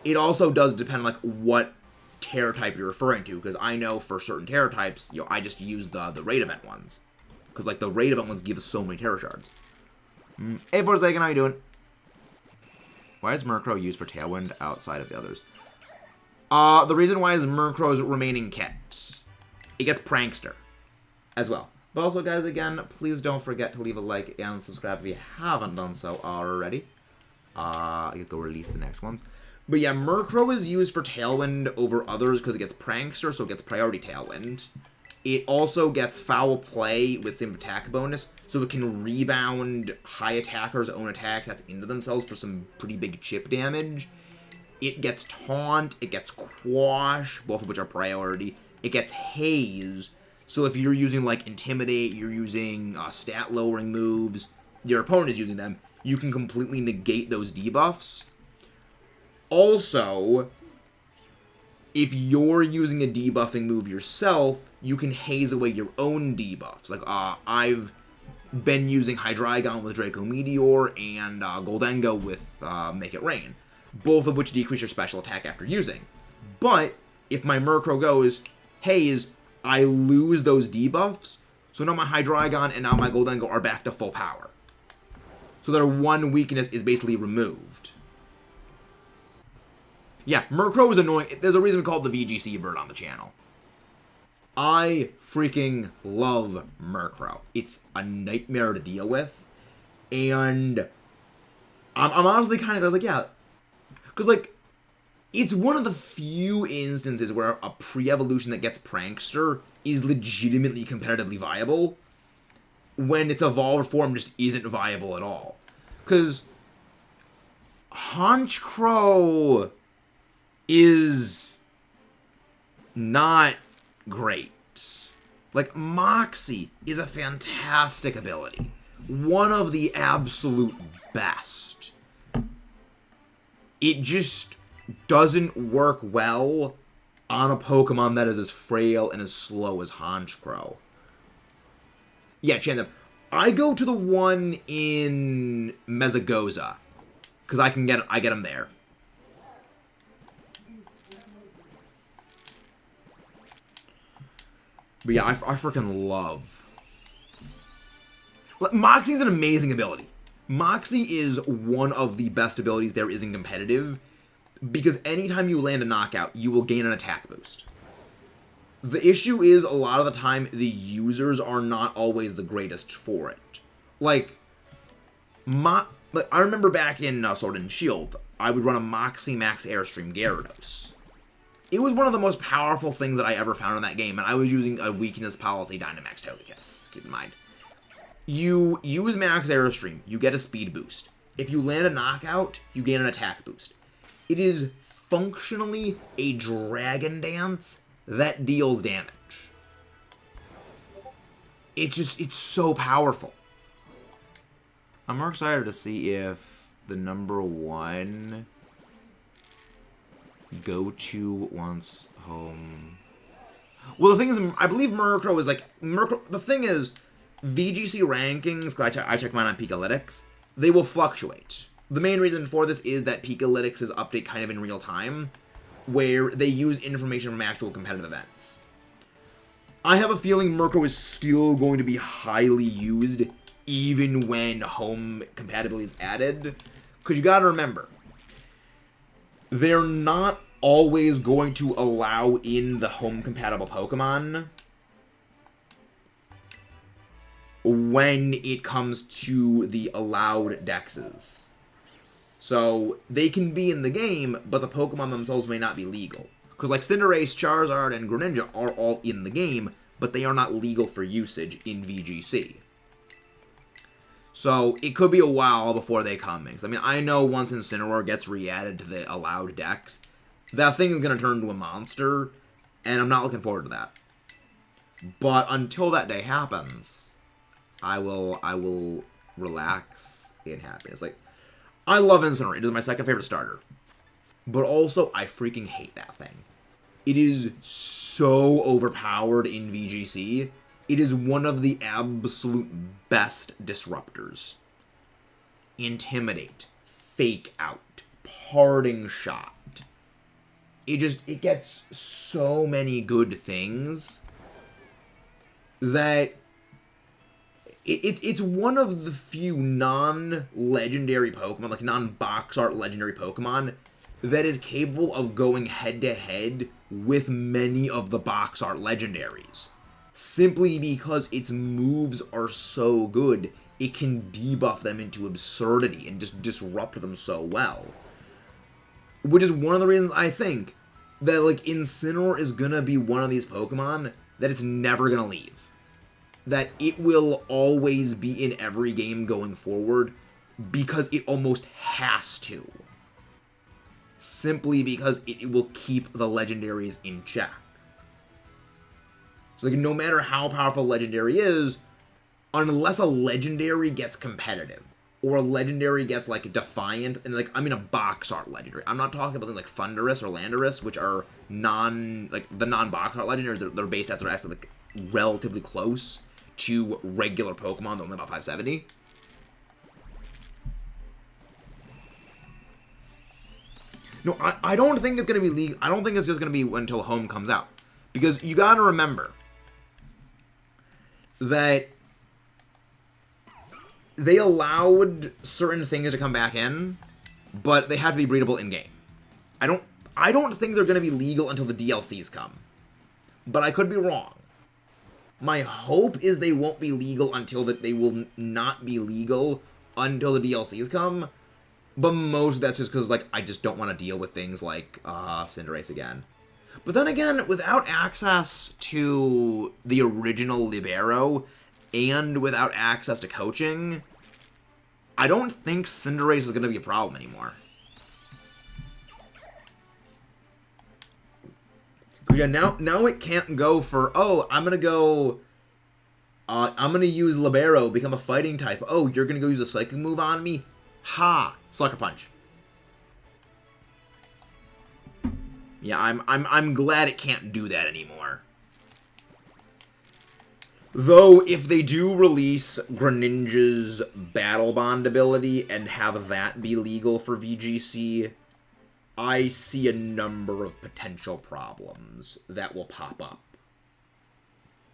it also does depend, like, what Terra type you're referring to, because I know for certain Terra types, you know, I just use the raid event ones. Because, like, the raid event ones give us so many Terra Shards. Hey, Forsaken, how you doing? Why is Murkrow used for Tailwind outside of the others? The reason why is Murkrow's remaining kit. It gets Prankster as well. But also, guys, again, please don't forget to leave a like and subscribe if you haven't done so already. I could go release the next ones. But yeah, Murkrow is used for Tailwind over others because it gets Prankster, so it gets priority Tailwind. It also gets Foul Play with same attack bonus, so it can rebound high attackers' own attack that's into themselves for some pretty big chip damage. It gets Taunt, it gets Quash, both of which are priority. It gets Haze, so if you're using, like, Intimidate, you're using stat-lowering moves, your opponent is using them, you can completely negate those debuffs. Also, if you're using a debuffing move yourself, you can haze away your own debuffs. Like, I've been using Hydreigon with Draco Meteor and Goldengo with Make It Rain, both of which decrease your special attack after using. But if my Murkrow goes Haze, I lose those debuffs, so now my Hydreigon and now my Goldengo are back to full power. So their one weakness is basically removed. Yeah, Murkrow is annoying. There's a reason we call it the VGC bird on the channel. I freaking love Murkrow. It's a nightmare to deal with. And I'm honestly kind of like, yeah. Because, like, it's one of the few instances where a pre-evolution that gets Prankster is legitimately competitively viable when its evolved form just isn't viable at all. Because Honchkrow is not great. Like, Moxie is a fantastic ability. One of the absolute best. It just doesn't work well on a Pokemon that is as frail and as slow as Honchkrow. Yeah, Chandler, I go to the one in Mesagoza, because I get him there. But yeah, I freaking love. Moxie's an amazing ability. Moxie is one of the best abilities there is in competitive, because anytime you land a knockout, you will gain an attack boost. The issue is, a lot of the time, the users are not always the greatest for it. Like I remember back in Sword and Shield, I would run a Moxie Max Airstream Gyarados. It was one of the most powerful things that I ever found in that game, and I was using a weakness policy Dynamax Togekiss, keep in mind. You use Max Airstream, you get a speed boost. If you land a knockout, you gain an attack boost. It is functionally a Dragon Dance that deals damage. It's so powerful. I'm more excited to see if the number one go-to wants home. Well, the thing is, I believe Murkrow is like... the thing is, VGC rankings, because I check mine on Pikalytics, they will fluctuate. The main reason for this is that Pikalytics is update kind of in real time, where they use information from actual competitive events. I have a feeling Murkrow is still going to be highly used, even when home compatibility is added. Because you gotta remember, they're not always going to allow in the home-compatible Pokemon when it comes to the allowed dexes. So, they can be in the game, but the Pokemon themselves may not be legal. Because like Cinderace, Charizard, and Greninja are all in the game, but they are not legal for usage in VGC. So, it could be a while before they come in. I mean, I know once Incineroar gets re-added to the allowed dex, that thing is going to turn into a monster, and I'm not looking forward to that. But until that day happens, I will relax in happiness. Like, I love Incineroar. It is my second favorite starter. But also, I freaking hate that thing. It is so overpowered in VGC. It is one of the absolute best disruptors. Intimidate, Fake Out, Parting Shot. It gets so many good things that it's one of the few non-legendary Pokemon, like non-box art legendary Pokemon, that is capable of going head-to-head with many of the box art legendaries. Simply because its moves are so good, it can debuff them into absurdity and just disrupt them so well. Which is one of the reasons I think that, like, Incineroar is gonna be one of these Pokemon that it's never gonna leave. That it will always be in every game going forward because it almost has to. Simply because it will keep the legendaries in check. So, like, no matter how powerful a legendary is, unless a legendary gets competitive, or a legendary gets, like, defiant, and, like, I mean a box art legendary. I'm not talking about things like Thundurus or Landorus, which are the non-box art legendaries. Their base stats are actually, like, relatively close to regular Pokemon, they're only about 570. No, I don't think it's going to be legal. I don't think it's just going to be until Home comes out. Because you got to remember that they allowed certain things to come back in, but they had to be breedable in-game. I don't think they're going to be legal until the DLCs come. But I could be wrong. My hope is they won't be legal until that they will not be legal until the DLCs come. But most of that's just because, like, I just don't want to deal with things like Cinderace again. But then again, without access to the original Libero and without access to coaching, I don't think Cinderace is going to be a problem anymore. Yeah, now it can't go for, oh, I'm going to use Libero, become a fighting type. Oh, you're going to go use a psychic move on me? Ha! Sucker Punch. Yeah, I'm glad it can't do that anymore. Though, if they do release Greninja's Battle Bond ability and have that be legal for VGC, I see a number of potential problems that will pop up.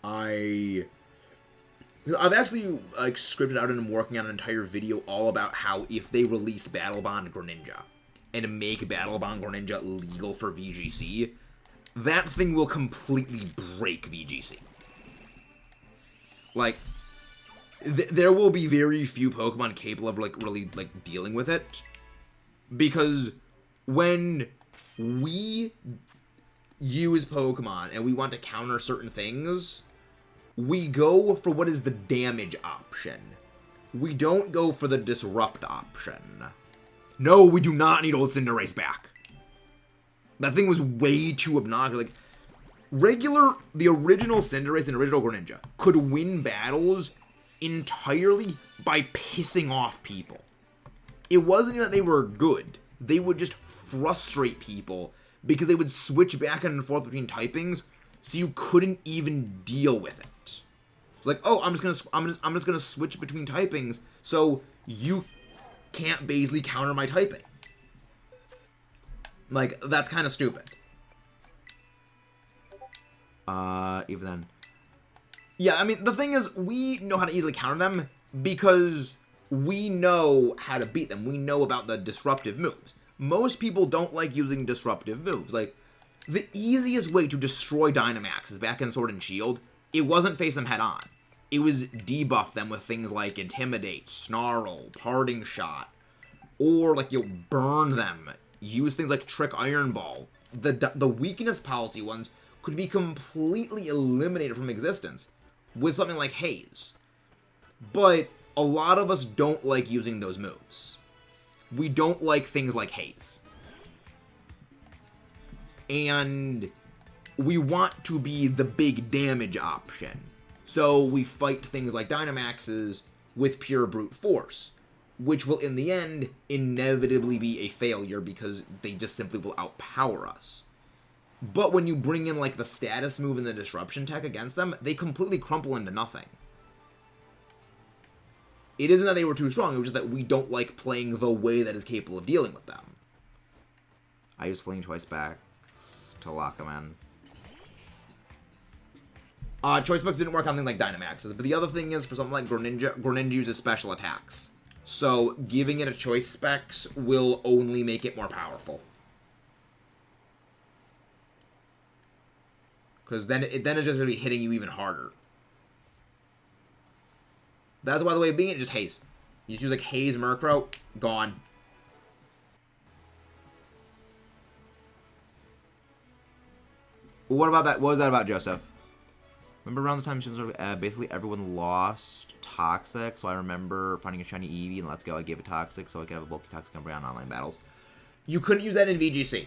I've actually, like, scripted out and I'm working on an entire video all about how if they release Battle Bond Greninja and make Battle Bond Greninja legal for VGC, that thing will completely break VGC. Like, there will be very few Pokemon capable of, like, really, like, dealing with it. Because when we use Pokemon and we want to counter certain things, we go for what is the damage option. We don't go for the disrupt option. No, we do not need old Cinderace back. That thing was way too obnoxious. Like, the original Cinderace and original Greninja could win battles entirely by pissing off people. It wasn't that they were good. They would just frustrate people because they would switch back and forth between typings, so you couldn't even deal with it. It's like, oh, I'm just gonna switch between typings, so you can't basically counter my typing. Like, that's kind of stupid. Even then. Yeah, I mean, the thing is, we know how to easily counter them because we know how to beat them. We know about the disruptive moves. Most people don't like using disruptive moves. Like, the easiest way to destroy Dynamax is back in Sword and Shield. It wasn't face them head on. It was debuff them with things like Intimidate, Snarl, Parting Shot, or like you'll burn them. Use things like Trick Iron Ball. The weakness policy ones could be completely eliminated from existence with something like Haze. But a lot of us don't like using those moves. We don't like things like Haze. And we want to be the big damage option. So we fight things like Dynamaxes with pure brute force, which will in the end inevitably be a failure because they just simply will outpower us. But when you bring in like the status move and the disruption tech against them, they completely crumple into nothing. It isn't that they were too strong, it was just that we don't like playing the way that is capable of dealing with them. I use Fleeing Choice Backs to lock them in. Choice Backs didn't work on things like Dynamaxes, but the other thing is, for something like Greninja uses special attacks. So giving it a Choice Specs will only make it more powerful. Because then it's just going to be hitting you even harder. That's why the way of being it, just Haze. You just use like Haze Murkrow, gone. What about that? What was that about, Joseph? Remember around the time basically everyone lost Toxic, so I remember finding a shiny Eevee and Let's Go. I gave it Toxic so I could have a bulky Toxic Umbreon online battles. You couldn't use that in VGC.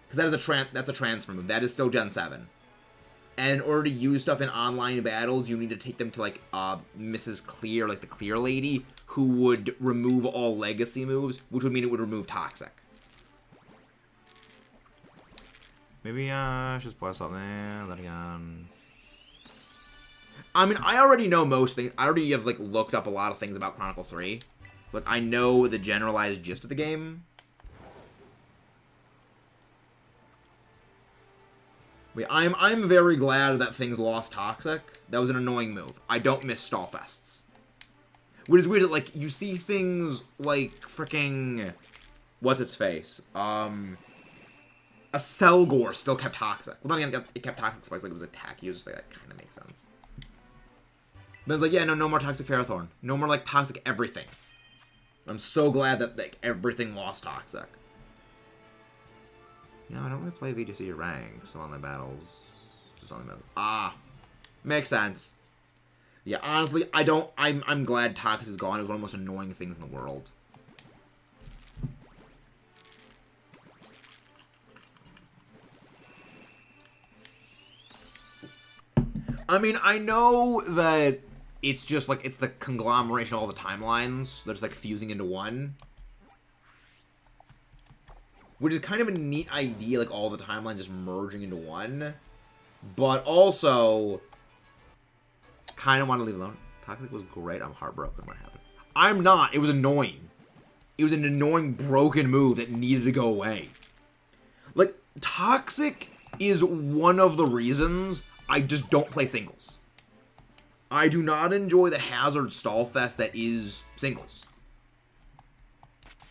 Because that's a transfer move. That is still Gen 7. And in order to use stuff in online battles, you need to take them to, like, Mrs. Clear, like the Clear Lady, who would remove all legacy moves, which would mean it would remove Toxic. Maybe, I should spoil something. Then again. I mean, I already know most things. I already have, like, looked up a lot of things about Chronicle 3. Like, I know the generalized gist of the game. I'm very glad that things lost Toxic. That was an annoying move. I don't miss Stallfests. Which is weird that, like, you see things like fricking... What's its face? A Selgor still kept Toxic. Well, not again, it kept Toxic spikes like it was attack use. Like, that kind of makes sense. But it's like, yeah, no more Toxic Ferrothorn. No more, like, Toxic everything. I'm so glad that, like, everything lost Toxic. Yeah, I don't really play VGC rank, so online battles. Just online battles. Ah! Makes sense. Yeah, honestly, I'm glad Toxic is gone. It was one of the most annoying things in the world. I mean, I know that it's just, like, it's the conglomeration of all the timelines. They're just, like, fusing into one. Which is kind of a neat idea, like, all the timelines just merging into one. But also, kind of want to leave it alone. Toxic was great. I'm heartbroken what happened. I'm not. It was annoying. It was an annoying, broken move that needed to go away. Like, Toxic is one of the reasons I just don't play singles. I do not enjoy the Hazard Stallfest that is singles.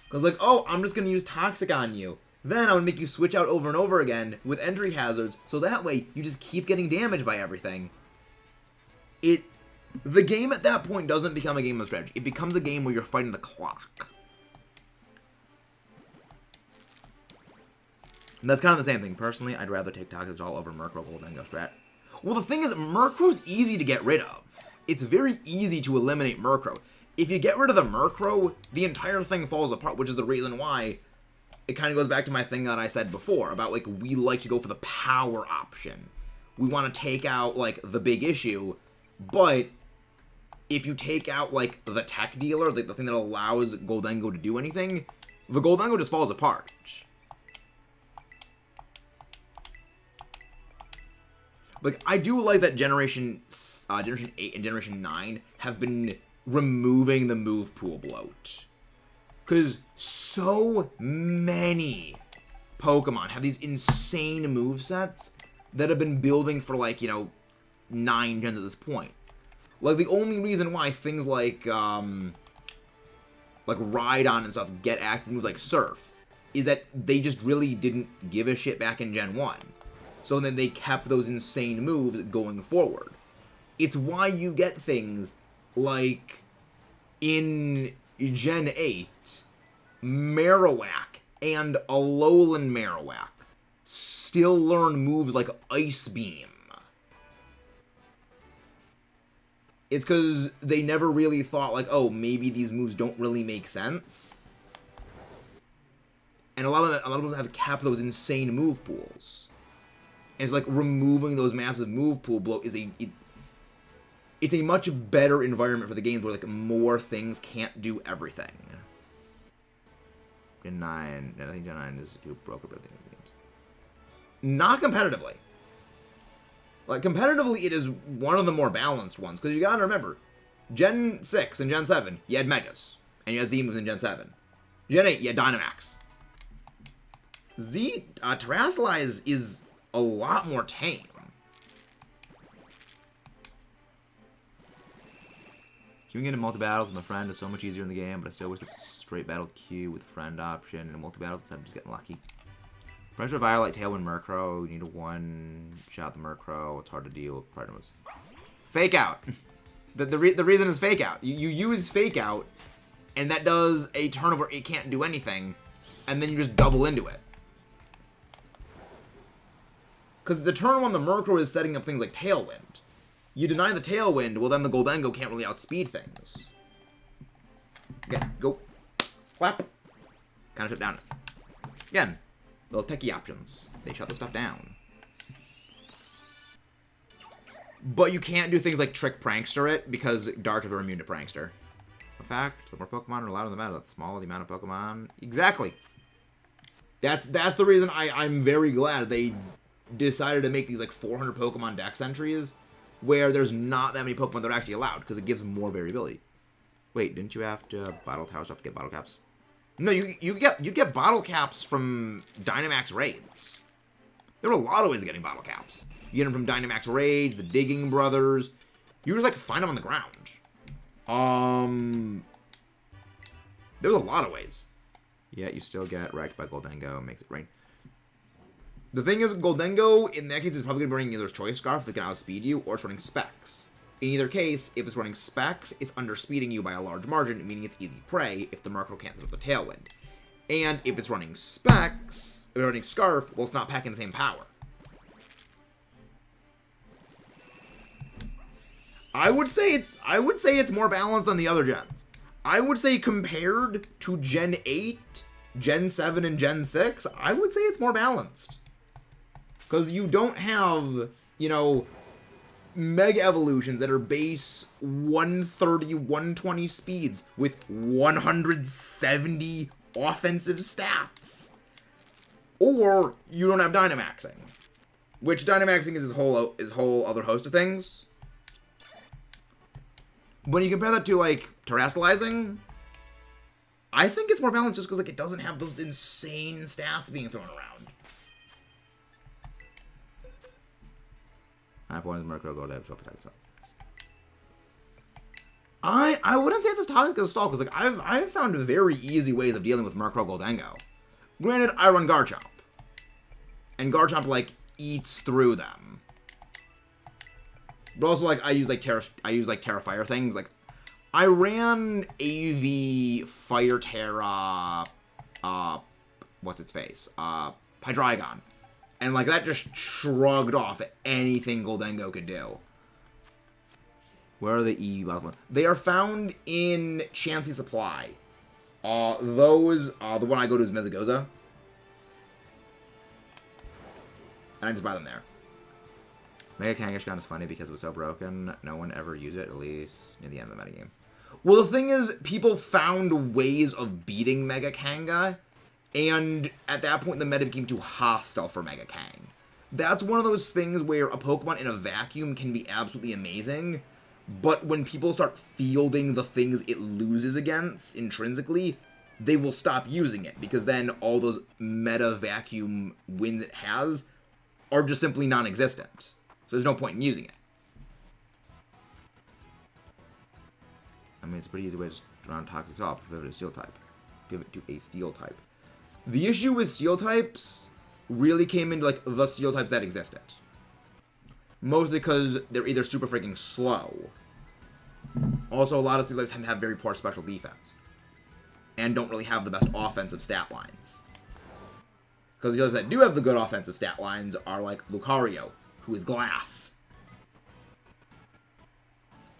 Because, like, oh, I'm just going to use Toxic on you. Then I'm going to make you switch out over and over again with entry hazards, so that way you just keep getting damaged by everything. The game at that point doesn't become a game of strategy. It becomes a game where you're fighting the clock. And that's kind of the same thing. Personally, I'd rather take Toxic all over Murkrow than go strat. Well, the thing is, Murkrow's easy to get rid of. It's very easy to eliminate Murkrow. If you get rid of the Murkrow, the entire thing falls apart, which is the reason why it kind of goes back to my thing that I said before about, like, we like to go for the power option. We want to take out, like, the big issue, but if you take out, like, the tech dealer, like, the thing that allows Goldengo to do anything, the Goldengo just falls apart. Like, I do like that Generation 8 and Generation 9 have been removing the move pool bloat. Because so many Pokemon have these insane movesets that have been building for, like, you know, 9 gens at this point. Like, the only reason why things like Rhydon and stuff get active moves like Surf is that they just really didn't give a shit back in Gen 1. So then they kept those insane moves going forward. It's why you get things like in Gen 8, Marowak and Alolan Marowak still learn moves like Ice Beam. It's because they never really thought, like, oh, maybe these moves don't really make sense. And a lot of them have capped those insane move pools. And it's like removing those massive move pool blow is it's a much better environment for the games where like more things can't do everything. Gen 9, I think Gen 9 is too broken for the games. Not competitively. Like, competitively, it is one of the more balanced ones. Because you gotta remember, Gen 6 and Gen 7, you had Megas. And you had Z-moves in Gen 7. Gen 8, you had Dynamax. Terrasilize is a lot more tame. Queuing into multi-battles with a friend is so much easier in the game, but I still wish there was a straight battle queue with friend option and multi-battles instead of just getting lucky. Pressure Violet, Tailwind, Murkrow. You need to one-shot the Murkrow. It's hard to deal with Predator moves. Fake Out. The reason is Fake Out. You use Fake Out, and that does a turn where it can't do anything, and then you just double into it. Because the turn on the Murkrow is setting up things like Tailwind. You deny the Tailwind, well then the Goldengo can't really outspeed things. Again, go. Clap. Kind of shut down. Again. Little techie options. They shut the stuff down. But you can't do things like Trick Prankster it, because Dark are immune to Prankster. In fact, the more Pokemon are allowed in the meta, the smaller the amount of Pokemon. Exactly. That's the reason I'm very glad they decided to make these like 400 Pokemon Dex entries, where there's not that many Pokemon that are actually allowed, because it gives more variability. Wait, didn't you have to battle tower stuff to get bottle caps? No, you get bottle caps from Dynamax raids. There were a lot of ways of getting bottle caps. You get them from Dynamax raids, the Digging Brothers. You just like find them on the ground. There was a lot of ways. Yeah, you still get wrecked by Goldengo. Makes it rain. The thing is, Goldengo in that case is probably gonna bring either Choice Scarf if it can outspeed you, or it's running Specs. In either case, if it's running Specs, it's underspeeding you by a large margin, meaning it's easy prey if the Murkrow can't set up the Tailwind. And if it's running Specs, if it's running Scarf, well, it's not packing the same power. I would say it's more balanced than the other gens. I would say compared to Gen 8, Gen 7, and Gen 6, I would say it's more balanced. Because you don't have, you know, Mega Evolutions that are base 130, 120 speeds with 170 offensive stats. Or you don't have Dynamaxing. Which Dynamaxing is his whole other host of things. When you compare that to, like, Terrasilizing, I think it's more balanced just because, like, it doesn't have those insane stats being thrown around. High points, Murkrow, go to protect itself. I wouldn't say it's as toxic as Stall, because like I've found very easy ways of dealing with Murkrow Goldengo. Granted, I run Garchomp. And Garchomp like eats through them. But also like I use like Terra Fire things. Like I ran AV Fire Terra what's its face? Hydreigon. And, like, that just shrugged off anything Goldengo could do. Where are the EV battles? They are found in Chansey Supply. The one I go to is Mezagoza. And I just buy them there. Mega Kangaskhan is funny because it was so broken. No one ever used it, at least near the end of the metagame. Well, the thing is, people found ways of beating Mega Kanga. And at that point, the meta became too hostile for Mega Kang. That's one of those things where a Pokemon in a vacuum can be absolutely amazing, but when people start fielding the things it loses against intrinsically, they will stop using it, because then all those meta vacuum wins it has are just simply non-existent. So there's no point in using it. I mean, it's a pretty easy way to just run Toxic Saw, pivot to Steel type. Pivot to a Steel type. The issue with Steel types really came into, like, the Steel types that existed. Mostly because they're either super freaking slow. Also, a lot of Steel types tend to have very poor special defense. And don't really have the best offensive stat lines. Because the others that do have the good offensive stat lines are like Lucario, who is glass.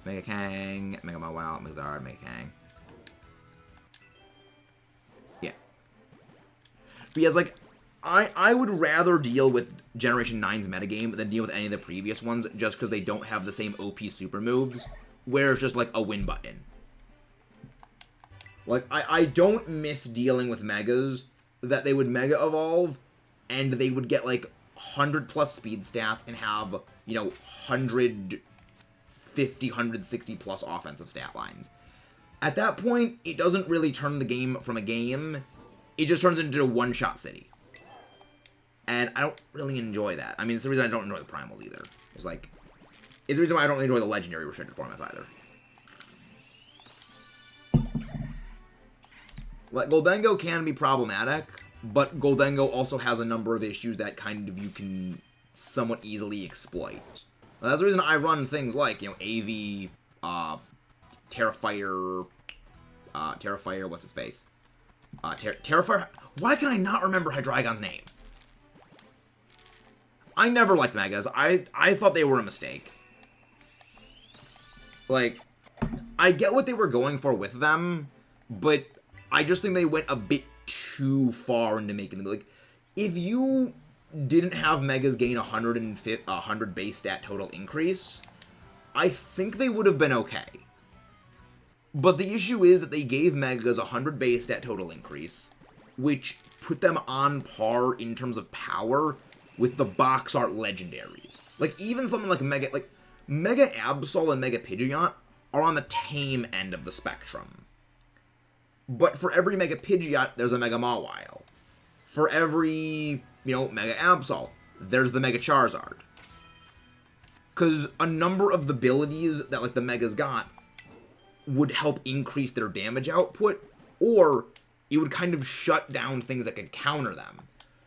Mega Kang, Mega Mawile, Megazard, Mega Kang. Yeah. But yes, like, I would rather deal with Generation 9's metagame than deal with any of the previous ones, just because they don't have the same OP super moves, where it's just like a win button. Like, I don't miss dealing with Megas that they would Mega Evolve, and they would get, like, 100+ speed stats and have, you know, 150, 160+ offensive stat lines. At that point, it doesn't really turn the game from a game. It just turns into a one-shot city. And I don't really enjoy that. I mean, it's the reason I don't enjoy the Primals either. It's like, it's the reason why I don't really enjoy the Legendary restricted formats either. Like, Goldengo can be problematic, but Goldengo also has a number of issues that kind of you can somewhat easily exploit. Well, that's the reason I run things like, you know, AV, Terrafire, what's its face? Terrafire, why can I not remember Hydreigon's name? I never liked Megas. I thought they were a mistake. Like, I get what they were going for with them, but I just think they went a bit too far into making them. Like, if you didn't have Megas gain 100 base stat total increase, I think they would have been okay. But the issue is that they gave Megas 100 base stat total increase, which put them on par in terms of power with the box art legendaries. Like, even something like Mega Absol and Mega Pidgeot are on the tame end of the spectrum. But for every Mega Pidgeot, there's a Mega Mawile. For every, you know, Mega Absol, there's the Mega Charizard. Because a number of the abilities that, like, the Megas got would help increase their damage output, or it would kind of shut down things that could counter them.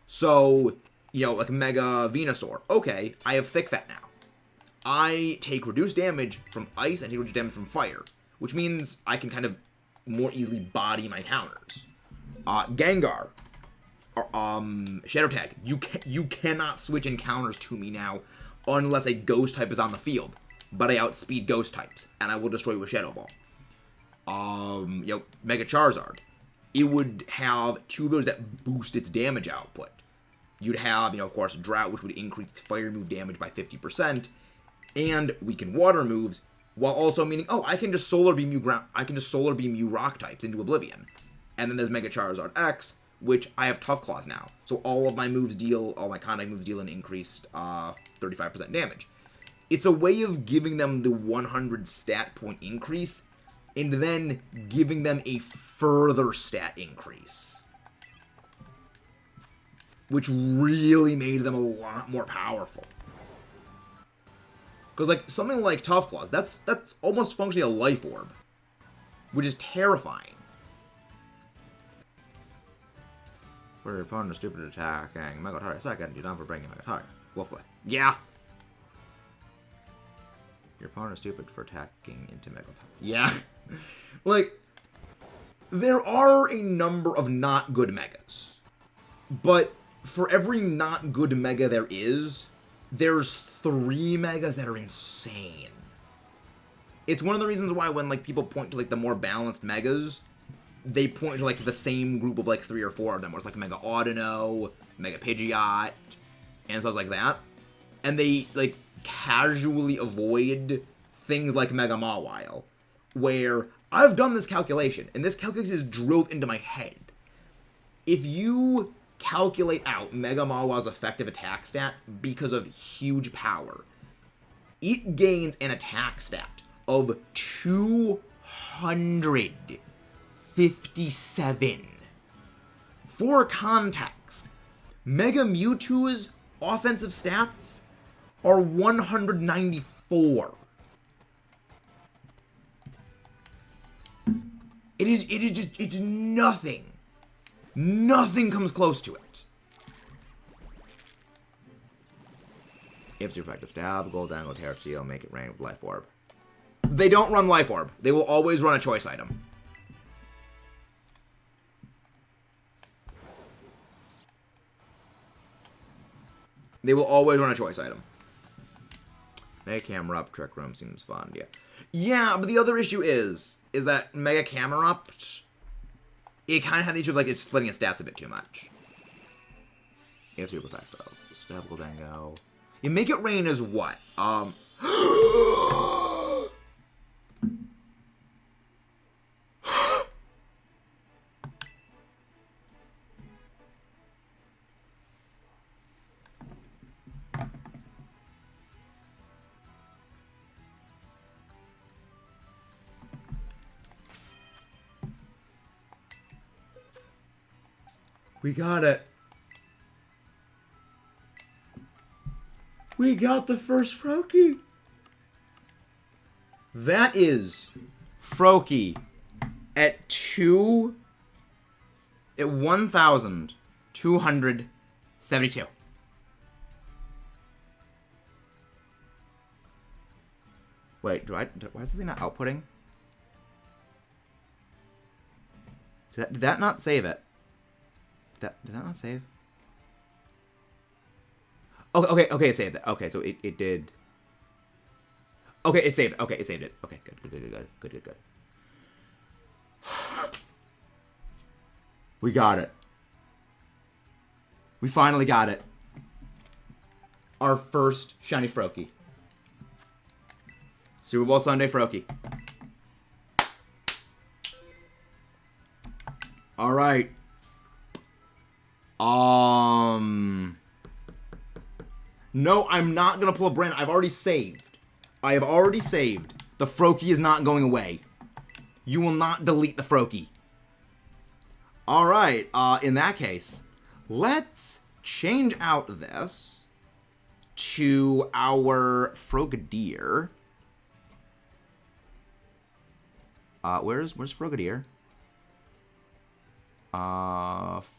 So, you know, like Mega Venusaur. Okay, I have Thick Fat now. I take reduced damage from ice and take reduced damage from fire, which means I can kind of more easily body my counters. Gengar, Shadow Tag. You cannot switch encounters to me now unless a Ghost type is on the field, but I outspeed Ghost types and I will destroy with Shadow Ball. You know, Mega Charizard. It would have two abilities that boost its damage output. You'd have, you know, of course, Drought, which would increase its fire move damage by 50%, and weaken water moves, while also meaning, oh, I can just Solar Beam you Rock types into Oblivion. And then there's Mega Charizard X, which I have Tough Claws now. So all my contact moves deal an increased 35% damage. It's a way of giving them the 100 stat point increase, and then giving them a further stat increase, which really made them a lot more powerful. Because, like, something like Tough Claws, that's almost functionally a Life Orb, which is terrifying. For your opponent, a stupid attacking Mega Tire second, you're done for bringing Mega Tire. Wolfblade. Yeah! Your opponent is stupid for attacking into Mega Tire. Yeah! Like, there are a number of not good Megas, but for every not good Mega there is, there's 3 Megas that are insane. It's one of the reasons why when, like, people point to, like, the more balanced Megas, they point to, like, the same group of, like, 3 or 4 of them, where it's, like, Mega Audino, Mega Pidgeot, and stuff like that. And they, like, casually avoid things like Mega Mawile, where I've done this calculation, and this calculation is drilled into my head. If you calculate out Mega Mawile's effective attack stat because of huge power, it gains an attack stat of 257. For context, Mega Mewtwo's offensive stats are 194. It is just, it's nothing. Nothing comes close to it. If your effective stab, gold down, go tear steel, make it rain with life orb. They don't run life orb. They will always run a choice item. They will always run a choice item. Mega Camerupt, Trick Room seems fun, yeah. Yeah, but the other issue is that Mega Camerupt, it kind of had the issue of, like, it's splitting its stats a bit too much. You have to perfect though. Stab, go dango. You make it rain is what? We got it. We got the first Froakie. That is Froakie at 1,272. Wait, why is this thing not outputting? Did that not save it? Did that not save? Okay, it saved it. Okay, so it did. Okay, it saved it. Okay, it saved it. Okay, good. We got it. We finally got it. Our first shiny Froakie. Super Bowl Sunday Froakie. All right. No, I'm not gonna pull a brand. I've already saved. I have already saved. The Froakie is not going away. You will not delete the Froakie. Alright, in that case, let's change out this to our Frogadier. Where's Frogadier?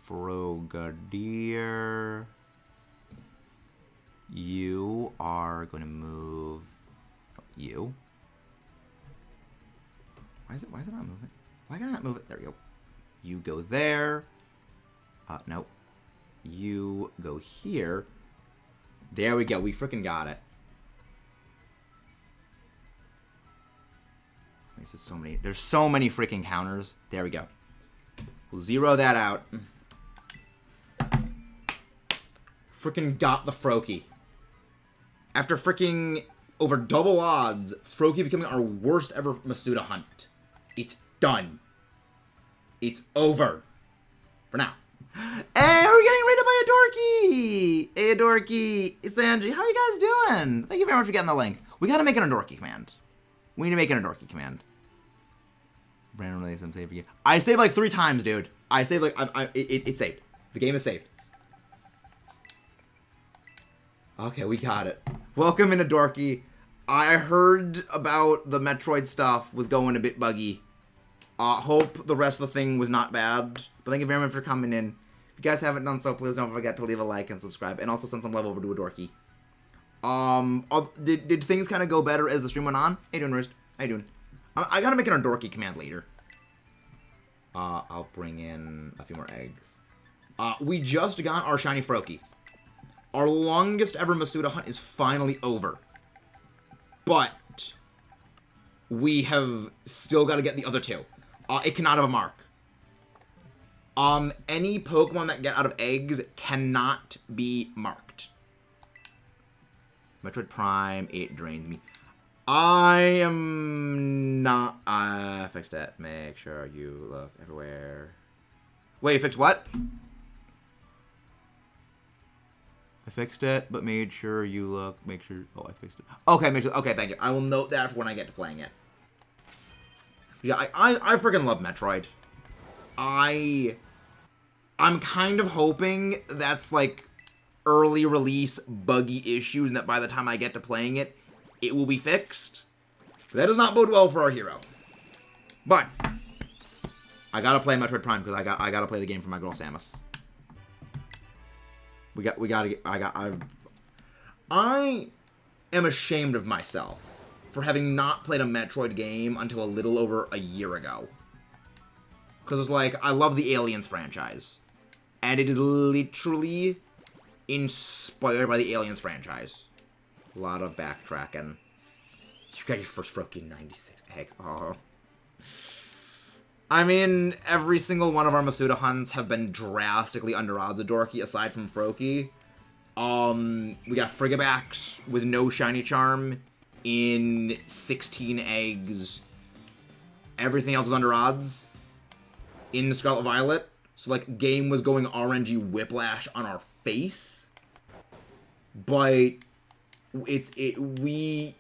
Frogadier. You are going to move you. Why is it not moving? Why can I not move it? There we go. You go there. No. You go here. There we go. We freaking got it. There's so many freaking counters. There we go. We'll zero that out. Freaking got the Froakie. After freaking over double odds, Froakie becoming our worst ever Masuda hunt. It's done. It's over. For now. Hey, we're getting raided by a Dorky! Hey, Dorky. Sanji, how are you guys doing? Thank you very much for getting the link. We gotta make an Dorky command. We need to make an Dorky command. Brandon release, I'm saving you. I saved like 3 times, dude. I saved like, it's saved. The game is saved. Okay, we got it. Welcome into Dorky. I heard about the Metroid stuff was going a bit buggy. Hope the rest of the thing was not bad. But thank you very much for coming in. If you guys haven't done so, please don't forget to leave a like and subscribe. And also send some love over to a Dorky. Did things kind of go better as the stream went on? How you doing, Roost? How you doing? I gotta make an Dorky command later. I'll bring in a few more eggs. We just got our shiny Froakie. Our longest ever Masuda hunt is finally over. But we have still got to get the other 2. It cannot have a mark. Any Pokemon that get out of eggs cannot be marked. Metroid Prime, it drains me. I am not... I fixed it. Make sure you look everywhere. Wait, fix what? I fixed it, but made sure you look. Make sure... Oh, I fixed it. Okay, make sure... Okay, thank you. I will note that for when I get to playing it. Yeah, I freaking love Metroid. I'm kind of hoping that's, like, early release buggy issues, and that by the time I get to playing it, it will be fixed. That does not bode well for our hero. But I gotta play Metroid Prime because I gotta play the game for my girl Samus. I am ashamed of myself for having not played a Metroid game until a little over a year ago. Because it's like, I love the Aliens franchise. And it is literally inspired by the Aliens franchise. A lot of backtracking. You got your first Froakie 96 eggs. Oh. I mean, every single one of our Masuda hunts have been drastically under odds of Dorky, aside from Froakie. We got Frigibax with no Shiny Charm in 16 eggs. Everything else was under odds in the Scarlet Violet. So, like, game was going RNG Whiplash on our face. But we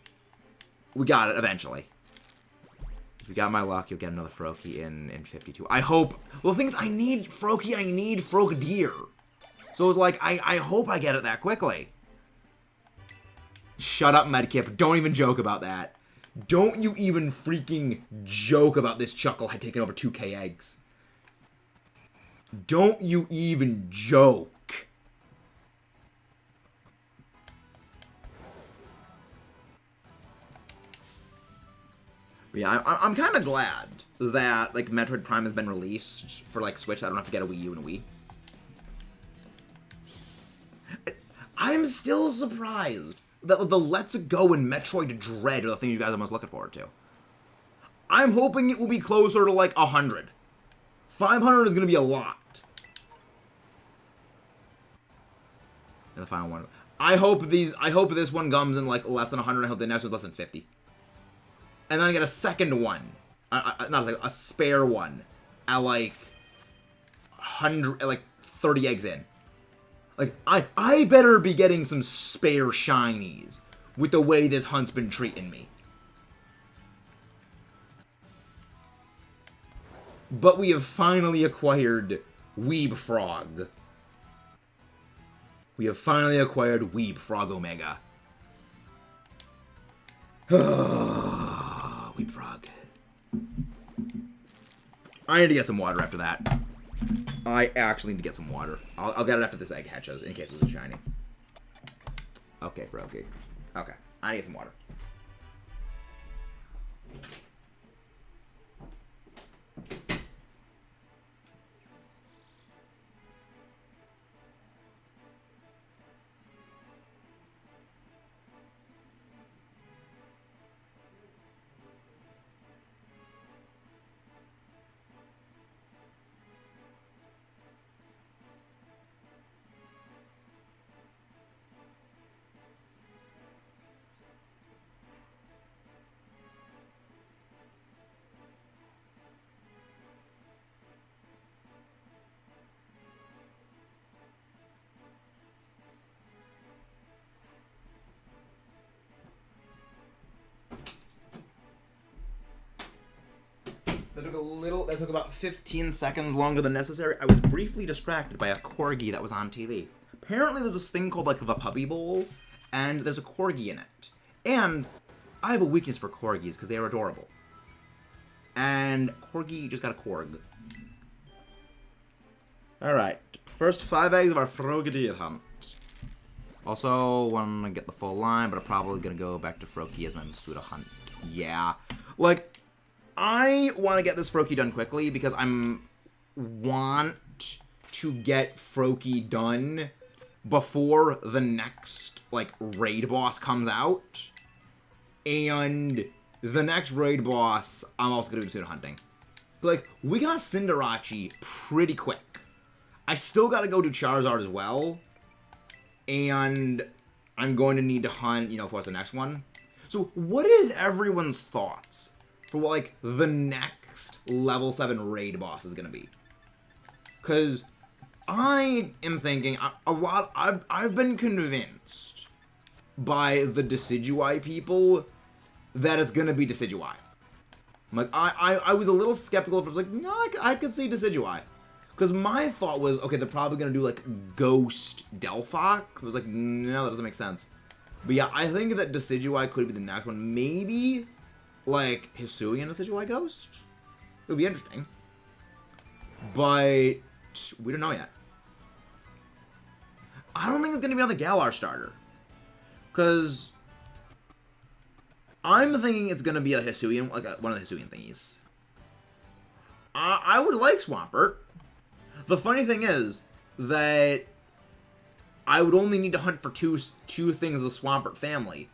got it eventually. If you got my luck, you'll get another Froakie in 52. I hope. Well, the thing is, I need Froakie. I need Frogadier. So it's like, I hope I get it that quickly. Shut up, Medkip. Don't even joke about that. Don't you even freaking joke about this Chucklehead taking over 2k eggs. Don't you even joke. But yeah, I'm kind of glad that, like, Metroid Prime has been released for, like, Switch. I don't have to get a Wii U and a Wii. I'm still surprised that the Let's Go and Metroid Dread are the things you guys are most looking forward to. I'm hoping it will be closer to, like, 100. 500 is going to be a lot. And the final one. I hope this one comes in, like, less than 100. I hope the next one's less than 50. And then I get a second one. Not a spare one. At, like, 30 eggs in. Like, I better be getting some spare shinies with the way this hunt's been treating me. But we have finally acquired Weeb Frog. We have finally acquired Weeb Frog Omega. Weeb Frog. I need to get some water after that. I actually need to get some water. I'll get it after this egg hatches, in case it's a shiny. Okay, Froakie. Okay, I need to get some water. That took about 15 seconds longer than necessary. I was briefly distracted by a corgi that was on TV. Apparently there's this thing called, like, the Puppy Bowl, and there's a corgi in it. And I have a weakness for corgis because they are adorable. And corgi just got a korg. Alright, first 5 eggs of our Frogadier hunt. Also, want to get the full line, but I'm probably going to go back to Froakie as my Masuda hunt. Yeah. Like, I want to get this Froakie done quickly because want to get Froakie done before the next, like, raid boss comes out. And the next raid boss, I'm also going to do Masuda hunting. But, like, we got Cinderace pretty quick. I still got to go do Charizard as well. And I'm going to need to hunt, you know, for the next one. So, what is everyone's thoughts for what, like, the next level 7 raid boss is going to be? Because I am thinking I've been convinced by the Decidueye people that it's going to be Decidueye. I'm like, I was a little skeptical if it was like, no, I could see Decidueye. Because my thought was, okay, they're probably going to do, like, Ghost Delphox. I was like, no, that doesn't make sense. But yeah, I think that Decidueye could be the next one. Maybe, like, Hisuian Decidueye Ghost? It would be interesting. But we don't know yet. I don't think it's going to be on the Galar starter. Because I'm thinking it's going to be a Hisuian, like one of the Hisuian thingies. I would like Swampert. The funny thing is that I would only need to hunt for two things of the Swampert family.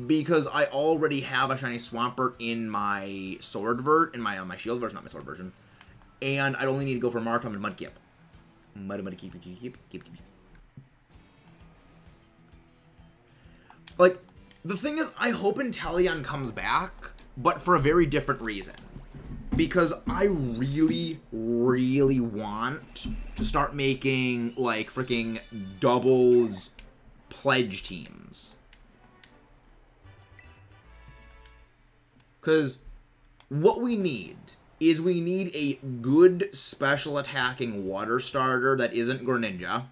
Because I already have a shiny Swampert in my sword my shield version, not my sword version. And I'd only need to go for Martom and Mudkip. Keep. Like, the thing is, I hope Inteleon comes back, but for a very different reason. Because I really, really want to start making, like, freaking doubles pledge teams. Because what we need is we need a good special attacking water starter that isn't Greninja.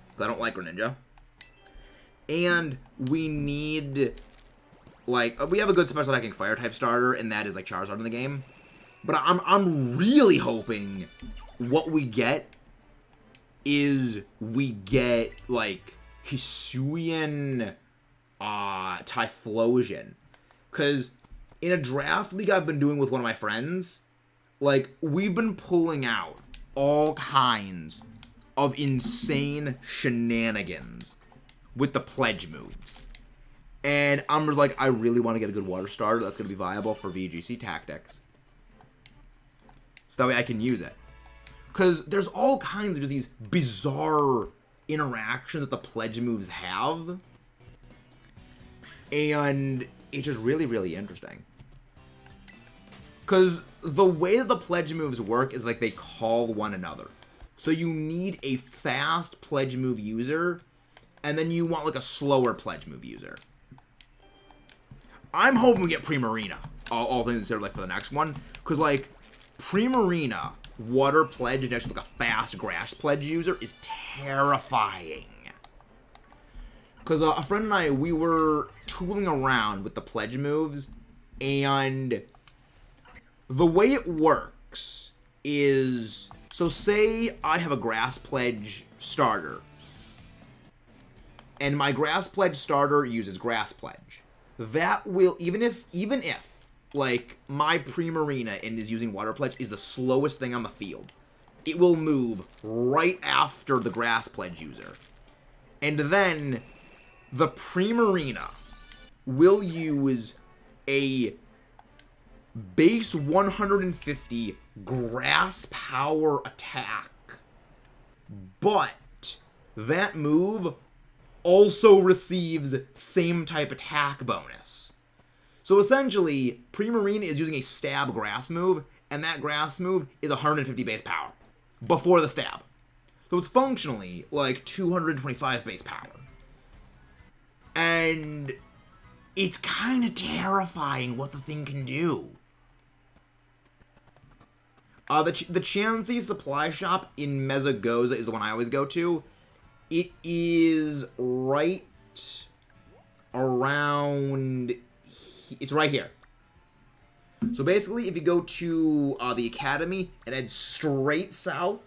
Because I don't like Greninja. And we need, like, we have a good special attacking fire type starter, and that is, like, Charizard in the game. But I'm really hoping what we get is we get, like, Hisuian Typhlosion. Because in a draft league I've been doing with one of my friends, like, we've been pulling out all kinds of insane shenanigans with the pledge moves. And I'm just like, I really want to get a good water starter that's going to be viable for VGC tactics. So that way I can use it. Because there's all kinds of just these bizarre interactions that the pledge moves have. And it's just really, really interesting. Because the way that the pledge moves work is like they call one another. So you need a fast pledge move user, and then you want like a slower pledge move user. I'm hoping we get Primarina, all things considered, like for the next one. Because like, Primarina, water pledge next to like a fast grass pledge user is terrifying. Because a friend and I, we were tooling around with the pledge moves, and the way it works is, so say I have a grass pledge starter, and my grass pledge starter uses grass pledge. That will, even if like, my Primarina and is using Water Pledge is the slowest thing on the field, it will move right after the Grass Pledge user. And then, the Primarina will use a base 150 Grass Power attack. But, that move also receives same type attack bonus. So essentially, Primarina is using a stab grass move, and that grass move is 150 base power before the stab. So it's functionally like 225 base power. And it's kind of terrifying what the thing can do. The Chansey supply shop in Mezagoza is the one I always go to. It is right around... It's right here. So basically, if you go to the academy and head straight south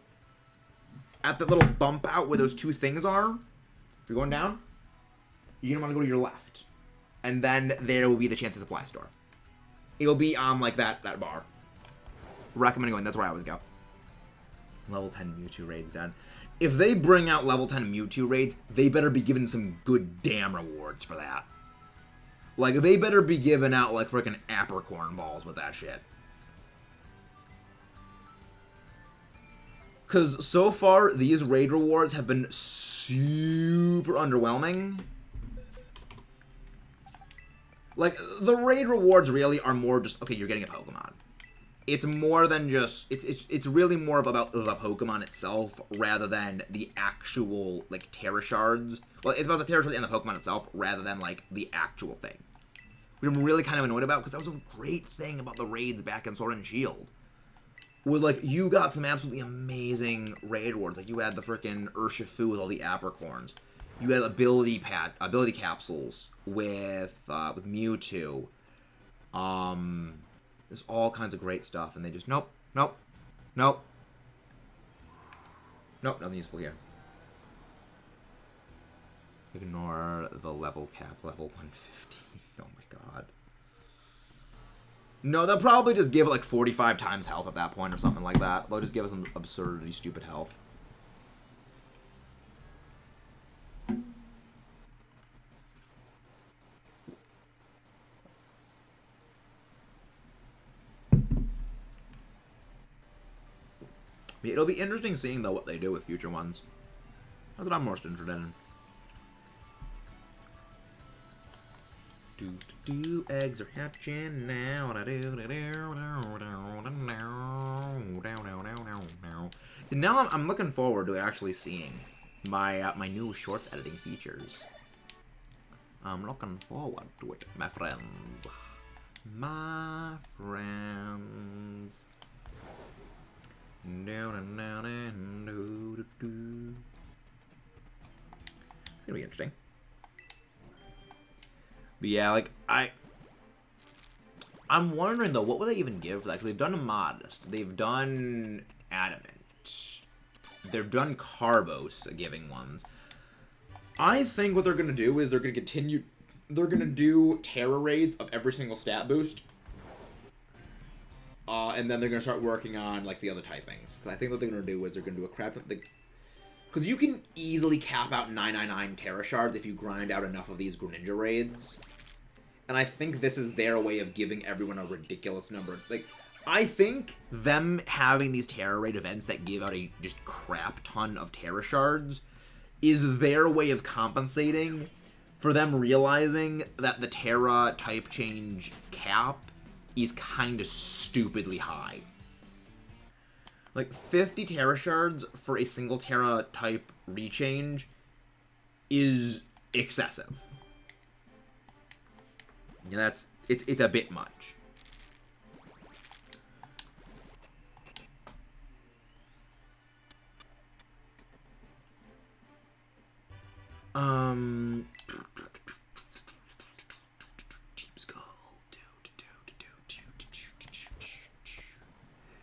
at the little bump out where those two things are, if you're going down, you're going to want to go to your left. And then there will be the Chansey supply store. It'll be on, like, that bar. Recommend going. That's where I always go. Level 10 Mewtwo raids done. If they bring out level 10 Mewtwo raids, they better be given some good damn rewards for that. Like, they better be giving out, like, frickin' apricorn balls with that shit. Because so far, these raid rewards have been super underwhelming. Like, the raid rewards really are more just, okay, you're getting a Pokemon. It's more than just, it's really more about the Pokemon itself rather than the actual, like, Terra Shards. Well, it's about the Terra Shards and the Pokemon itself rather than, like, the actual thing. Which I'm really kind of annoyed about because that was a great thing about the raids back in Sword and Shield. With, like, you got some absolutely amazing raid rewards. Like, you had the frickin' Urshifu with all the apricorns. You had ability capsules with Mewtwo. There's all kinds of great stuff, and they just, nope. Nope, nothing useful here. Ignore the level cap, level 150. Oh my god. No, they'll probably just give it like 45 times health at that point or something like that. They'll just give us some absurdly stupid health. It'll be interesting seeing, though, what they do with future ones. That's what I'm most interested in. Eggs are hatching now. So now I'm looking forward to actually seeing my my new shorts editing features. I'm looking forward to it, my friends. My friends. It's gonna be interesting. But yeah, like I'm wondering though, what will they even give for that? 'Cause they've done Modest, they've done Adamant, they've done Carbos, giving ones. I think what they're gonna do is they're gonna continue. They're gonna do Terra raids of every single stat boost. And then they're going to start working on, like, the other typings. Because I think what they're going to do is they're going to do a crap... Because you can easily cap out 999 Terra Shards if you grind out enough of these Greninja raids. And I think this is their way of giving everyone a ridiculous number. Like, I think them having these Terra raid events that give out a just crap ton of Terra Shards is their way of compensating for them realizing that the Terra type change cap is kind of stupidly high. Like, 50 Terra Shards for a single Terra type rechange is excessive. Yeah, it's a bit much.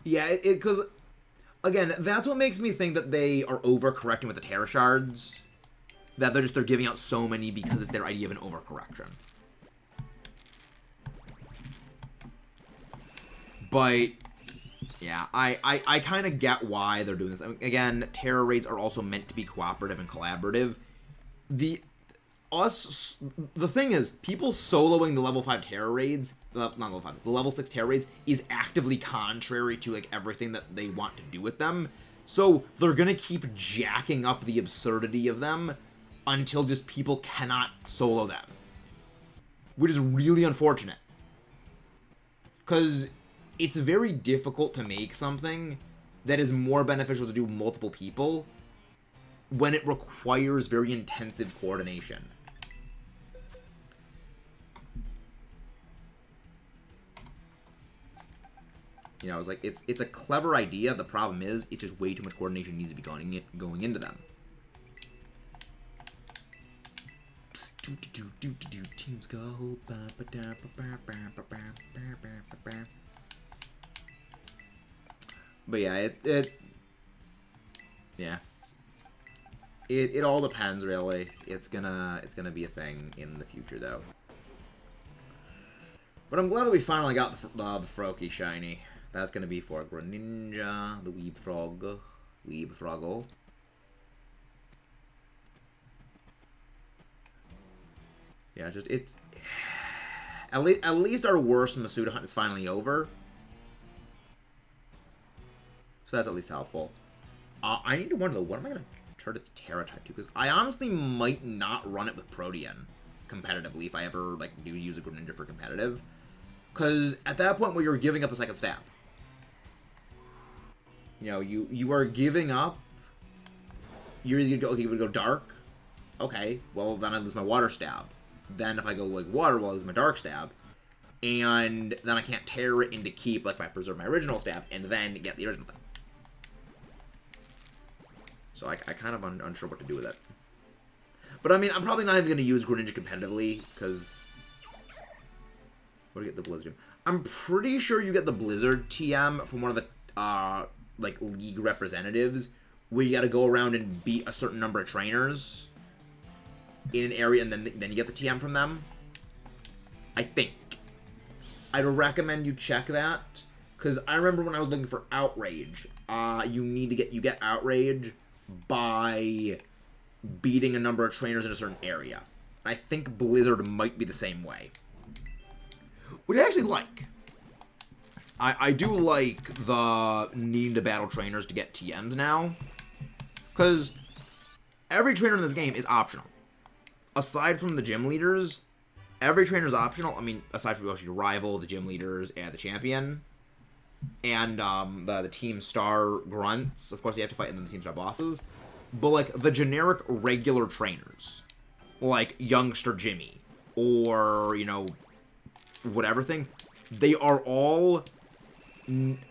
Yeah, because, again, that's what makes me think that they are overcorrecting with the Terra Shards. That they're giving out so many because it's their idea of an overcorrection. But, yeah, I kind of get why they're doing this. I mean, again, Terra raids are also meant to be cooperative and collaborative. The thing is, people soloing the level 5 Terra raids, not level 5, the level 6 Terra raids is actively contrary to, like, everything that they want to do with them. So they're gonna keep jacking up the absurdity of them until just people cannot solo them. Which is really unfortunate. Because it's very difficult to make something that is more beneficial to do multiple people when it requires very intensive coordination. You know, it's like it's a clever idea. The problem is, it's just way too much coordination needs to be going into them. Teams go. But yeah, it all depends really. It's gonna be a thing in the future though. But I'm glad that we finally got the Froakie shiny. That's gonna be for Greninja, the Weeb Froggle. Yeah, it's at least our worst Masuda hunt is finally over. So that's at least helpful. I need to wonder though, what am I gonna turn its Terra type to? Because I honestly might not run it with Protean competitively if I ever like do use a Greninja for competitive. Because at that point where you're giving up a second stab. You know, you are giving up. You're either gonna go, okay, you would go dark. Okay, well then I lose my water stab. Then if I go like water, well I lose my dark stab. And then I can't tear it into keep like if I preserve my original stab and then get the original thing. So I kind of unsure what to do with it. But I mean, I'm probably not even going to use Greninja competitively, because... What do you get the Blizzard? I'm pretty sure you get the Blizzard TM from one of the, like, league representatives where you got to go around and beat a certain number of trainers in an area, and then you get the TM from them. I think. I'd recommend you check that, because I remember when I was looking for Outrage, you get Outrage by beating a number of trainers in a certain area. I think Blizzard might be the same way. Which I actually like. I do like the needing to battle trainers to get TMs now, because every trainer in this game is optional. Aside from the gym leaders, every trainer is optional. I mean, aside from your rival, the gym leaders, and the champion, and the team star grunts. Of course, you have to fight in the team star bosses. But, like, the generic regular trainers, like Youngster Jimmy, or, you know, whatever thing, they are all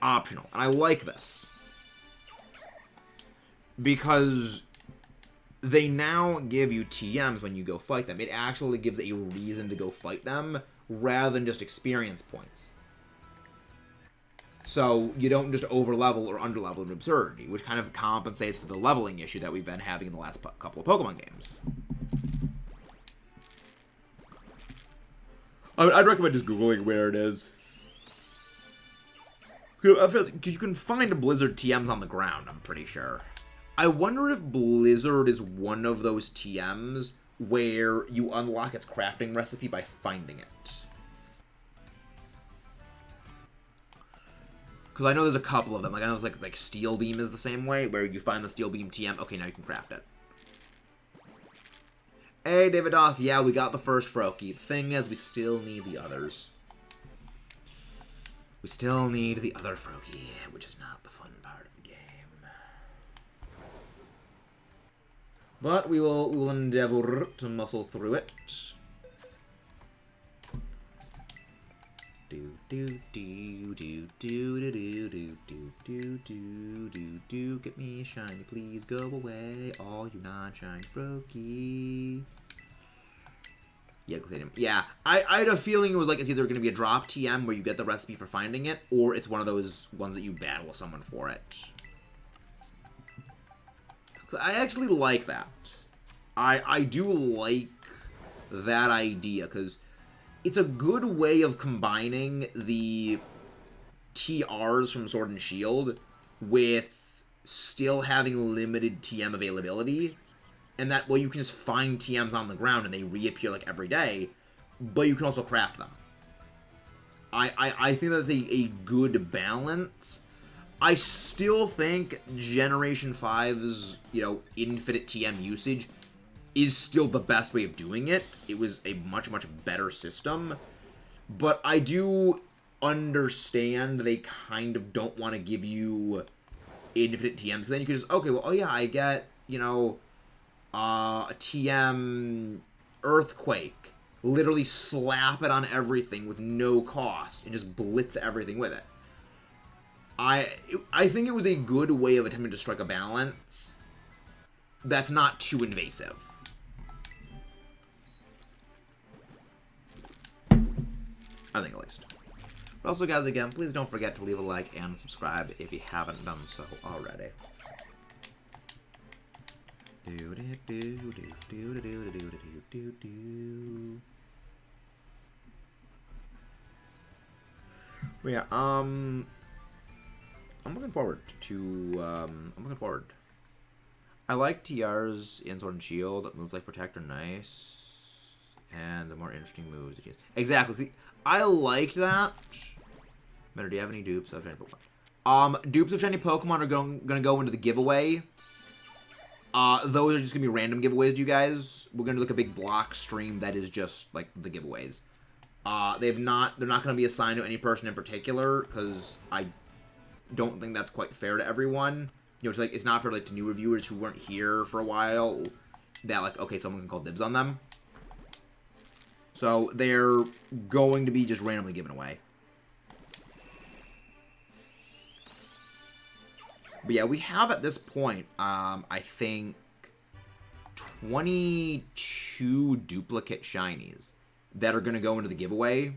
optional. And I like this. Because they now give you TMs when you go fight them. It actually gives a reason to go fight them, rather than just experience points. So you don't just over-level or under-level in absurdity, which kind of compensates for the leveling issue that we've been having in the last couple of Pokemon games. I mean, I'd recommend just Googling where it is. Because you can find Blizzard TMs on the ground, I'm pretty sure. I wonder if Blizzard is one of those TMs where you unlock its crafting recipe by finding it. Because I know there's a couple of them. Like, I know it's like Steel Beam is the same way, where you find the Steel Beam TM. Okay, now you can craft it. Hey, David Doss. Yeah, we got the first Froakie. The thing is, we still need the others. We still need the other Froakie, which is not the fun part of the game. But we will endeavor to muscle through it. Do do do do do do do do do do do do. Get me a shiny, please go away, all you non-shiny Froakie. Yeah, I had a feeling it was like it's either going to be a drop TM where you get the recipe for finding it, or it's one of those ones that you battle someone for it. I actually like that. I do like that idea, because it's a good way of combining the TRs from Sword and Shield with still having limited TM availability. And that, well, you can just find TMs on the ground and they reappear like every day, but you can also craft them. I think that's a good balance. I still think Generation 5's, you know, infinite TM usage is still the best way of doing it. It was a much, much better system. But I do understand they kind of don't want to give you infinite TM, because then you can just, okay, well, oh yeah, I get, you know, a TM Earthquake. Literally slap it on everything with no cost and just blitz everything with it. I think it was a good way of attempting to strike a balance that's not too invasive. I think, at least. But also, guys, again, please don't forget to leave a like and subscribe if you haven't done so already. But yeah, I'm looking forward to, I like TRs in Sword and Shield. Moves like Protect are nice. And the more interesting moves it is. Exactly. See, I like that. Better, do you have any dupes of shiny Pokemon? Dupes of shiny Pokemon are gonna go into the giveaway. Those are just gonna be random giveaways, you guys. We're gonna do like a big block stream that is just like the giveaways. They're not gonna be assigned to any person in particular, because I don't think that's quite fair to everyone. You know, it's like, it's not fair, like, to new reviewers who weren't here for a while, that, like, okay, someone can call dibs on them. So they're going to be just randomly given away. But yeah, we have at this point, I think, 22 duplicate shinies that are going to go into the giveaway.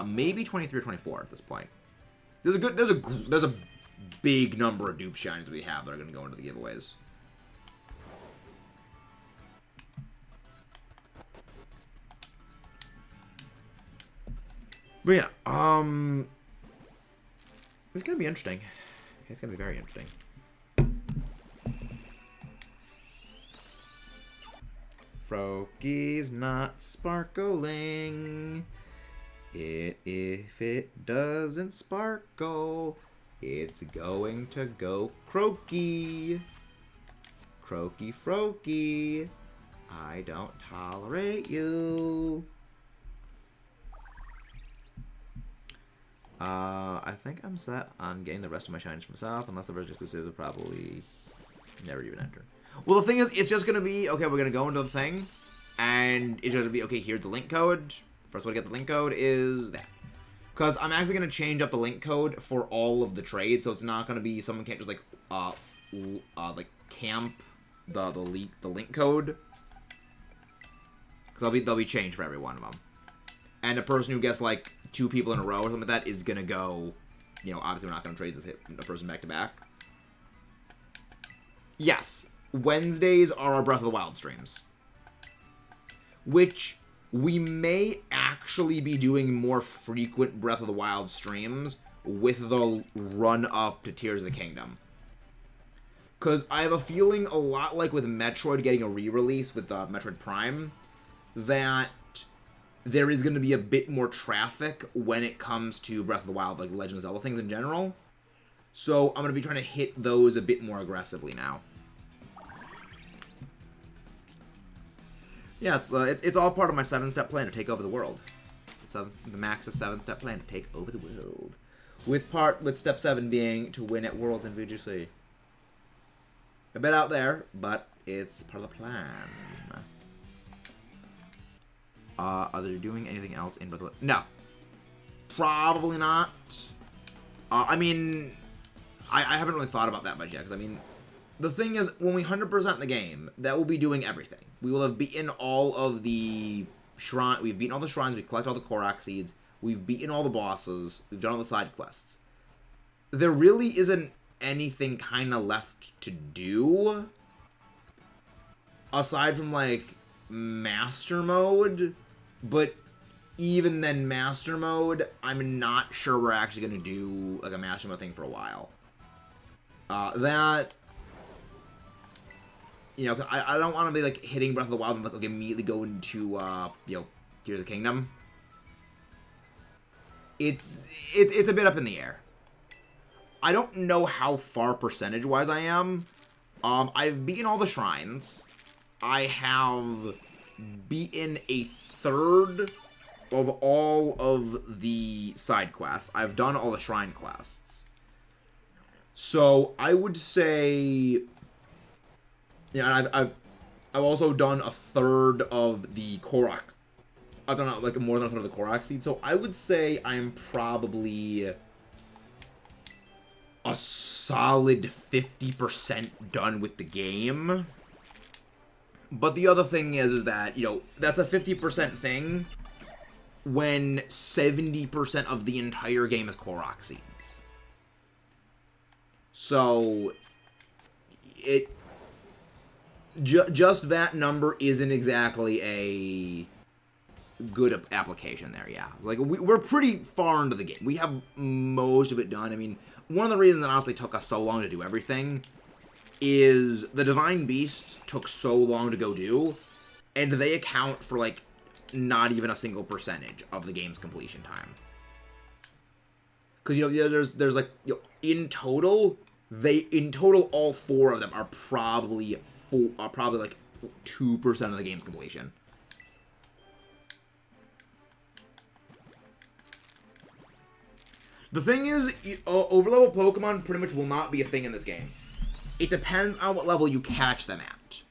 Maybe 23 or 24 at this point. There's a big number of dupe shinies we have that are going to go into the giveaways. But yeah, it's going to be interesting. It's going to be very interesting. Froakie's not sparkling. If it doesn't sparkle, it's going to go croaky. Croaky Froakie, I don't tolerate you. I think I'm set on getting the rest of my shinies for myself, unless the version exclusive will probably never even enter. Well, the thing is, it's just going to be, okay, we're going to go into the thing, and it's just going to be, okay, here's the link code. First way to get the link code is there. Because I'm actually going to change up the link code for all of the trades, so it's not going to be, someone can't just, like, camp the link code. Because they'll be changed for every one of them. And a person who gets, like, 2 people in a row or something like that is going to go, you know, obviously we're not going to trade the person back to back. Yes, Wednesdays are our Breath of the Wild streams. Which we may actually be doing more frequent Breath of the Wild streams with the run-up to Tears of the Kingdom. Because I have a feeling, a lot like with Metroid getting a re-release with Metroid Prime, that there is going to be a bit more traffic when it comes to Breath of the Wild, like Legend of Zelda things in general. So I'm going to be trying to hit those a bit more aggressively now. Yeah, it's all part of my 7-step plan to take over the world. The max of 7-step plan to take over the world. With step 7 being to win at Worlds and VGC. A bit out there, but it's part of the plan. Are they doing anything else in Breath of the Wild? No. Probably not. I mean, I haven't really thought about that much yet, because, I mean, the thing is, when we 100% the game, that will be doing everything. We will have beaten all of the shrines. We've beaten all the shrines. We've collected all the Korok seeds. We've beaten all the bosses. We've done all the side quests. There really isn't anything kind of left to do. Aside from, like, Master Mode. But even then, Master Mode, I'm not sure we're actually going to do, like, a Master Mode thing for a while. That... You know, I don't want to be, like, hitting Breath of the Wild and, like, immediately go into, you know, Tears of the Kingdom. It's a bit up in the air. I don't know how far percentage-wise I am. I've beaten all the shrines. I have beaten a third of all of the side quests. I've done all the shrine quests. So, I would say... Yeah, I've also done a third of the Korok. I've done, like, more than a third of the Korok seed. So, I would say I'm probably a solid 50% done with the game. But the other thing is that, you know, that's a 50% thing when 70% of the entire game is Korok seeds. So, just that number isn't exactly a good application there, yeah. Like, we're pretty far into the game. We have most of it done. I mean, one of the reasons that honestly took us so long to do everything is the Divine Beasts took so long to go do, and they account for, like, not even a single percentage of the game's completion time. Because, you know, there's like, you know, in total, all 4 of them are probably like 2% of the game's completion. The thing is, overlevel Pokemon pretty much will not be a thing in this game. It depends on what level you catch them at.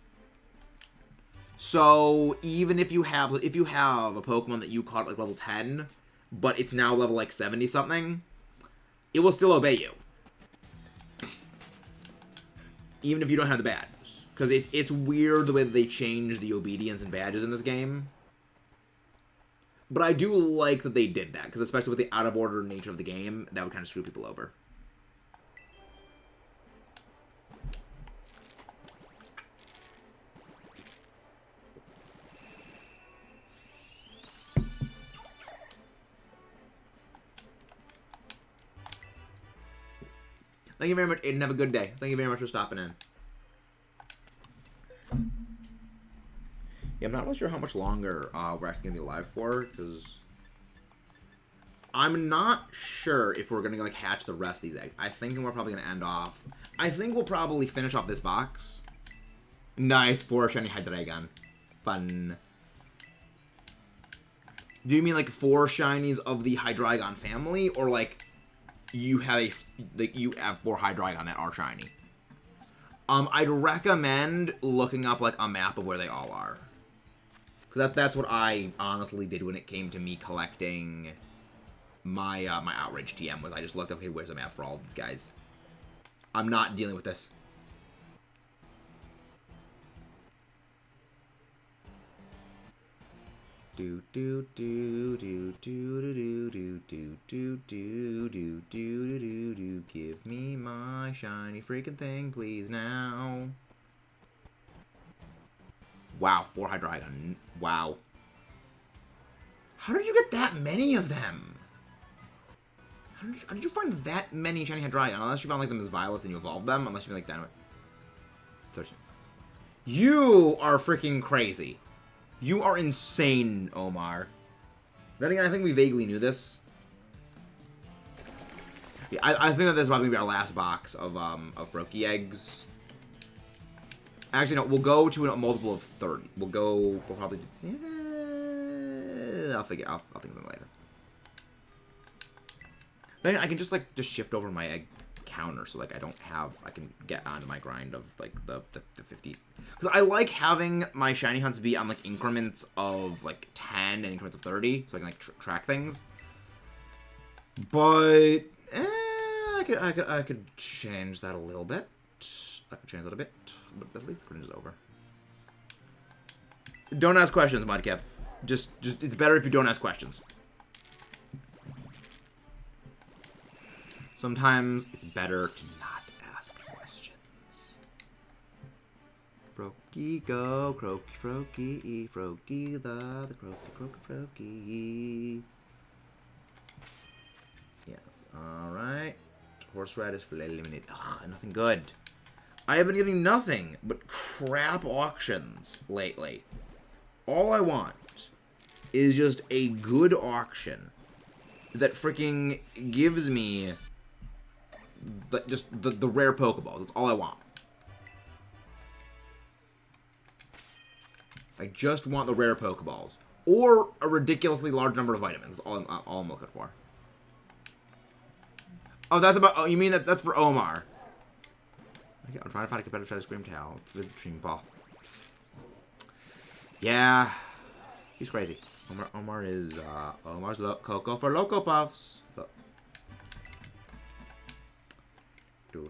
So, even if you have a Pokemon that you caught at, like, level 10, but it's now level, like, 70-something, it will still obey you. Even if you don't have the badges. Because it's weird the way that they change the obedience and badges in this game. But I do like that they did that, because especially with the out-of-order nature of the game, that would kind of screw people over. Thank you very much, Aiden. Have a good day. Thank you very much for stopping in. Yeah, I'm not really sure how much longer we're actually gonna be live for, because I'm not sure if we're gonna like hatch the rest of these eggs. I think we're probably gonna end off. I think we'll probably finish off this box. Nice, 4 shiny Hydreigon. Fun. Do you mean like 4 shinies of the Hydreigon family, or like you have 4 Hydreigon that are shiny? I'd recommend looking up like a map of where they all are, because that's what I honestly did when it came to me collecting my my Outrage TM. Was I just looked up, okay, where's a map for all of these guys? I'm not dealing with this. Do do do do do do do do do do do do do do. Give me my shiny freaking thing, please now. Wow, 4 Hydreigon. Wow. How did you get that many of them? How did you find that many shiny Hydreigon? Unless you found like them as violets and you evolved them. Unless you like dynamite. 13. You are freaking crazy. You are insane, Omar. Then again, I think we vaguely knew this. Yeah, I think that this is probably gonna be our last box of Froakie eggs. Actually, no, we'll go to a multiple of 30. We'll probably. I'll think of them later. Then I can just shift over my egg counter, so like I can get onto my grind of like the 50, because I like having my shiny hunts be on like increments of like 10 and increments of 30, so I can like track things. But I could change that a little bit. I could change that a bit, but at least the Greninja's over. Don't ask questions, Mudkip. Just it's better if you don't ask questions. Sometimes it's better to not ask questions. Froakie, go, Froakie, Froakie, the Froakie. Yes, alright. Horse Radish for eliminate. Ugh, nothing good. I have been getting nothing but crap auctions lately. All I want is just a good auction that freaking gives me just the rare Pokeballs. That's all I want. I just want the rare Pokeballs. Or a ridiculously large number of vitamins. That's all I'm looking for. Oh, that's about... Oh, you mean that's for Omar. Okay, I'm trying to find a competitive try to Scream Tail. It's with the Dream Ball. Yeah. He's crazy. Omar is... Omar's Coco for Loco Puffs. Look. Give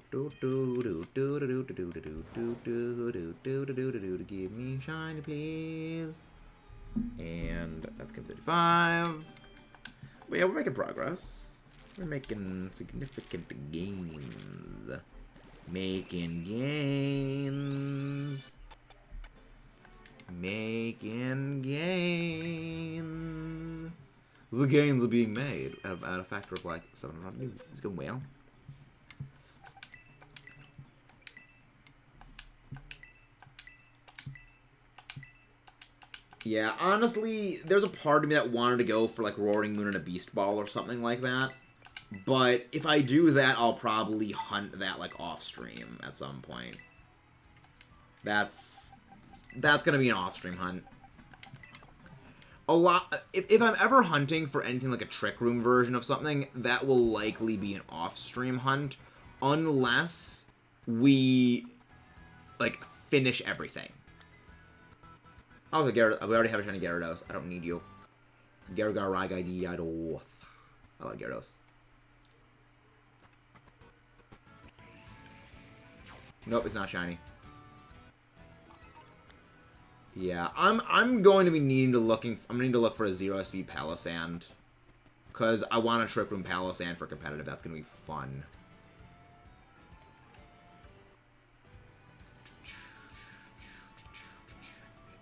me shiny, please. And that's gonna be 35. But yeah, we're making progress. We're making significant gains. Making gains. The gains are being made at a factor of like 700. It's going well. Yeah, honestly, there's a part of me that wanted to go for, like, Roaring Moon and a Beast Ball or something like that. But if I do that, I'll probably hunt that, like, off-stream at some point. That's gonna be an off-stream hunt. If I'm ever hunting for anything like a Trick Room version of something, that will likely be an off-stream hunt. Unless we, like, finish everything. Oh, we already have a shiny Gyarados. I don't need you. Gyarados. I like Gyarados. Nope, it's not shiny. Yeah, I'm going to be needing to look for a 0 speed Palossand. Because I want a Trick Room Palossand for competitive. That's going to be fun.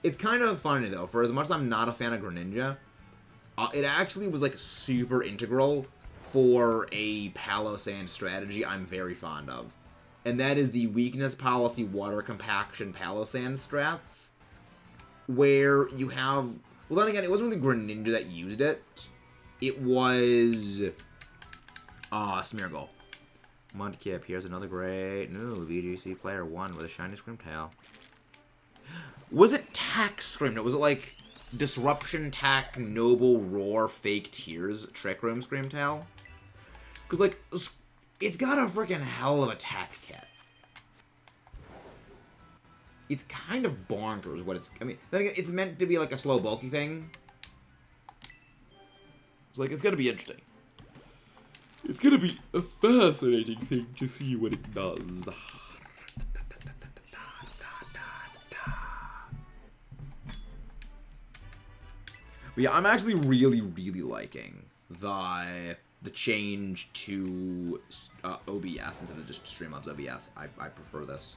It's kind of funny, though. For as much as I'm not a fan of Greninja, it actually was, like, super integral for a Palossand strategy I'm very fond of. And that is the weakness policy water compaction Palossand strats. Where you have... Well, then again, it wasn't really Greninja that used it. It was... Smeargle. Mudkip, here's another great new VGC player 1 with a shiny Screamtail. Was it Tack Screamtail? Was it like Disruption, Tack, Noble, Roar, Fake Tears, Trick Room Screamtail? Because, like, it's got a freaking hell of a Tack kit. It's kind of bonkers what it's... I mean, then again, it's meant to be like a slow, bulky thing. It's like, it's gonna be interesting. It's gonna be a fascinating thing to see what it does. But yeah, I'm actually really, really liking the change to OBS instead of just Streamlabs OBS. I prefer this.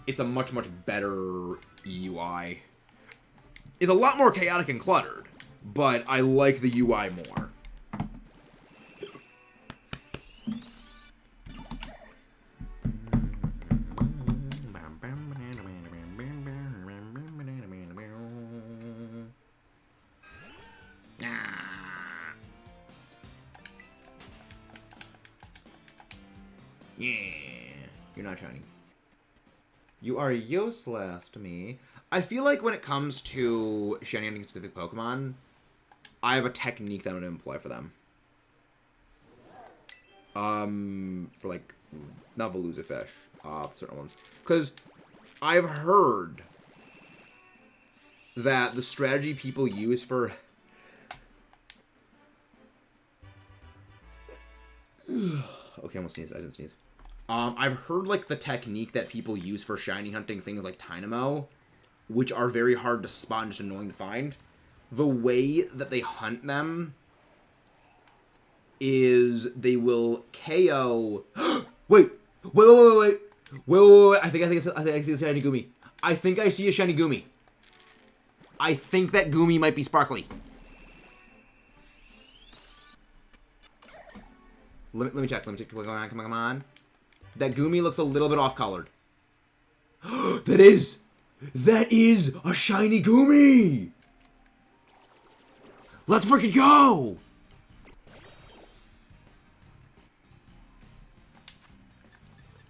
It's a much, much better UI. It's a lot more chaotic and cluttered, but I like the UI more. Yeah, you're not shiny. You are useless to me. I feel like when it comes to shiny hunting specific Pokemon, I have a technique that I'm going to employ for them. For like, not Veluza fish, certain ones. Because I've heard that the strategy people use for... Okay, I almost sneezed. I didn't sneeze. I've heard, like, the technique that people use for shiny hunting things like Dynamo, which are very hard to spot and just annoying to find. The way that they hunt them is they will KO... Wait! Wait! I think I see a shiny Goomy. I think I see a shiny Goomy. I think that Goomy might be sparkly. Let me check. Come on. That Goomy looks a little bit off-colored. That is a shiny Goomy! Let's freaking go!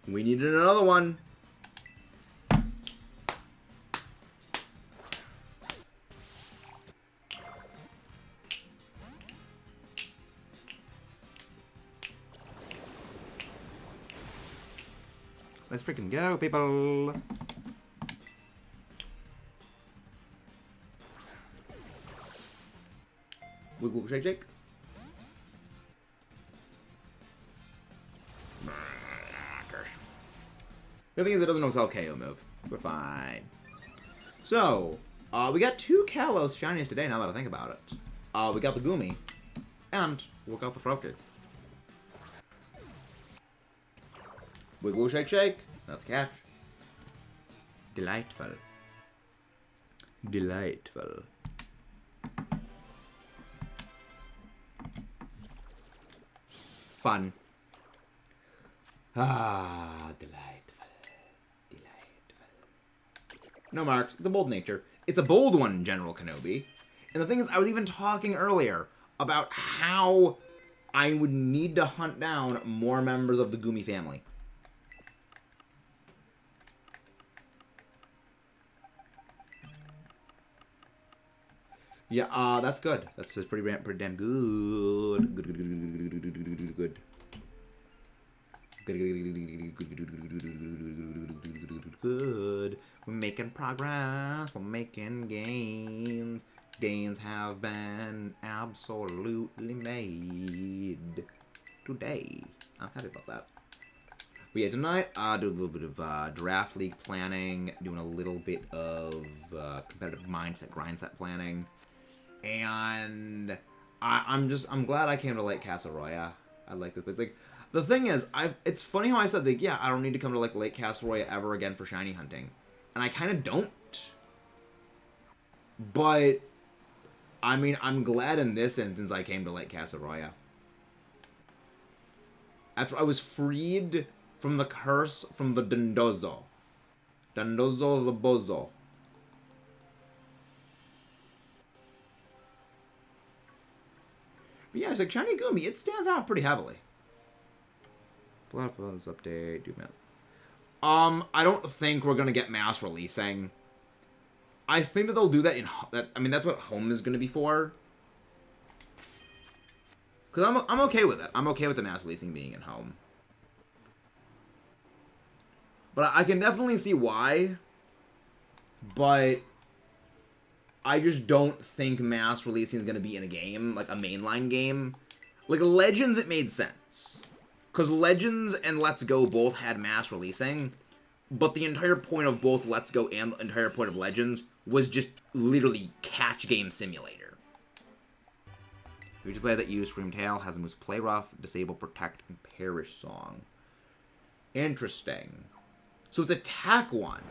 We needed another one. Let's freaking go, people! Wiggle, shake, shake. The thing is, it doesn't know how KO move. We're fine. So, we got 2 Kalos shinies today, now that I think about it. We got the Goomy, and we got the Froakie. Wiggle, shake, shake. That's a catch. Delightful. Delightful. Fun. Ah, delightful. No marks. It's a bold nature. It's a bold one, General Kenobi. And the thing is, I was even talking earlier about how I would need to hunt down more members of the Goomy family. Yeah, that's good. That's pretty damn good. Good. We're making progress. We're making gains. Gains have been absolutely made today. I'm happy about that. But yeah, tonight I do a little bit of draft league planning, doing a little bit of competitive mindset, grind set planning, and I'm glad I came to Lake Castleroya. I like this place. Like, the thing is, it's funny how I said, like, yeah, I don't need to come to, like, Lake Castleroya ever again for shiny hunting. And I kind of don't. But, I mean, I'm glad in this instance I came to Lake Castleroya. After I was freed from the curse from the Dondozo. Dondozo the Bozo. But yeah, it's like Shiny Gumi, it stands out pretty heavily. Blood Brothers update, do man. I don't think we're gonna get mass releasing. I think that they'll do that in I mean, that's what home is gonna be for. Cause I'm okay with it. I'm okay with the mass releasing being in home. But I can definitely see why. But I just don't think mass releasing is gonna be in a game, like a mainline game. Like Legends, it made sense. Because Legends and Let's Go both had mass releasing, but the entire point of both Let's Go and the entire point of Legends was just literally catch game simulator. Each player that used Screamtail has the moves Play Rough, Disable, Protect, and Perish song. Interesting. So it's a tech one.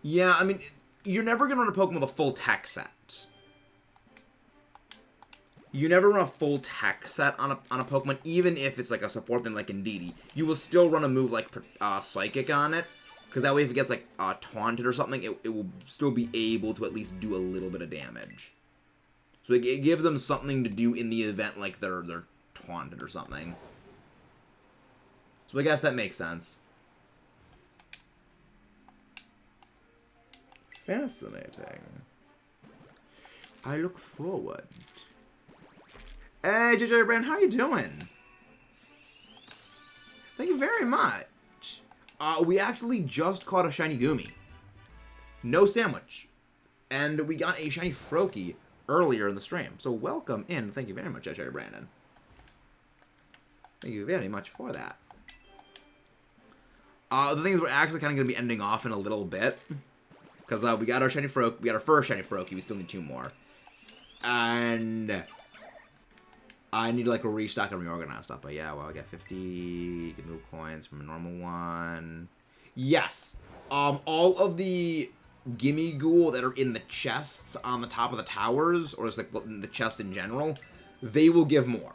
Yeah, I mean, you're never going to run a Pokemon with a full tech set. You never run a full tech set on a Pokemon, even if it's like a support bin like Indeedee. You will still run a move like Psychic on it, because that way if it gets like taunted or something, it will still be able to at least do a little bit of damage. So it gives them something to do in the event like they're taunted or something. So I guess that makes sense. Fascinating. I look forward. Hey, JJ Brand, how you doing? Thank you very much. We actually just caught a Shiny Gumi. No sandwich. And we got a Shiny Froakie earlier in the stream. So welcome in. Thank you very much, JJ Brandon. Thank you very much for that. The thing is, we're actually kind of going to be ending off in a little bit. Because we got our Shiny Froakie. We got our first Shiny Froakie. We still need 2 more. And I need to like restock and reorganize stuff. But yeah, well, I got 50 move coins from a normal one. Yes. All of the Gimme Ghoul that are in the chests on the top of the towers, or just like the chest in general, they will give more.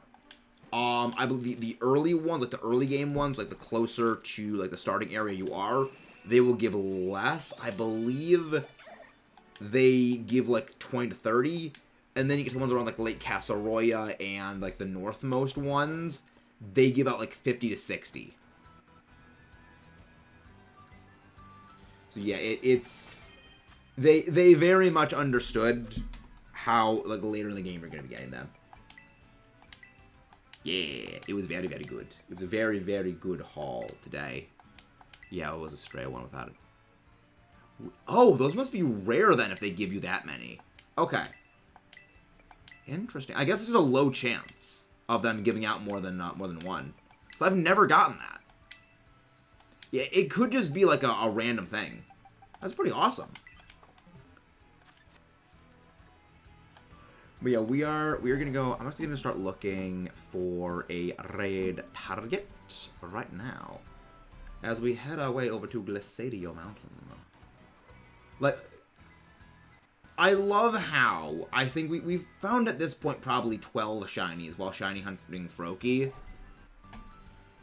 I believe the early ones, like the early game ones, like the closer to like the starting area you are, they will give less. I believe they give like 20 to 30. And then you get to the ones around like Lake Casseroya and like the northmost ones, they give out like 50 to 60. So yeah, it's they very much understood how like later in the game you're gonna be getting them. Yeah, it was very, very good. It was a very, very good haul today. Yeah, it was a stray one without it. Oh, those must be rare then if they give you that many. Okay. Interesting. I guess there's a low chance of them giving out more than one. So I've never gotten that. Yeah, it could just be like a random thing. That's pretty awesome. But yeah, we are gonna go. I'm actually gonna start looking for a raid target right now, as we head our way over to Glaciadio Mountain. Like, I love how I think we've found at this point probably 12 shinies while shiny hunting Froakie.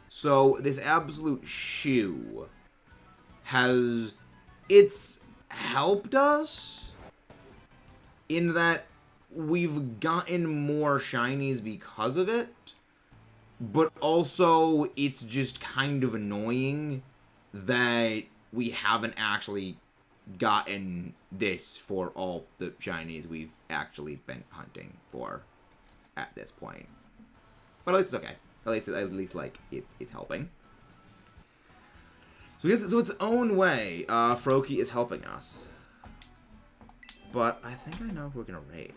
So this absolute shoe it's helped us in that we've gotten more shinies because of it, but also it's just kind of annoying that we haven't actually gotten this for all the shinies we've actually been hunting for at this point. But at least it's okay. At least like it's helping. So I guess so its own way, Froakie is helping us. But I think I know who we're gonna raid.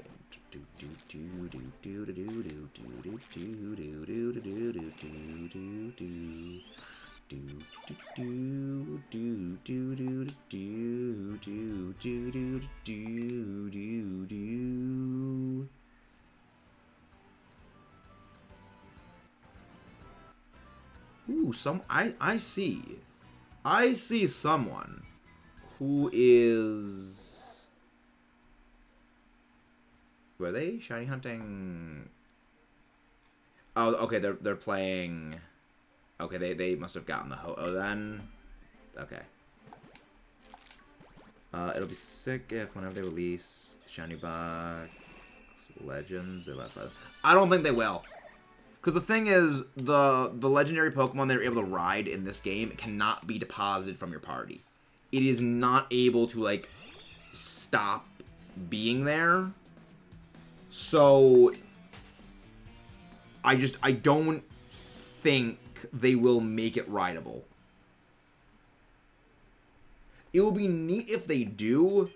Ooh, I see someone who is... Were they shiny hunting? Oh, okay, they're playing... Okay, they must have gotten the Ho-Oh then. Okay. It'll be sick if whenever they release Shiny Box Legends, they let I don't think they will. Because the thing is, the legendary Pokemon they're able to ride in this game cannot be deposited from your party. It is not able to, like, stop being there. So, I don't think they will make it rideable. It will be neat if they do,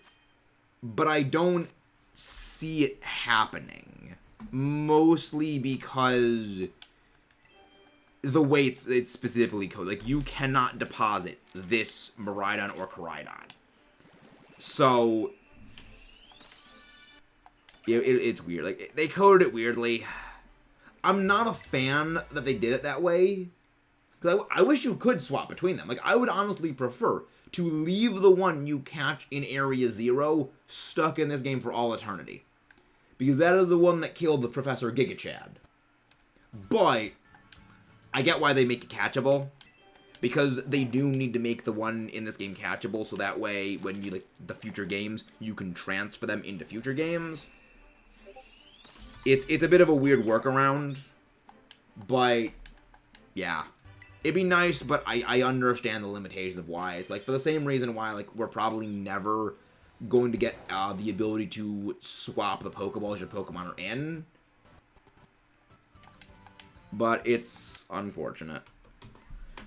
but I don't see it happening. Mostly because the way it's specifically coded. Like, you cannot deposit this Miraidon or Koraidon. So, it's weird. Like, they coded it weirdly. I'm not a fan that they did it that way. Because I wish you could swap between them. Like, I would honestly prefer to leave the one you catch in Area 0 stuck in this game for all eternity. Because that is the one that killed the Professor Giga Chad. But I get why they make it catchable. Because they do need to make the one in this game catchable, so that way, when you, like, the future games, you can transfer them into future games. It's a bit of a weird workaround. But, yeah. It'd be nice, but I understand the limitations of why. It's like, for the same reason why, like, we're probably never going to get the ability to swap the Pokeballs your Pokemon are in. But it's unfortunate.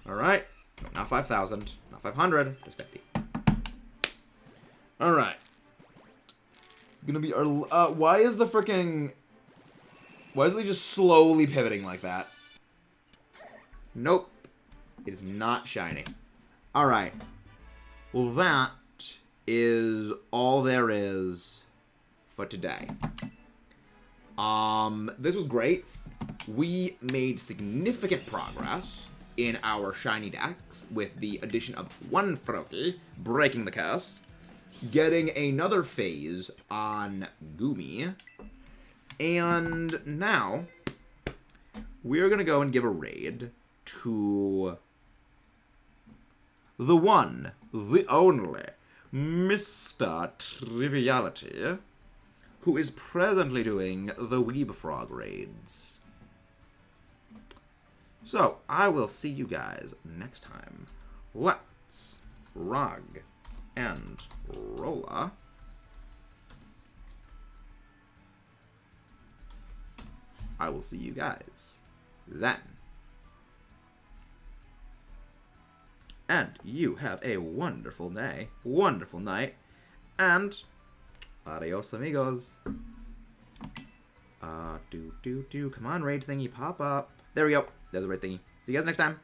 Alright. No, not 5,000. Not 500. Just 50. Alright. It's gonna be our... why is the freaking... Why is it just slowly pivoting like that? Nope. It is not shiny. Alright. Well, that is all there is for today. This was great. We made significant progress in our shiny decks with the addition of one Froakie, breaking the curse, getting another phase on Goomy, and now we're gonna go and give a raid to the one, the only, Mr. Triviality, who is presently doing the Weeb Frog raids. So, I will see you guys next time. Let's rug and rolla. I will see you guys then. And you have a wonderful day, wonderful night, and adios, amigos. Come on, raid thingy, pop up. There we go. There's the raid thingy. See you guys next time.